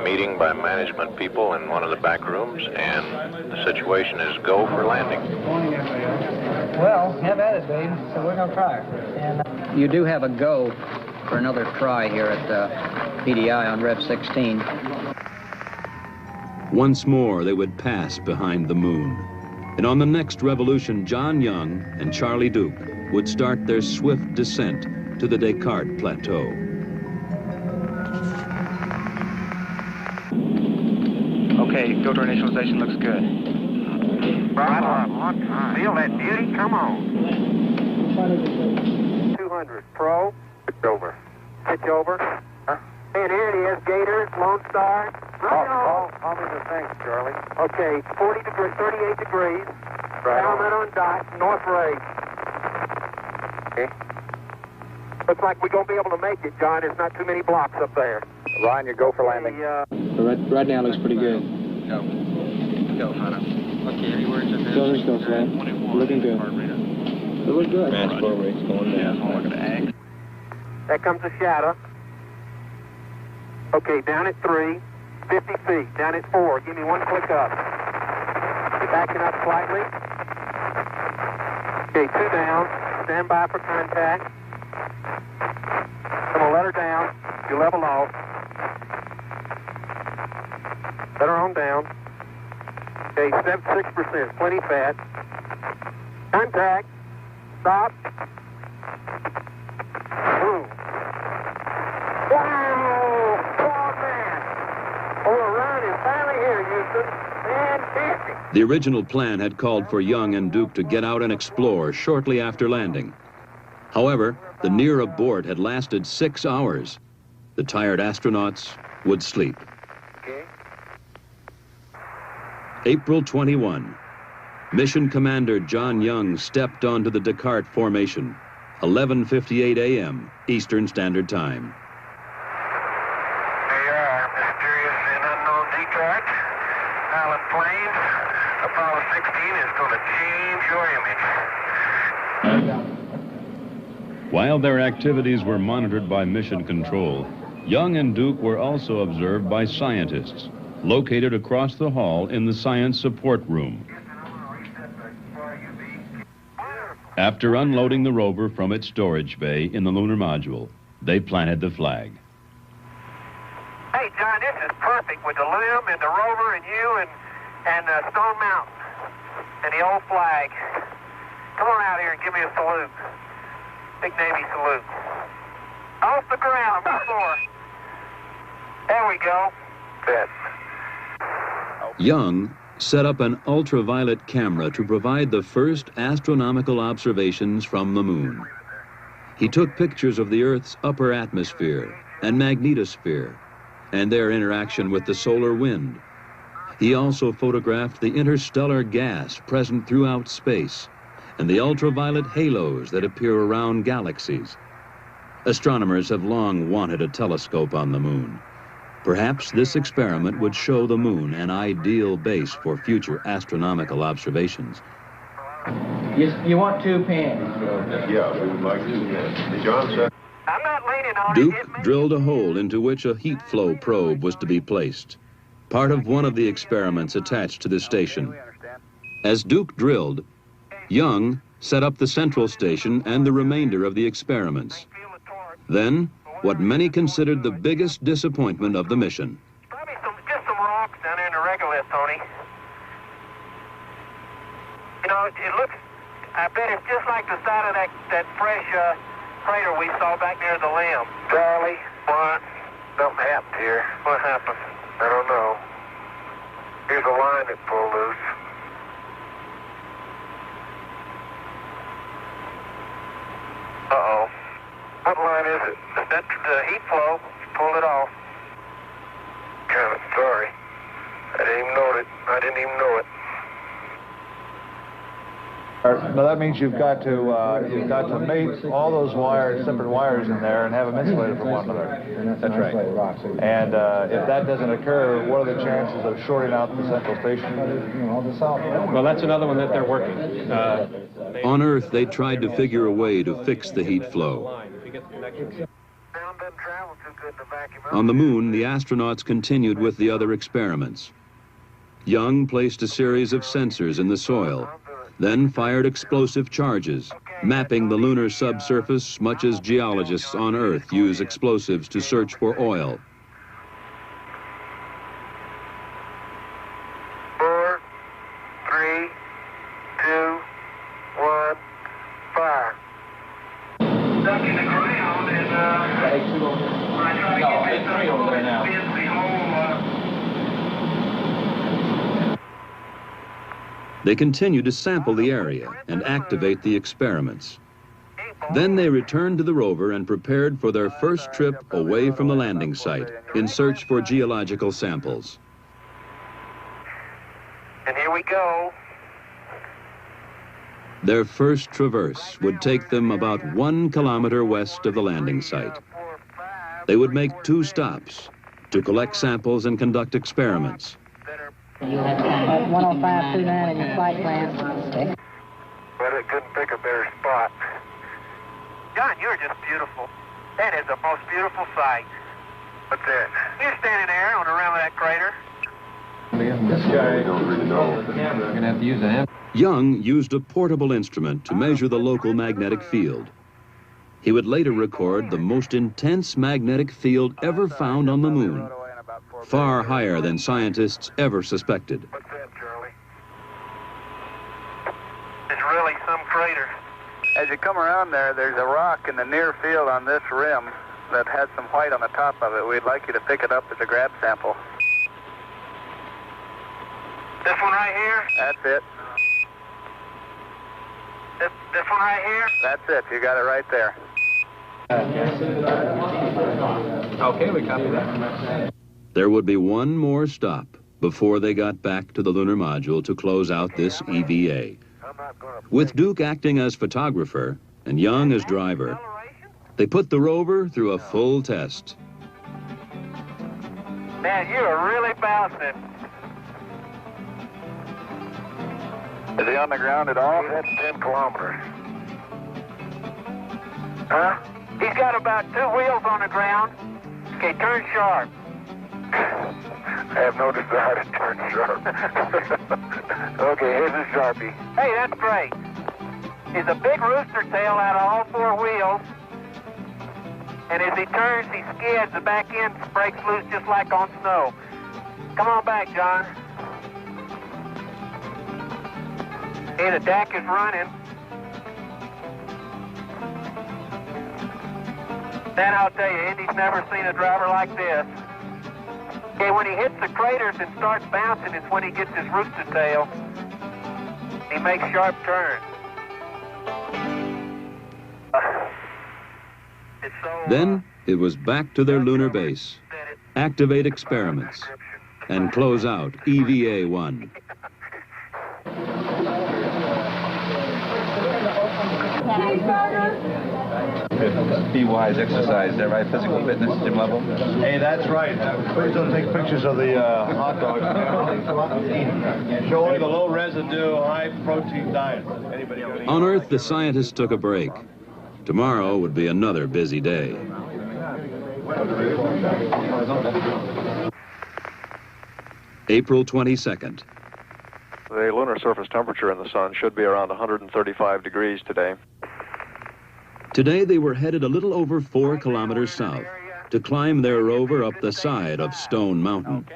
meeting by management people in one of the back rooms, and the situation is go for landing. Well, have at it, babe. So we're going to try it. And You do have a go for another try here at PDI on Rev 16. Once more, they would pass behind the moon. And on the next revolution, John Young and Charlie Duke would start their swift descent to the Descartes Plateau. Okay, filter initialization looks good. Right on time. Feel that beauty? Come on. 200. Pro. Pitch over. Pitch over. And here it is, Gator, Lone Star. Right on. Call me the thing, Charlie. Okay, 38 degrees. Right helmet on dot, north ray. Okay. Looks like we're going to be able to make it, John. There's not too many blocks up there. Ryan, you go for landing. Right now looks pretty good. Go, Hunter. Okay, any words of Filter's go flat. Looking good. It looks good. Mass flow rate's going down. That comes the shadow. Okay, down at 3, 50 feet. Down at 4. Give me one click up. You're backing up slightly. Okay, 2 down. Stand by for contact. I'm gonna let her down. You level off. Let her on down. Okay, 6%. Plenty fat. Contact. Stop. Boom. Wow! Oh, man! Oh, Ryan is finally here, Houston. Fantastic! The original plan had called for Young and Duke to get out and explore shortly after landing. However, the near abort had lasted 6 hours. The tired astronauts would sleep. April 21. Mission Commander John Young stepped onto the Descartes formation, 11:58 a.m. Eastern Standard Time. They are mysterious and unknown Descartes. Island planes. Apollo 16 is going to change your image. While their activities were monitored by Mission Control, Young and Duke were also observed by scientists, located across the hall in the Science Support Room. After unloading the rover from its storage bay in the lunar module, they planted the flag. Hey, John, this is perfect with the limb and the rover and you and Stone Mountain and the old flag. Come on out here and give me a salute. Big Navy salute. Off the ground, before. There we go. Good. Young set up an ultraviolet camera to provide the first astronomical observations from the moon. He took pictures of the Earth's upper atmosphere and magnetosphere and their interaction with the solar wind. He also photographed the interstellar gas present throughout space and the ultraviolet halos that appear around galaxies. Astronomers have long wanted a telescope on the moon. Perhaps this experiment would show the moon an ideal base for future astronomical observations. You want 2 pins? Yeah, we would like to. John said. I'm not leaning on Duke drilled a hole into which a heat flow probe was to be placed, part of one of the experiments attached to the station. As Duke drilled, Young set up the central station and the remainder of the experiments. Then, what many considered the biggest disappointment of the mission. Probably just some rocks down there in the regolith, Tony. You know, it looks, I bet it's just like the side of that fresh crater we saw back near the limb. Charlie, what? Something happened here. What happened? I don't know. Here's a line that pulled loose. Uh-oh. What line is it? That's the heat flow. Pulled it off. Kind of sorry. I didn't even know it. Now that means you've got to mate all those wires, separate wires in there, and have them insulated from one another. That's right. And if that doesn't occur, what are the chances of shorting out the central station? Well, that's another one that they're working. On Earth, they tried to figure a way to fix the heat flow. On the moon, the astronauts continued with the other experiments. Young placed a series of sensors in the soil, then fired explosive charges, mapping the lunar subsurface much as geologists on Earth use explosives to search for oil. 4, 3, 2, 1, fire. Stuck in the ground and I try to get this over there now. They continued to sample the area and activate the experiments. Then they returned to the rover and prepared for their first trip away from the landing site in search for geological samples. And here we go. Their first traverse would take them about 1 kilometer west of the landing site. They would make 2 stops to collect samples and conduct experiments. You have 10529 in your flight plan. But it couldn't pick a better spot. John, you're just beautiful. That is the most beautiful sight. What's that? You're standing there on the rim of that crater. This guy, you're going to have to use a hand. Young used a portable instrument to measure the local magnetic field. He would later record the most intense magnetic field ever found on the moon, far higher than scientists ever suspected. What's that, Charlie? It's really some crater. As you come around there, there's a rock in the near field on this rim that has some white on the top of it. We'd like you to pick it up as a grab sample. This one right here? That's it. This one right here? That's it. You got it right there. Okay, we copy that. There would be one more stop before they got back to the lunar module to close out this EVA. With Duke acting as photographer and Young as driver, they put the rover through a full test. Man, you are really bouncing. Is he on the ground at all? That's 10 kilometers. Huh? He's got about 2 wheels on the ground. Okay, turn sharp. I have no desire to turn sharp. Okay, here's a Sharpie. Hey, that's great. He's a big rooster tail out of all 4 wheels. And as he turns, he skids. The back end breaks loose just like on snow. Come on back, John. Hey, the DAC is running. Then I'll tell you, Indy's never seen a driver like this. Okay, when he hits the craters and starts bouncing, it's when he gets his rooster tail. He makes sharp turns. Then it was back to their lunar base, activate experiments, and close out EVA-1. Be wise exercise, is that right? Physical fitness, gym level? Hey, that's right. Please don't take pictures of the hot dogs. Showing the low residue, high protein diet. Anybody got any? On Earth, the scientists took a break. Tomorrow would be another busy day. April 22nd. The lunar surface temperature in the sun should be around 135 degrees today. Today they were headed a little over 4 kilometers south to climb their rover up the side of Stone Mountain.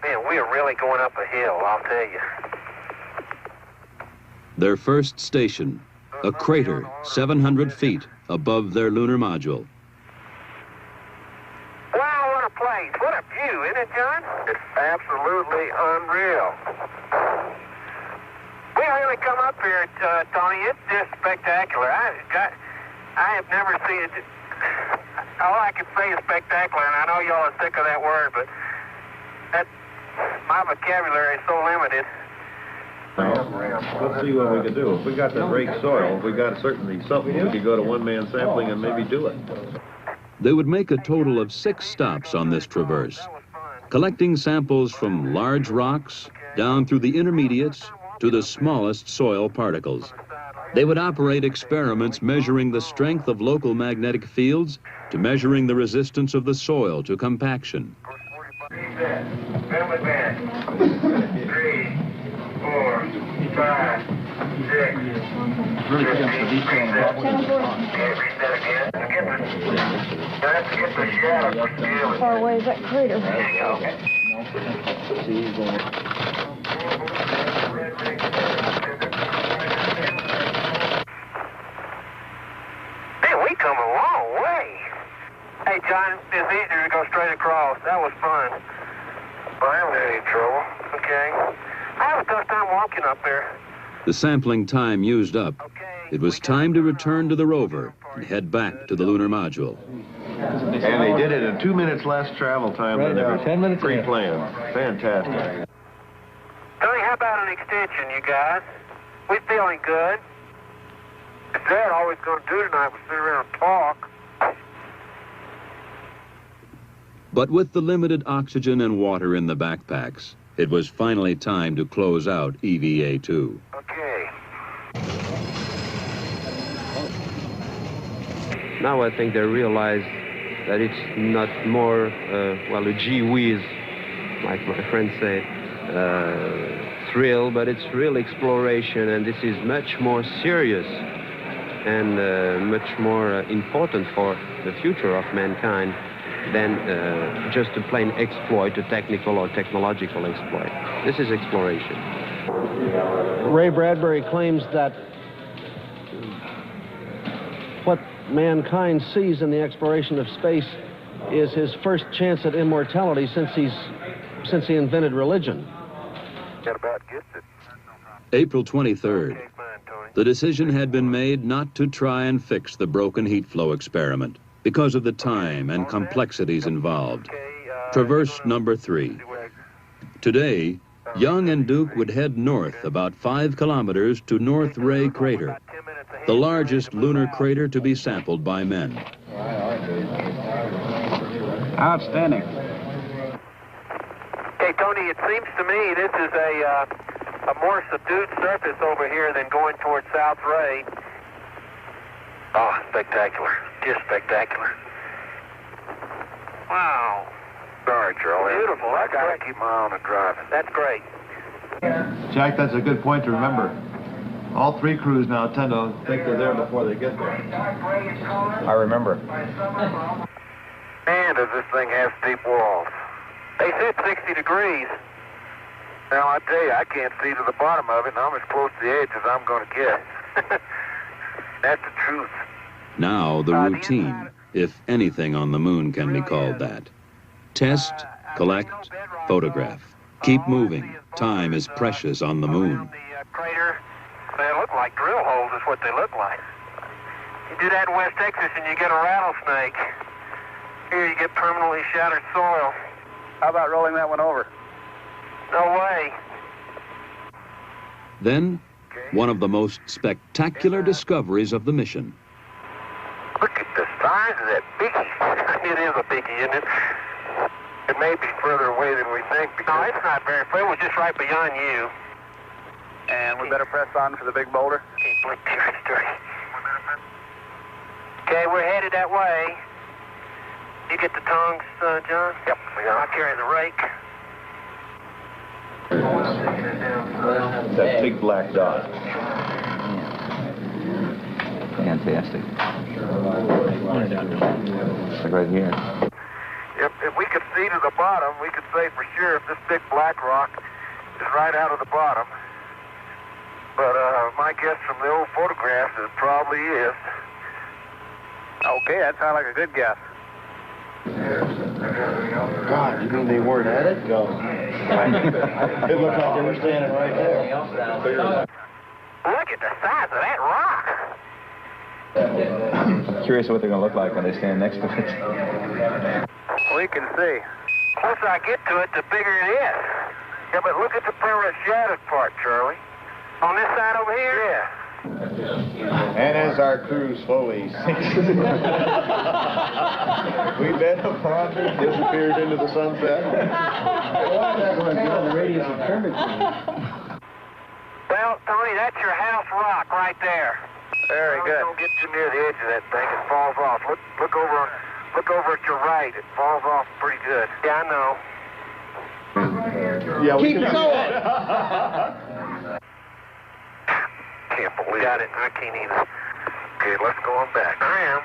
Man, we are really going up a hill, I'll tell you. Their first station, a crater 700 feet above their lunar module. Wow, what a place. What a view, isn't it, John? It's absolutely unreal. We really come up here, Tony. It's just spectacular. I have never seen it. All I can say is spectacular, and I know y'all are sick of that word, but my vocabulary is so limited. Let's see what we can do. If we got that rake soil, we got certainly something. We could go to one-man sampling and maybe do it. They would make a total of 6 stops on this traverse, collecting samples from large rocks down through the intermediates to the smallest soil particles. They would operate experiments measuring the strength of local magnetic fields to measuring the resistance of the soil to compaction. 3, 4, 5, 6. Really gets the detail of How far away is that crater? Man, we come a long way. Hey, John, it's easier to go straight across. That was fun. I haven't had any trouble. Okay. I have a tough time walking up there. The sampling time used up, it was time to return to the rover and head back to the lunar module. And they did it in 2 minutes less travel time than they were 10 minutes pre-planned. Fantastic. Tony, how about an extension, you guys? We feeling good. If that all we're going to do tonight was sit around and talk. But with the limited oxygen and water in the backpacks, it was finally time to close out EVA-2. Okay. Now I think they realize that it's not more, well, a gee whiz, like my friends say, thrill, but it's real exploration, and this is much more serious and much more important for the future of mankind than just a plain exploit, a technical or technological exploit. This is exploration. Ray Bradbury claims that what mankind sees in the exploration of space is his first chance at immortality since he invented religion. That about gets it. April 23rd. The decision had been made not to try and fix the broken heat flow experiment because of the time and complexities involved. Traverse number 3. Today, Young and Duke would head north about 5 kilometers to North Ray Crater, the largest lunar crater to be sampled by men. Outstanding. Okay, Tony, it seems to me this is a more subdued surface over here than going towards South Ray. Oh, spectacular. Just spectacular. Wow. Sorry, Charlie. Beautiful. I gotta keep my eye on the driving. That's great. Jack, that's a good point to remember. All 3 crews now tend to think they're there before they get there. I remember. Man, does this thing have steep walls. They said 60 degrees. Now, I tell you, I can't see to the bottom of it, and I'm as close to the edge as I'm going to get. That's the truth. Now the routine, if anything on the moon can be called that. Test, collect, photograph. Keep moving. Time is precious on the moon. Crater, they look like drill holes is what they look like. You do that in West Texas and you get a rattlesnake. Here you get permanently shattered soil. How about rolling that one over? No way. Then, one of the most spectacular discoveries of the mission. Look at the size of that biggie. It is a biggie, isn't it? It may be further away than we think. No, it's not very far. It was just right beyond you. And we better press on for the big boulder? Can't blink too straight. Okay, we're headed that way. You get the tongs, John? Yep, we are. I'll carry the rake. That big black dot. Fantastic. Like right here. If we could see to the bottom, we could say for sure if this big black rock is right out of the bottom. But my guess from the old photographs is it probably is. Okay, that sounds like a good guess. God, you mean they weren't at it? No. It looked like they were standing right there. Look at the size of that rock. Curious what they're going to look like when they stand next to it. We can see. The closer I get to it, the bigger it is. Yeah, but look at the permanent shattered part, Charlie. On this side over here? Yeah. And as our crew slowly sinks, we bet upon it disappears into the sunset. Well, Tony, that's your house rock right there. Very good. Don't get too near the edge of that thing. It falls off. Look over at your right. It falls off pretty good. Yeah, I know. Yeah, keep going. Can't believe it. I can't either. Okay, let's go on back. I am.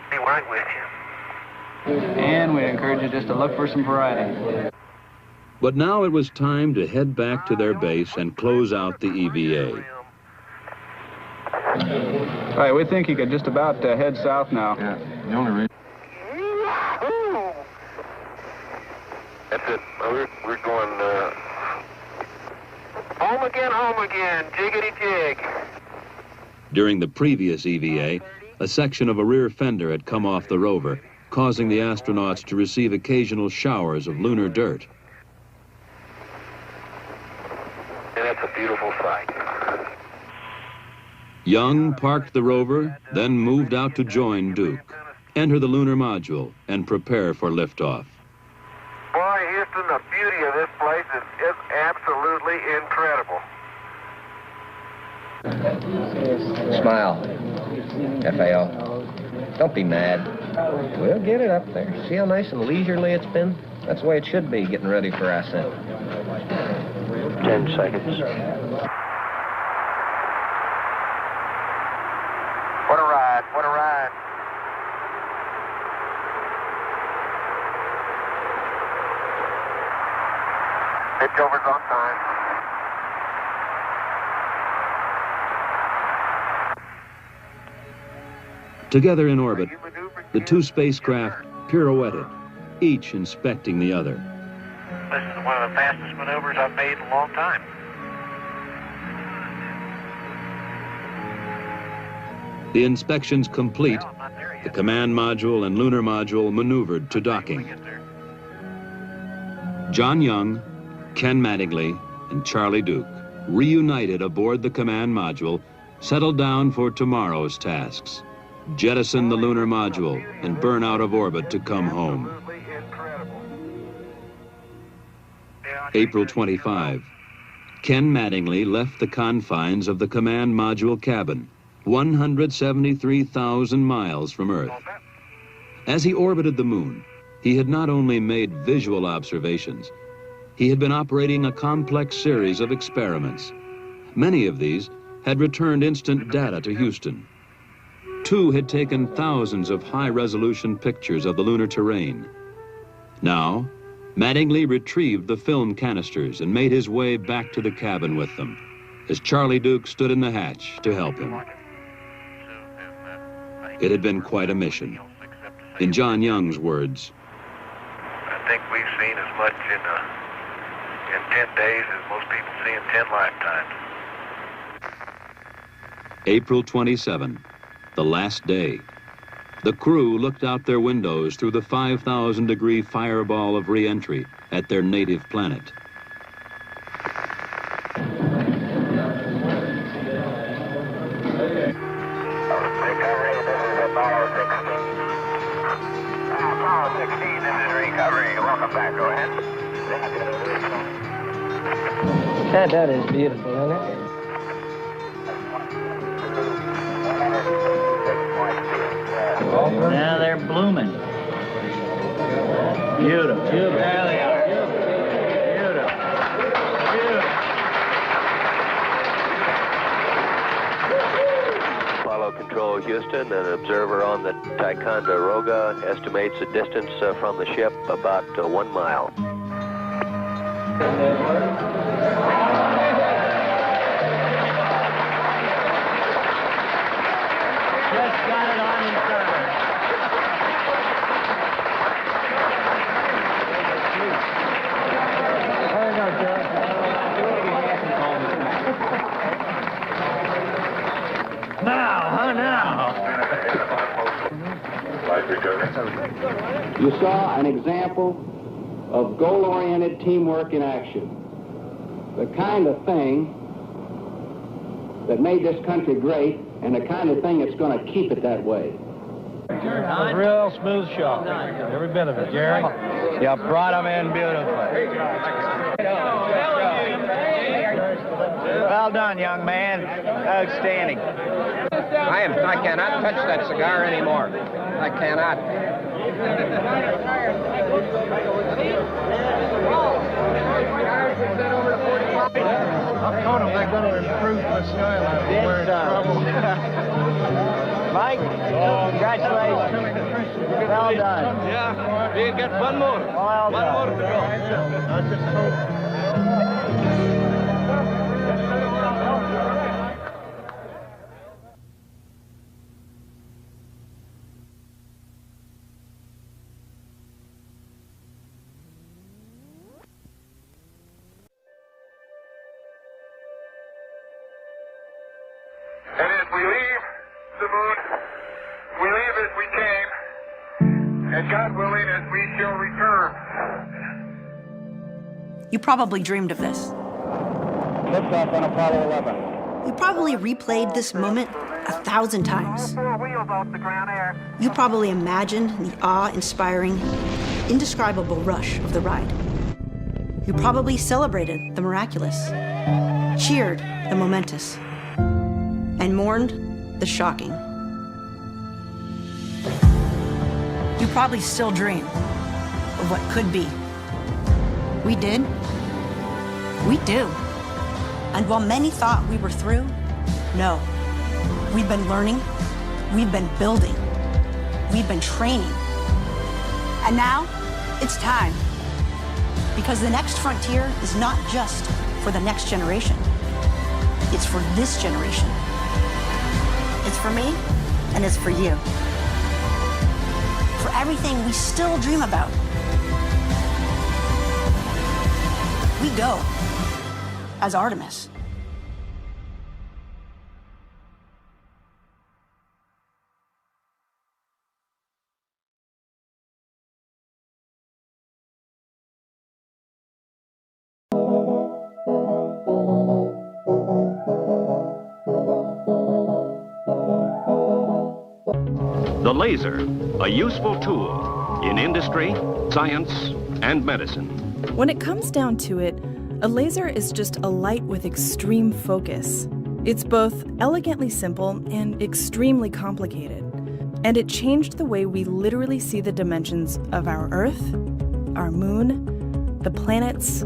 Be right with you. And we encourage you just to look for some variety. But now it was time to head back to their base and close out the EVA. All right, we think you could just about head south now. Yeah, the only reason. That's it. We're going home again, jiggity jig. During the previous EVA, a section of a rear fender had come off the rover, causing the astronauts to receive occasional showers of lunar dirt. And that's a beautiful sight. Young parked the rover, then moved out to join Duke, enter the lunar module, and prepare for liftoff. Boy, Houston, the beauty of this place is absolutely incredible. Smile, FAO. Don't be mad. We'll get it up there. See how nice and leisurely it's been? That's the way it should be, getting ready for ascent. 10 seconds. What a ride, what a ride. Pitchover's on time. Together in orbit, the two spacecraft pirouetted, each inspecting the other. This is one of the fastest maneuvers I've made in a long time. The inspections complete, the command module and lunar module maneuvered to docking. John Young, Ken Mattingly, and Charlie Duke, reunited aboard the command module, settled down for tomorrow's tasks. Jettison the lunar module and burn out of orbit to come home. April 25. Ken Mattingly left the confines of the command module cabin, 173,000 miles from Earth. As he orbited the moon, he had not only made visual observations, he had been operating a complex series of experiments. Many of these had returned instant data to Houston. 2 had taken thousands of high-resolution pictures of the lunar terrain. Now, Mattingly retrieved the film canisters and made his way back to the cabin with them, as Charlie Duke stood in the hatch to help him. It had been quite a mission. In John Young's words, I think we've seen as much in 10 days as most people see in 10 lifetimes. April 27, the last day. The crew looked out their windows through the 5,000-degree fireball of re-entry at their native planet. Apollo 16, this is recovery. Welcome back. Go ahead. That is beautiful, isn't it? Now they're blooming. Beautiful. There they are. Beautiful. Apollo Control Houston, an observer on the Ticonderoga estimates the distance from the ship about 1 mile. Just got it on in service. There you go, George. Now, huh, now? You saw an example of goal-oriented teamwork in action. The kind of thing that made this country great and the kind of thing that's going to keep it that way. A real smooth shot. Every bit of it, Jerry. You brought them in beautifully. Well done, young man. Outstanding. I cannot touch that cigar anymore. I cannot. I told them they're going to improve the skyline. We're in trouble. Mike, congratulations. Well done. Yeah, we get one more. Well done. One more to go. And as we leave the moon, we leave as we came, and God willing, as we shall return. You probably dreamed of this. Liftoff on Apollo 11. You probably replayed this moment 1,000 times. Wheels off the ground air. You probably imagined the awe-inspiring, indescribable rush of the ride. You probably celebrated the miraculous, cheered the momentous, and mourned the shocking. You probably still dream of what could be. We did. We do. And while many thought we were through, no. We've been learning, we've been building, we've been training. And now, it's time. Because the next frontier is not just for the next generation. It's for this generation. It's for me, and it's for you. For everything we still dream about. We go as Artemis. The laser, a useful tool in industry, science, and medicine. When it comes down to it, a laser is just a light with extreme focus. It's both elegantly simple and extremely complicated. And it changed the way we literally see the dimensions of our Earth, our moon, the planets,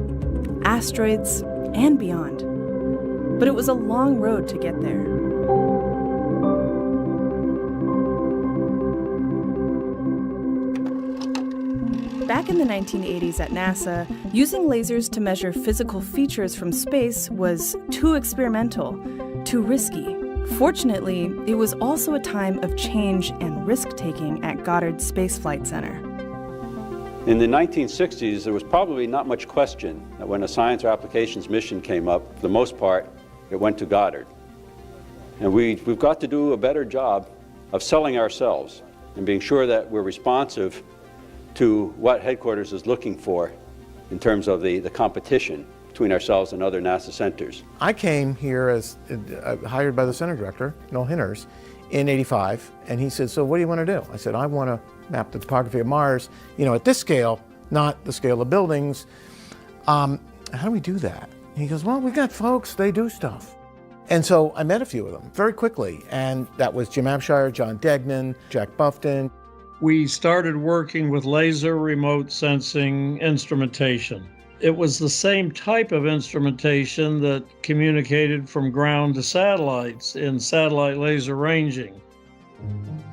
asteroids, and beyond. But it was a long road to get there. Back in the 1980s at NASA, using lasers to measure physical features from space was too experimental, too risky. Fortunately, it was also a time of change and risk-taking at Goddard Space Flight Center. In the 1960s, there was probably not much question that when a science or applications mission came up, for the most part, it went to Goddard. And we've got to do a better job of selling ourselves and being sure that we're responsive to what headquarters is looking for in terms of the competition between ourselves and other NASA centers. I came here as hired by the center director, Noel Hinners, in '85, and he said, so what do you want to do? I said, I want to map the topography of Mars, at this scale, not the scale of buildings. How do we do that? And he goes, well, we got folks, they do stuff. And so I met a few of them very quickly, and that was Jim Abshire, John Degnan, Jack Buffton. We started working with laser remote sensing instrumentation. It was the same type of instrumentation that communicated from ground to satellites in satellite laser ranging.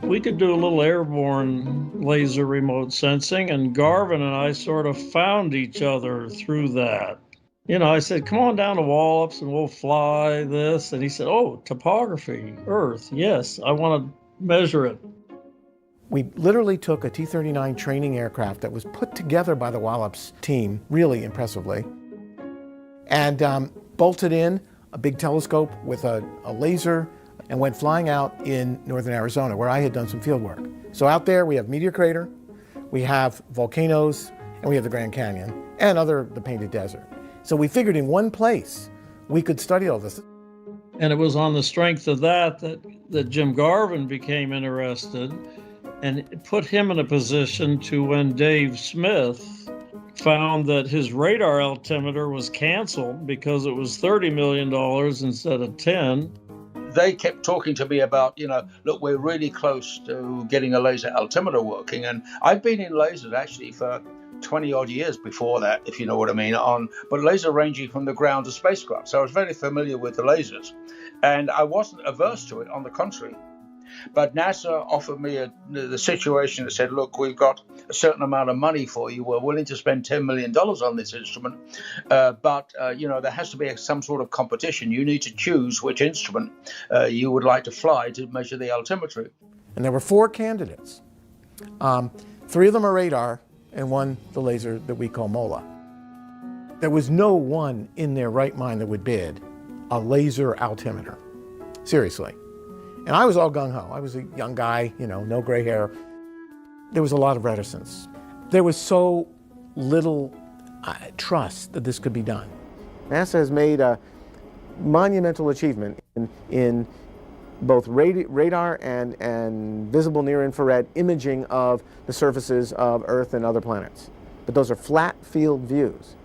We could do a little airborne laser remote sensing, and Garvin and I sort of found each other through that. I said, come on down to Wallops and we'll fly this. And he said, oh, topography, Earth, yes, I want to measure it. We literally took a T-39 training aircraft that was put together by the Wallops team, really impressively, and bolted in a big telescope with a laser and went flying out in northern Arizona, where I had done some field work. So out there we have Meteor Crater, we have volcanoes, and we have the Grand Canyon, and the Painted Desert. So we figured in one place we could study all this. And it was on the strength of that Jim Garvin became interested, and it put him in a position to, when Dave Smith found that his radar altimeter was canceled because it was $30 million instead of 10. They kept talking to me about, look, we're really close to getting a laser altimeter working. And I've been in lasers actually for 20 odd years before that, if you know what I mean, but laser ranging from the ground to spacecraft. So I was very familiar with the lasers, and I wasn't averse to it, on the contrary. But NASA offered me the situation that said, look, we've got a certain amount of money for you. We're willing to spend $10 million on this instrument. But there has to be some sort of competition. You need to choose which instrument you would like to fly to measure the altimetry. And there were 4 candidates. 3 of them are radar, and 1 the laser that we call MOLA. There was no one in their right mind that would bid a laser altimeter. Seriously. And I was all gung-ho. I was a young guy, no gray hair. There was a lot of reticence. There was so little trust that this could be done. NASA has made a monumental achievement in both radar and visible near-infrared imaging of the surfaces of Earth and other planets. But those are flat field views.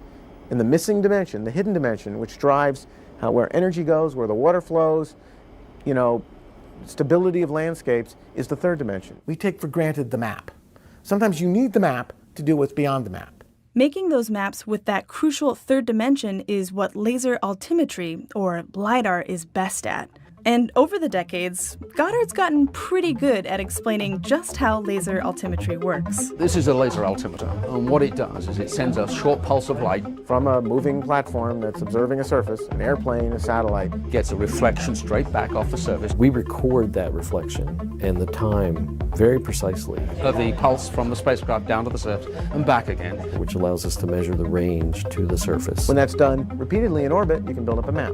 And the missing dimension, the hidden dimension, which drives where energy goes, where the water flows, stability of landscapes, is the 3rd dimension. We take for granted the map. Sometimes you need the map to do what's beyond the map. Making those maps with that crucial 3rd dimension is what laser altimetry, or LiDAR, is best at. And over the decades, Goddard's gotten pretty good at explaining just how laser altimetry works. This is a laser altimeter, and what it does is it sends a short pulse of light from a moving platform that's observing a surface, an airplane, a satellite. Gets a reflection straight back off the surface. We record that reflection and the time very precisely. Of the pulse from the spacecraft down to the surface and back again. Which allows us to measure the range to the surface. When that's done repeatedly in orbit, you can build up a map.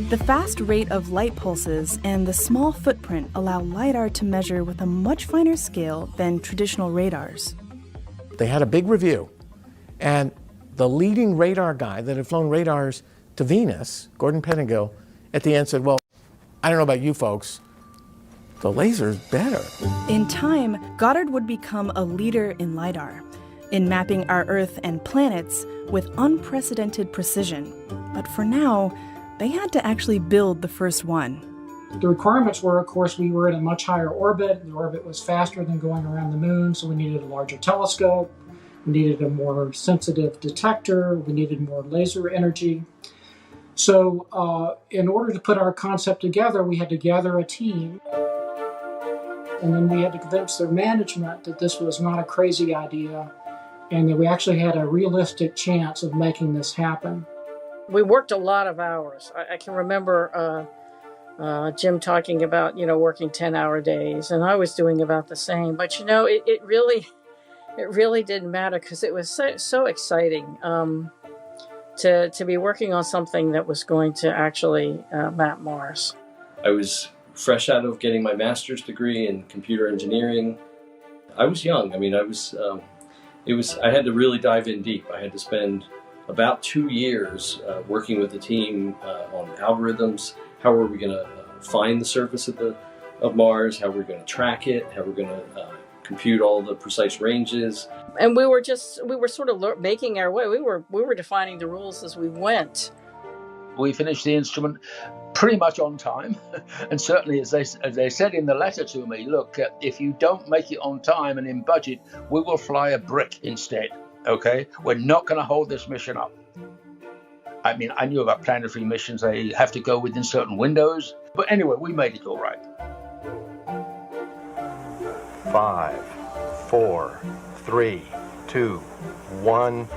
The fast rate of light pulses and the small footprint allow LiDAR to measure with a much finer scale than traditional radars. They had a big review, and the leading radar guy that had flown radars to Venus, Gordon Pettengill, at the end said, well, I don't know about you folks, the laser's better. In time, Goddard would become a leader in LiDAR, in mapping our Earth and planets with unprecedented precision. But for now, they had to actually build the first one. The requirements were, of course, we were in a much higher orbit. The orbit was faster than going around the moon, so we needed a larger telescope. We needed a more sensitive detector. We needed more laser energy. So in order to put our concept together, we had to gather a team. And then we had to convince their management that this was not a crazy idea and that we actually had a realistic chance of making this happen. We worked a lot of hours. I can remember Jim talking about, working 10-hour days, and I was doing about the same. But, it really didn't matter because it was so exciting to be working on something that was going to actually map Mars. I was fresh out of getting my master's degree in computer engineering. I was young. I had to really dive in deep. I had to spend about 2 years working with the team on algorithms. How are we going to find the surface of Mars? How are we going to track it? How are we going to compute all the precise ranges? And we were sort of making our way. We were defining the rules as we went. We finished the instrument pretty much on time, and certainly as they said in the letter to me, look, if you don't make it on time and in budget, we will fly a brick instead, okay? We're not going to hold this mission up. I knew about planetary missions, they have to go within certain windows, but anyway, we made it all right. 5, 4, 3, 2, 1...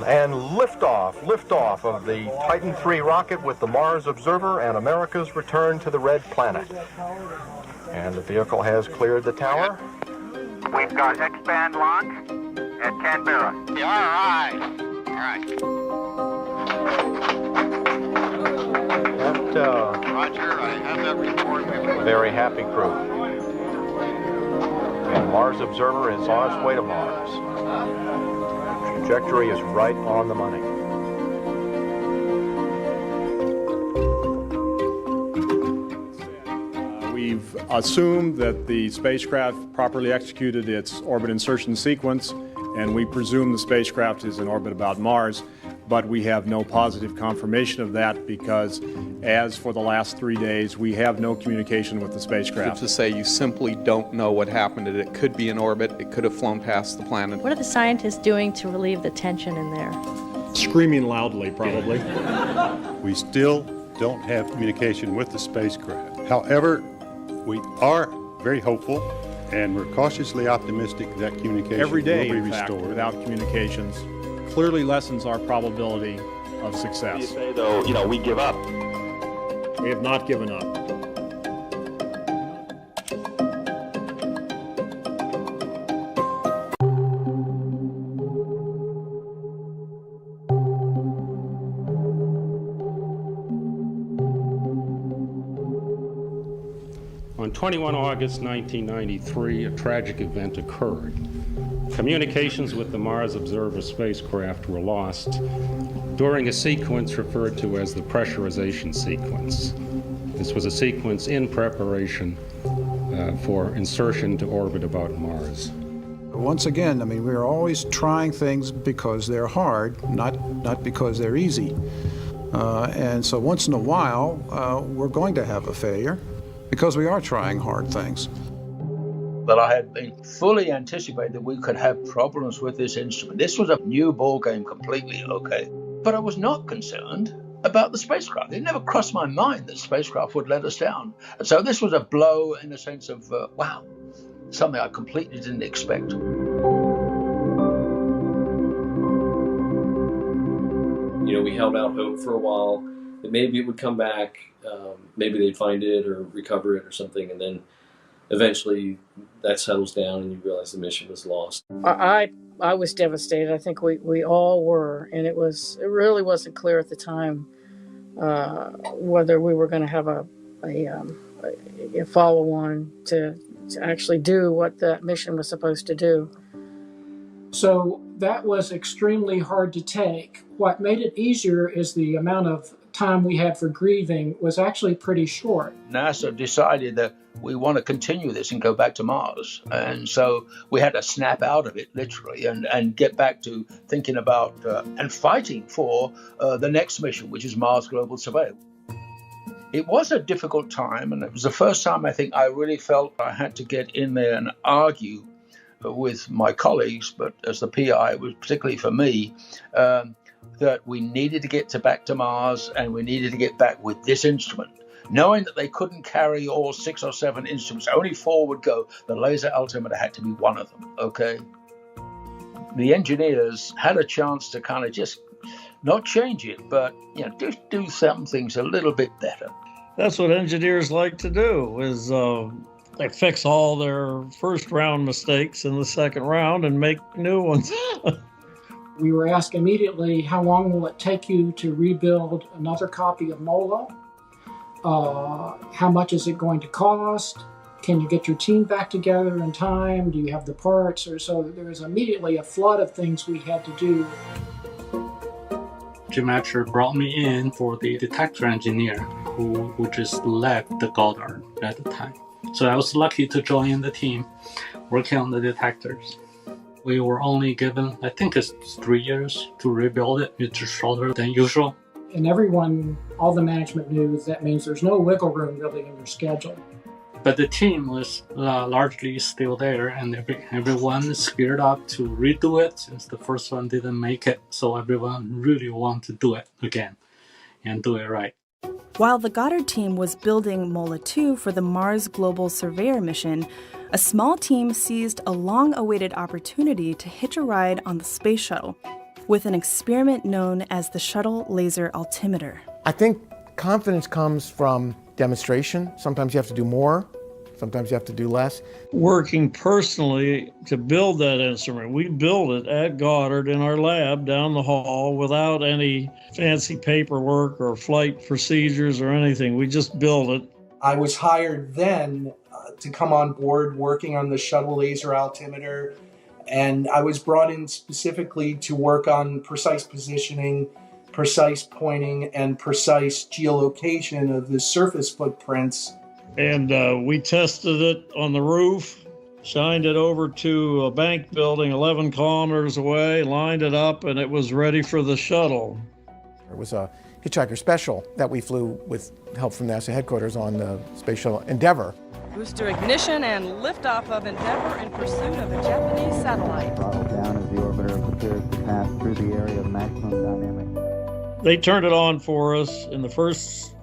And liftoff of the Titan III rocket with the Mars Observer and America's return to the red planet. And the vehicle has cleared the tower. We've got X-band launch at Canberra. Yeah, all right. Roger, I have that report. Very happy crew. And Mars Observer is on its way to Mars. Trajectory is right on the money. We've assumed that the spacecraft properly executed its orbit insertion sequence, and we presume the spacecraft is in orbit about Mars, but we have no positive confirmation of that because, as for the last 3 days, we have no communication with the spacecraft. To say you simply don't know what happened. It could be in orbit. It could have flown past the planet. What are the scientists doing to relieve the tension in there? Screaming loudly, probably. We still don't have communication with the spacecraft. However, we are very hopeful and we're cautiously optimistic that communication Every day, will be in fact, restored. without communications clearly lessens our probability of success. You say, though, we give up. We have not given up. On 21 August 1993, a tragic event occurred. Communications with the Mars Observer spacecraft were lost during a sequence referred to as the pressurization sequence. This was a sequence in preparation for insertion to orbit about Mars. Once again, we're always trying things because they're hard, not because they're easy. And so once in a while, we're going to have a failure because we are trying hard things. But I had been fully anticipated that we could have problems with this instrument. This was a new ball game completely, okay? But I was not concerned about the spacecraft. It never crossed my mind that spacecraft would let us down. And so this was a blow in the sense of, wow, something I completely didn't expect. We held out hope for a while that maybe it would come back, maybe they'd find it or recover it or something, and then eventually that settles down and you realize the mission was lost. I was devastated. I think we all were, and it really wasn't clear at the time whether we were going to have a follow-on to actually do what that mission was supposed to do. So that was extremely hard to take. What made it easier is the amount of time we had for grieving was actually pretty short. NASA decided that we want to continue this and go back to Mars. And so we had to snap out of it, literally, and get back to thinking about and fighting for the next mission, which is Mars Global Surveyor. It was a difficult time, and it was the first time I think I really felt I had to get in there and argue with my colleagues, but as the PI, it was particularly for me, that we needed to get back to Mars and we needed to get back with this instrument. Knowing that they couldn't carry all 6 or 7 instruments, only 4 would go, the laser altimeter had to be one of them, okay? The engineers had a chance to kind of just not change it, but just do some things a little bit better. That's what engineers like to do, is they fix all their first round mistakes in the second round and make new ones. We were asked immediately, how long will it take you to rebuild another copy of MOLA? How much is it going to cost? Can you get your team back together in time? Do you have the parts? So there was immediately a flood of things we had to do. Jim actually brought me in for the detector engineer who just left the Goddard at the time. So I was lucky to join the team working on the detectors. We were only given, I think it's 3 years to rebuild it. It's shorter than usual. And everyone, all the management knew that means there's no wiggle room really in your schedule. But the team was largely still there, and everyone is geared up to redo it since the first one didn't make it. So everyone really wanted to do it again and do it right. While the Goddard team was building MOLA 2 for the Mars Global Surveyor mission, a small team seized a long-awaited opportunity to hitch a ride on the space shuttle with an experiment known as the Shuttle Laser Altimeter. I think confidence comes from demonstration. Sometimes you have to do more, sometimes you have to do less. Working personally to build that instrument, we built it at Goddard in our lab down the hall without any fancy paperwork or flight procedures or anything. We just built it. I was hired then to come on board working on the shuttle laser altimeter, and I was brought in specifically to work on precise positioning, precise pointing, and precise geolocation of the surface footprints. And we tested it on the roof, shined it over to a bank building 11 kilometers away, lined it up, and it was ready for the shuttle. It was a Hitchhiker Special that we flew with help from NASA headquarters on the Space Shuttle Endeavour. Booster ignition and liftoff of Endeavour in pursuit of a Japanese satellite. Throttle down as the orbiter prepares to pass through the area of maximum dynamic. They turned it on for us, and the first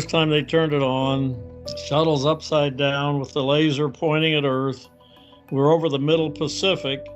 time they turned it on, the shuttle's upside down with the laser pointing at Earth. We're over the middle Pacific.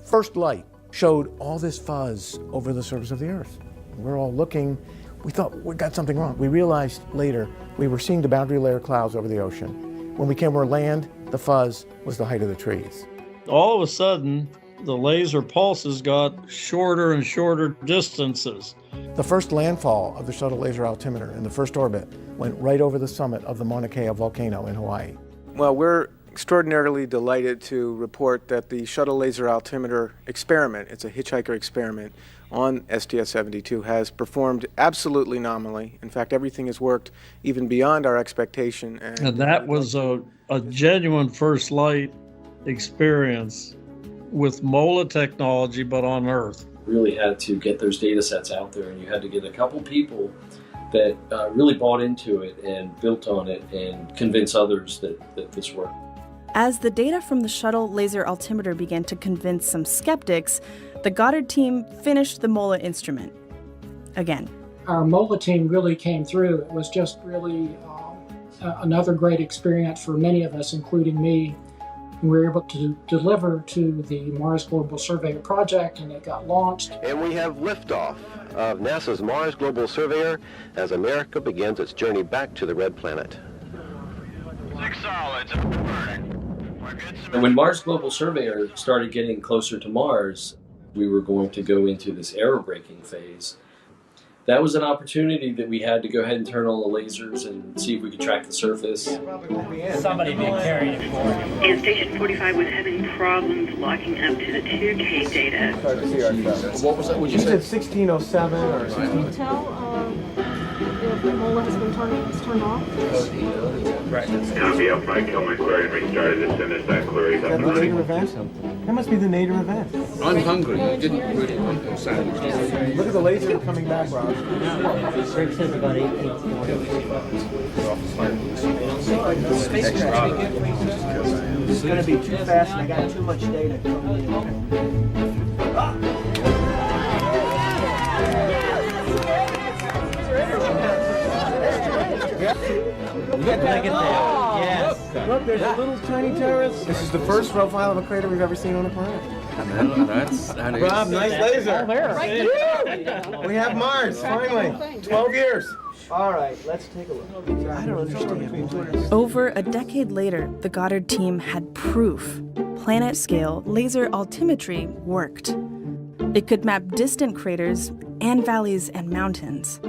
First light showed all this fuzz over the surface of the Earth. We're all looking. We thought we got something wrong. We realized later we were seeing the boundary layer clouds over the ocean. When we came over land, the fuzz was the height of the trees. All of a sudden, the laser pulses got shorter and shorter distances. The first landfall of the shuttle laser altimeter in the first orbit went right over the summit of the Mauna Kea volcano in Hawaii. Well, we're extraordinarily delighted to report that the shuttle laser altimeter experiment, it's a hitchhiker experiment on STS-72, has performed absolutely nominally. In fact, everything has worked even beyond our expectation. And that was a genuine first light experience with MOLA technology, but on Earth. Really had to get those data sets out there, and you had to get a couple people that really bought into it and built on it and convince others that this worked. As the data from the shuttle laser altimeter began to convince some skeptics, the Goddard team finished the MOLA instrument again. Our MOLA team really came through. It was just really another great experience for many of us, including me. We were able to deliver to the Mars Global Surveyor project, and it got launched. And we have liftoff of NASA's Mars Global Surveyor as America begins its journey back to the red planet. 6 solids and burning. And when Mars Global Surveyor started getting closer to Mars, we were going to go into this aerobraking phase. That was an opportunity that we had to go ahead and turn on the lasers and see if we could track the surface. Somebody being carried it forward. And Station 45 was having problems locking up to the 2K data. What was that? Would you say 1607 or 16? Can you tell MOLA has been turned off? Copy, I'll probably kill my query and restart it as soon as that query's up That and the running. nadir event? That must be the nadir event. I'm hungry. You didn't really want no sandwich. Look at the laser coming back, Rob. Greg says about 8 It's going to be too fast and I got too much data coming in. Look at that. Yes. Look, there's a little tiny terrace. This is the first profile of a crater we've ever seen on a planet. Rob, nice laser. We have Mars, finally. 12 years. All right, let's take a look. I don't understand. Over a decade later, the Goddard team had proof. Planet-scale laser altimetry worked. It could map distant craters and valleys and mountains.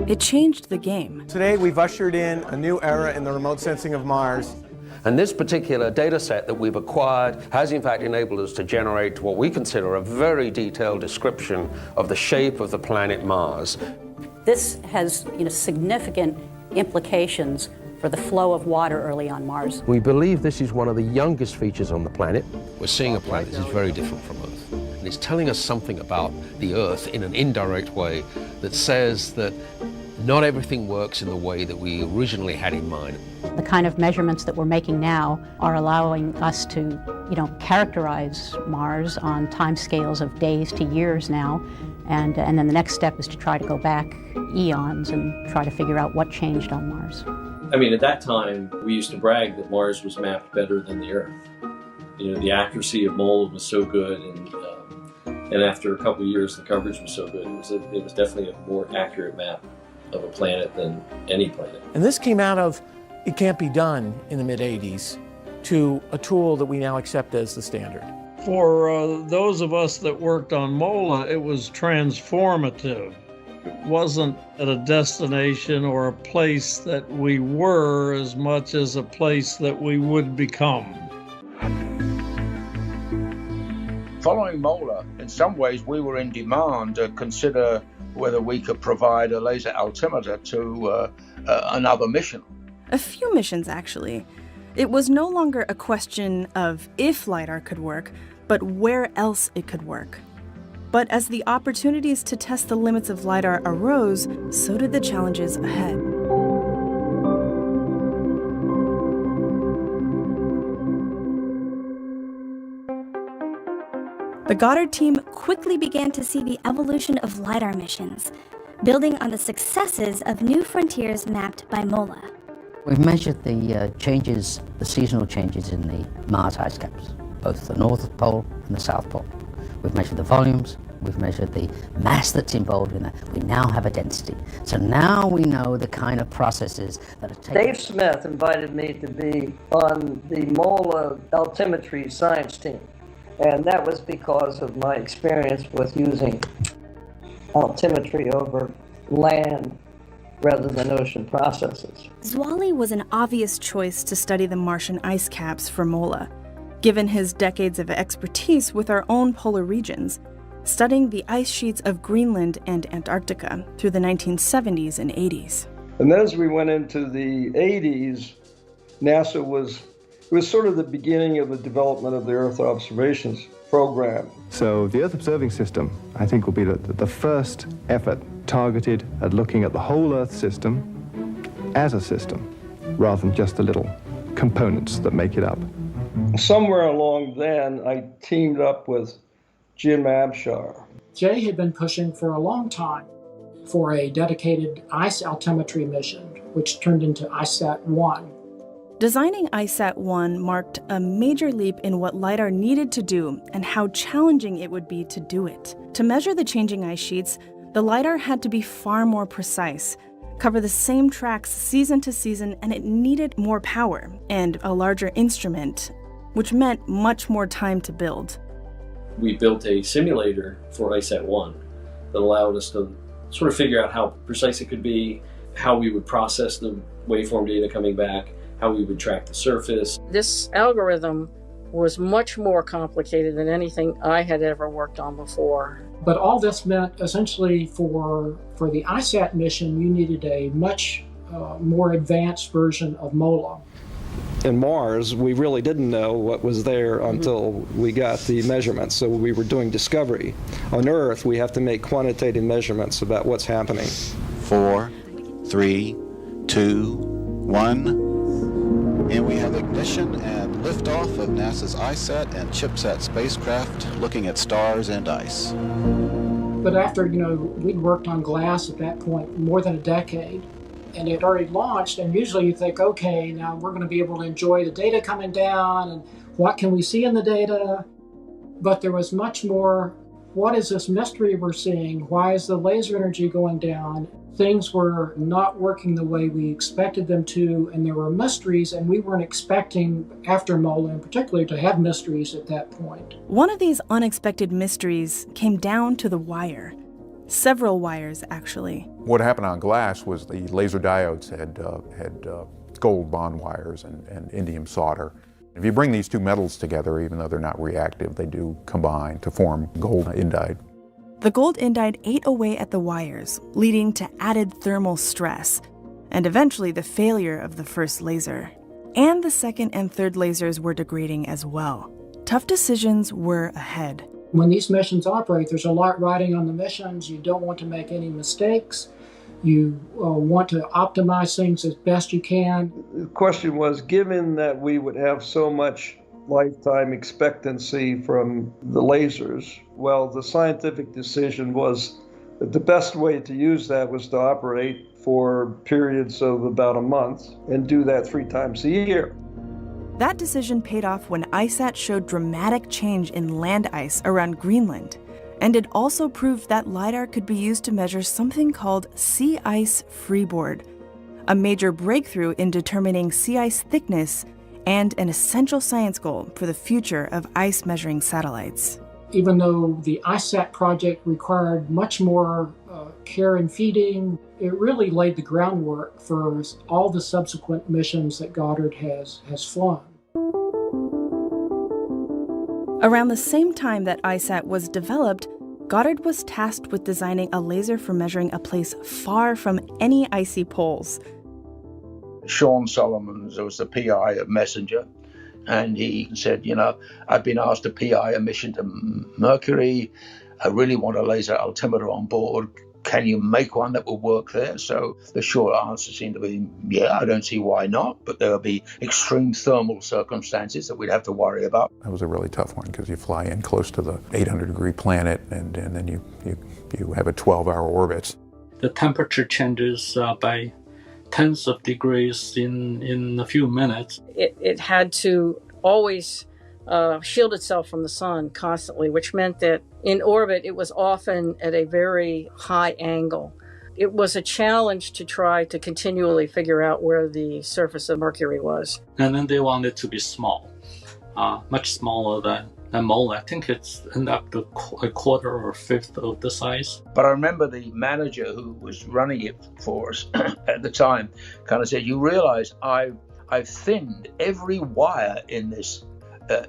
It changed the game. Today, we've ushered in a new era in the remote sensing of Mars. And this particular data set that we've acquired has in fact enabled us to generate what we consider a very detailed description of the shape of the planet Mars. This has significant implications for the flow of water early on Mars. We believe this is one of the youngest features on the planet. We're seeing a planet that is very different from Earth. And it's telling us something about the Earth in an indirect way that says that not everything works in the way that we originally had in mind. The kind of measurements that we're making now are allowing us to, characterize Mars on timescales of days to years now. And then the next step is to try to go back eons and try to figure out what changed on Mars. I mean, at that time, we used to brag that Mars was mapped better than the Earth. The accuracy of MOLA was so good, and after a couple of years, the coverage was so good. It was definitely a more accurate map of a planet than any planet. And this came out of it can't be done in the mid-'80s to a tool that we now accept as the standard. For those of us that worked on MOLA, it was transformative. It wasn't at a destination or a place that we were as much as a place that we would become. Following MOLA, in some ways we were in demand to consider whether we could provide a laser altimeter to another mission. A few missions, actually. It was no longer a question of if LiDAR could work, but where else it could work. But as the opportunities to test the limits of LiDAR arose, so did the challenges ahead. The Goddard team quickly began to see the evolution of LiDAR missions, building on the successes of new frontiers mapped by MOLA. We've measured the changes, the seasonal changes in the Mars ice caps, both the North Pole and the South Pole. We've measured the volumes, we've measured the mass that's involved in that. We now have a density. So now we know the kind of processes that are taking... Dave Smith invited me to be on the MOLA altimetry science team. And that was because of my experience with using altimetry over land rather than ocean processes. Zwally was an obvious choice to study the Martian ice caps for MOLA, given his decades of expertise with our own polar regions, studying the ice sheets of Greenland and Antarctica through the 1970s and 80s. And then as we went into the 80s, NASA was sort of the beginning of the development of the Earth observations program. So the Earth observing system, I think, will be the first effort targeted at looking at the whole Earth system as a system, rather than just the little components that make it up. Somewhere along then, I teamed up with Jim Abshar. Jay had been pushing for a long time for a dedicated ice altimetry mission, which turned into ISAT-1. Designing ISAT-1 marked a major leap in what LiDAR needed to do and how challenging it would be to do it. To measure the changing ice sheets, the LiDAR had to be far more precise, cover the same tracks season to season, and it needed more power and a larger instrument, which meant much more time to build. We built a simulator for ISAT-1 that allowed us to sort of figure out how precise it could be, how we would process the waveform data coming back, how we would track the surface. This algorithm was much more complicated than anything I had ever worked on before. But all this meant essentially for the ISAT mission, you needed a much more advanced version of MOLA. In Mars, we really didn't know what was there until we got the measurements, so we were doing discovery. On Earth, we have to make quantitative measurements about what's happening. 4, 3, 2, 1. And we have ignition and liftoff of NASA's ISAT and ChipSat spacecraft looking at stars and ice. But after, we'd worked on glass at that point more than a decade, and it already launched, and usually you think, okay, now we're going to be able to enjoy the data coming down, and what can we see in the data? But there was much more, what is this mystery we're seeing? Why is the laser energy going down? Things were not working the way we expected them to, and there were mysteries, and we weren't expecting, after MOLA in particular, to have mysteries at that point. One of these unexpected mysteries came down to the wire. Several wires, actually. What happened on glass was the laser diodes had gold bond wires and indium solder. If you bring these two metals together, even though they're not reactive, they do combine to form gold indide. The gold indide ate away at the wires, leading to added thermal stress, and eventually the failure of the first laser. And the second and third lasers were degrading as well. Tough decisions were ahead. When these missions operate, there's a lot riding on the missions. You don't want to make any mistakes. You want to optimize things as best you can. The question was, given that we would have so much lifetime expectancy from the lasers, well, the scientific decision was that the best way to use that was to operate for periods of about a month and do that 3 times a year. That decision paid off when ISAT showed dramatic change in land ice around Greenland, and it also proved that LiDAR could be used to measure something called sea ice freeboard, a major breakthrough in determining sea ice thickness and an essential science goal for the future of ice measuring satellites. Even though the ISAT project required much more care and feeding, it really laid the groundwork for all the subsequent missions that Goddard has flown. Around the same time that ISAT was developed, Goddard was tasked with designing a laser for measuring a place far from any icy poles. Sean Solomons was the PI of Messenger, and he said, I've been asked to PI a mission to Mercury. I really want a laser altimeter on board. Can you make one that will work there? So the short answer seemed to be, yeah, I don't see why not, but there will be extreme thermal circumstances that we'd have to worry about. That was a really tough one because you fly in close to the 800-degree planet and then you have a 12-hour orbit. The temperature changes by tens of degrees in a few minutes. It had to always shield itself from the sun constantly, which meant that in orbit it was often at a very high angle. It was a challenge to try to continually figure out where the surface of Mercury was. And then they wanted to be small, much smaller than MOLA. I think it's ended up to a quarter or a fifth of the size. But I remember the manager who was running it for us at the time kind of said, you realize I've thinned every wire in this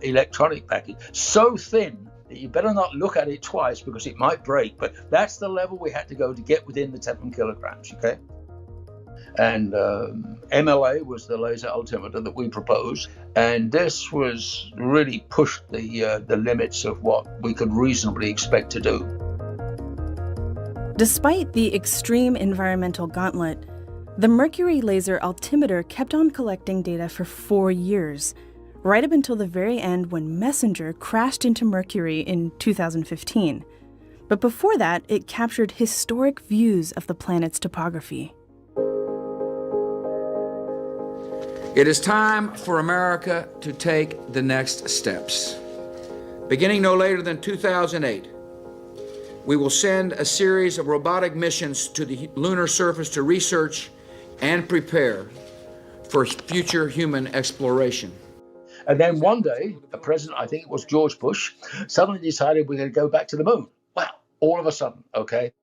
electronic package so thin that you better not look at it twice because it might break. But that's the level we had to go to get within the 7 kilograms, okay? And MLA was the laser altimeter that we proposed, and this was really pushed the limits of what we could reasonably expect to do. Despite the extreme environmental gauntlet, the Mercury laser altimeter kept on collecting data for 4 years, right up until the very end when Messenger crashed into Mercury in 2015. But before that, it captured historic views of the planet's topography. It is time for America to take the next steps. Beginning no later than 2008, we will send a series of robotic missions to the lunar surface to research and prepare for future human exploration. And then one day, the president, I think it was George Bush, suddenly decided we're going to go back to the moon. Wow, all of a sudden, okay?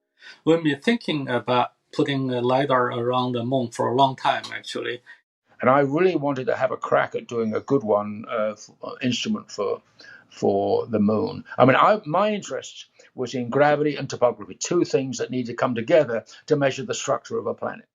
We've been thinking about putting a LiDAR around the moon for a long time, actually. And I really wanted to have a crack at doing a good one instrument for the moon. I mean, my interest was in gravity and topography, two things that need to come together to measure the structure of a planet.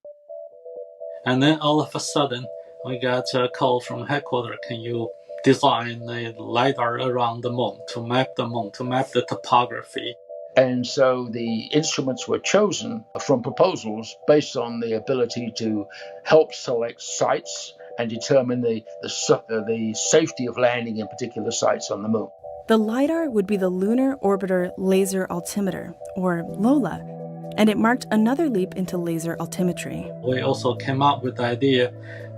And then all of a sudden, we got a call from headquarters. Can you design a LiDAR around the moon, to map the topography? And so the instruments were chosen from proposals based on the ability to help select sites and determine the safety of landing in particular sites on the moon. The LiDAR would be the Lunar Orbiter Laser Altimeter, or LOLA, and it marked another leap into laser altimetry. We also came up with the idea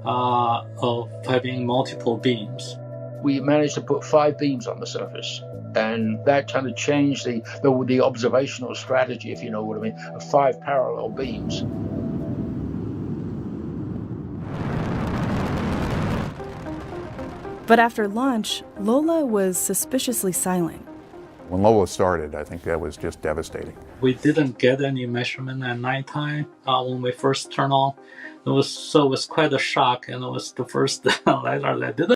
of having multiple beams. We managed to put 5 beams on the surface, and that kind of changed the observational strategy, if you know what I mean, of 5 parallel beams. But after launch, Lola was suspiciously silent. When Lola started, I think that was just devastating. We didn't get any measurement at nighttime when we first turned on. It was quite a shock, and it was the first LiDAR that didn't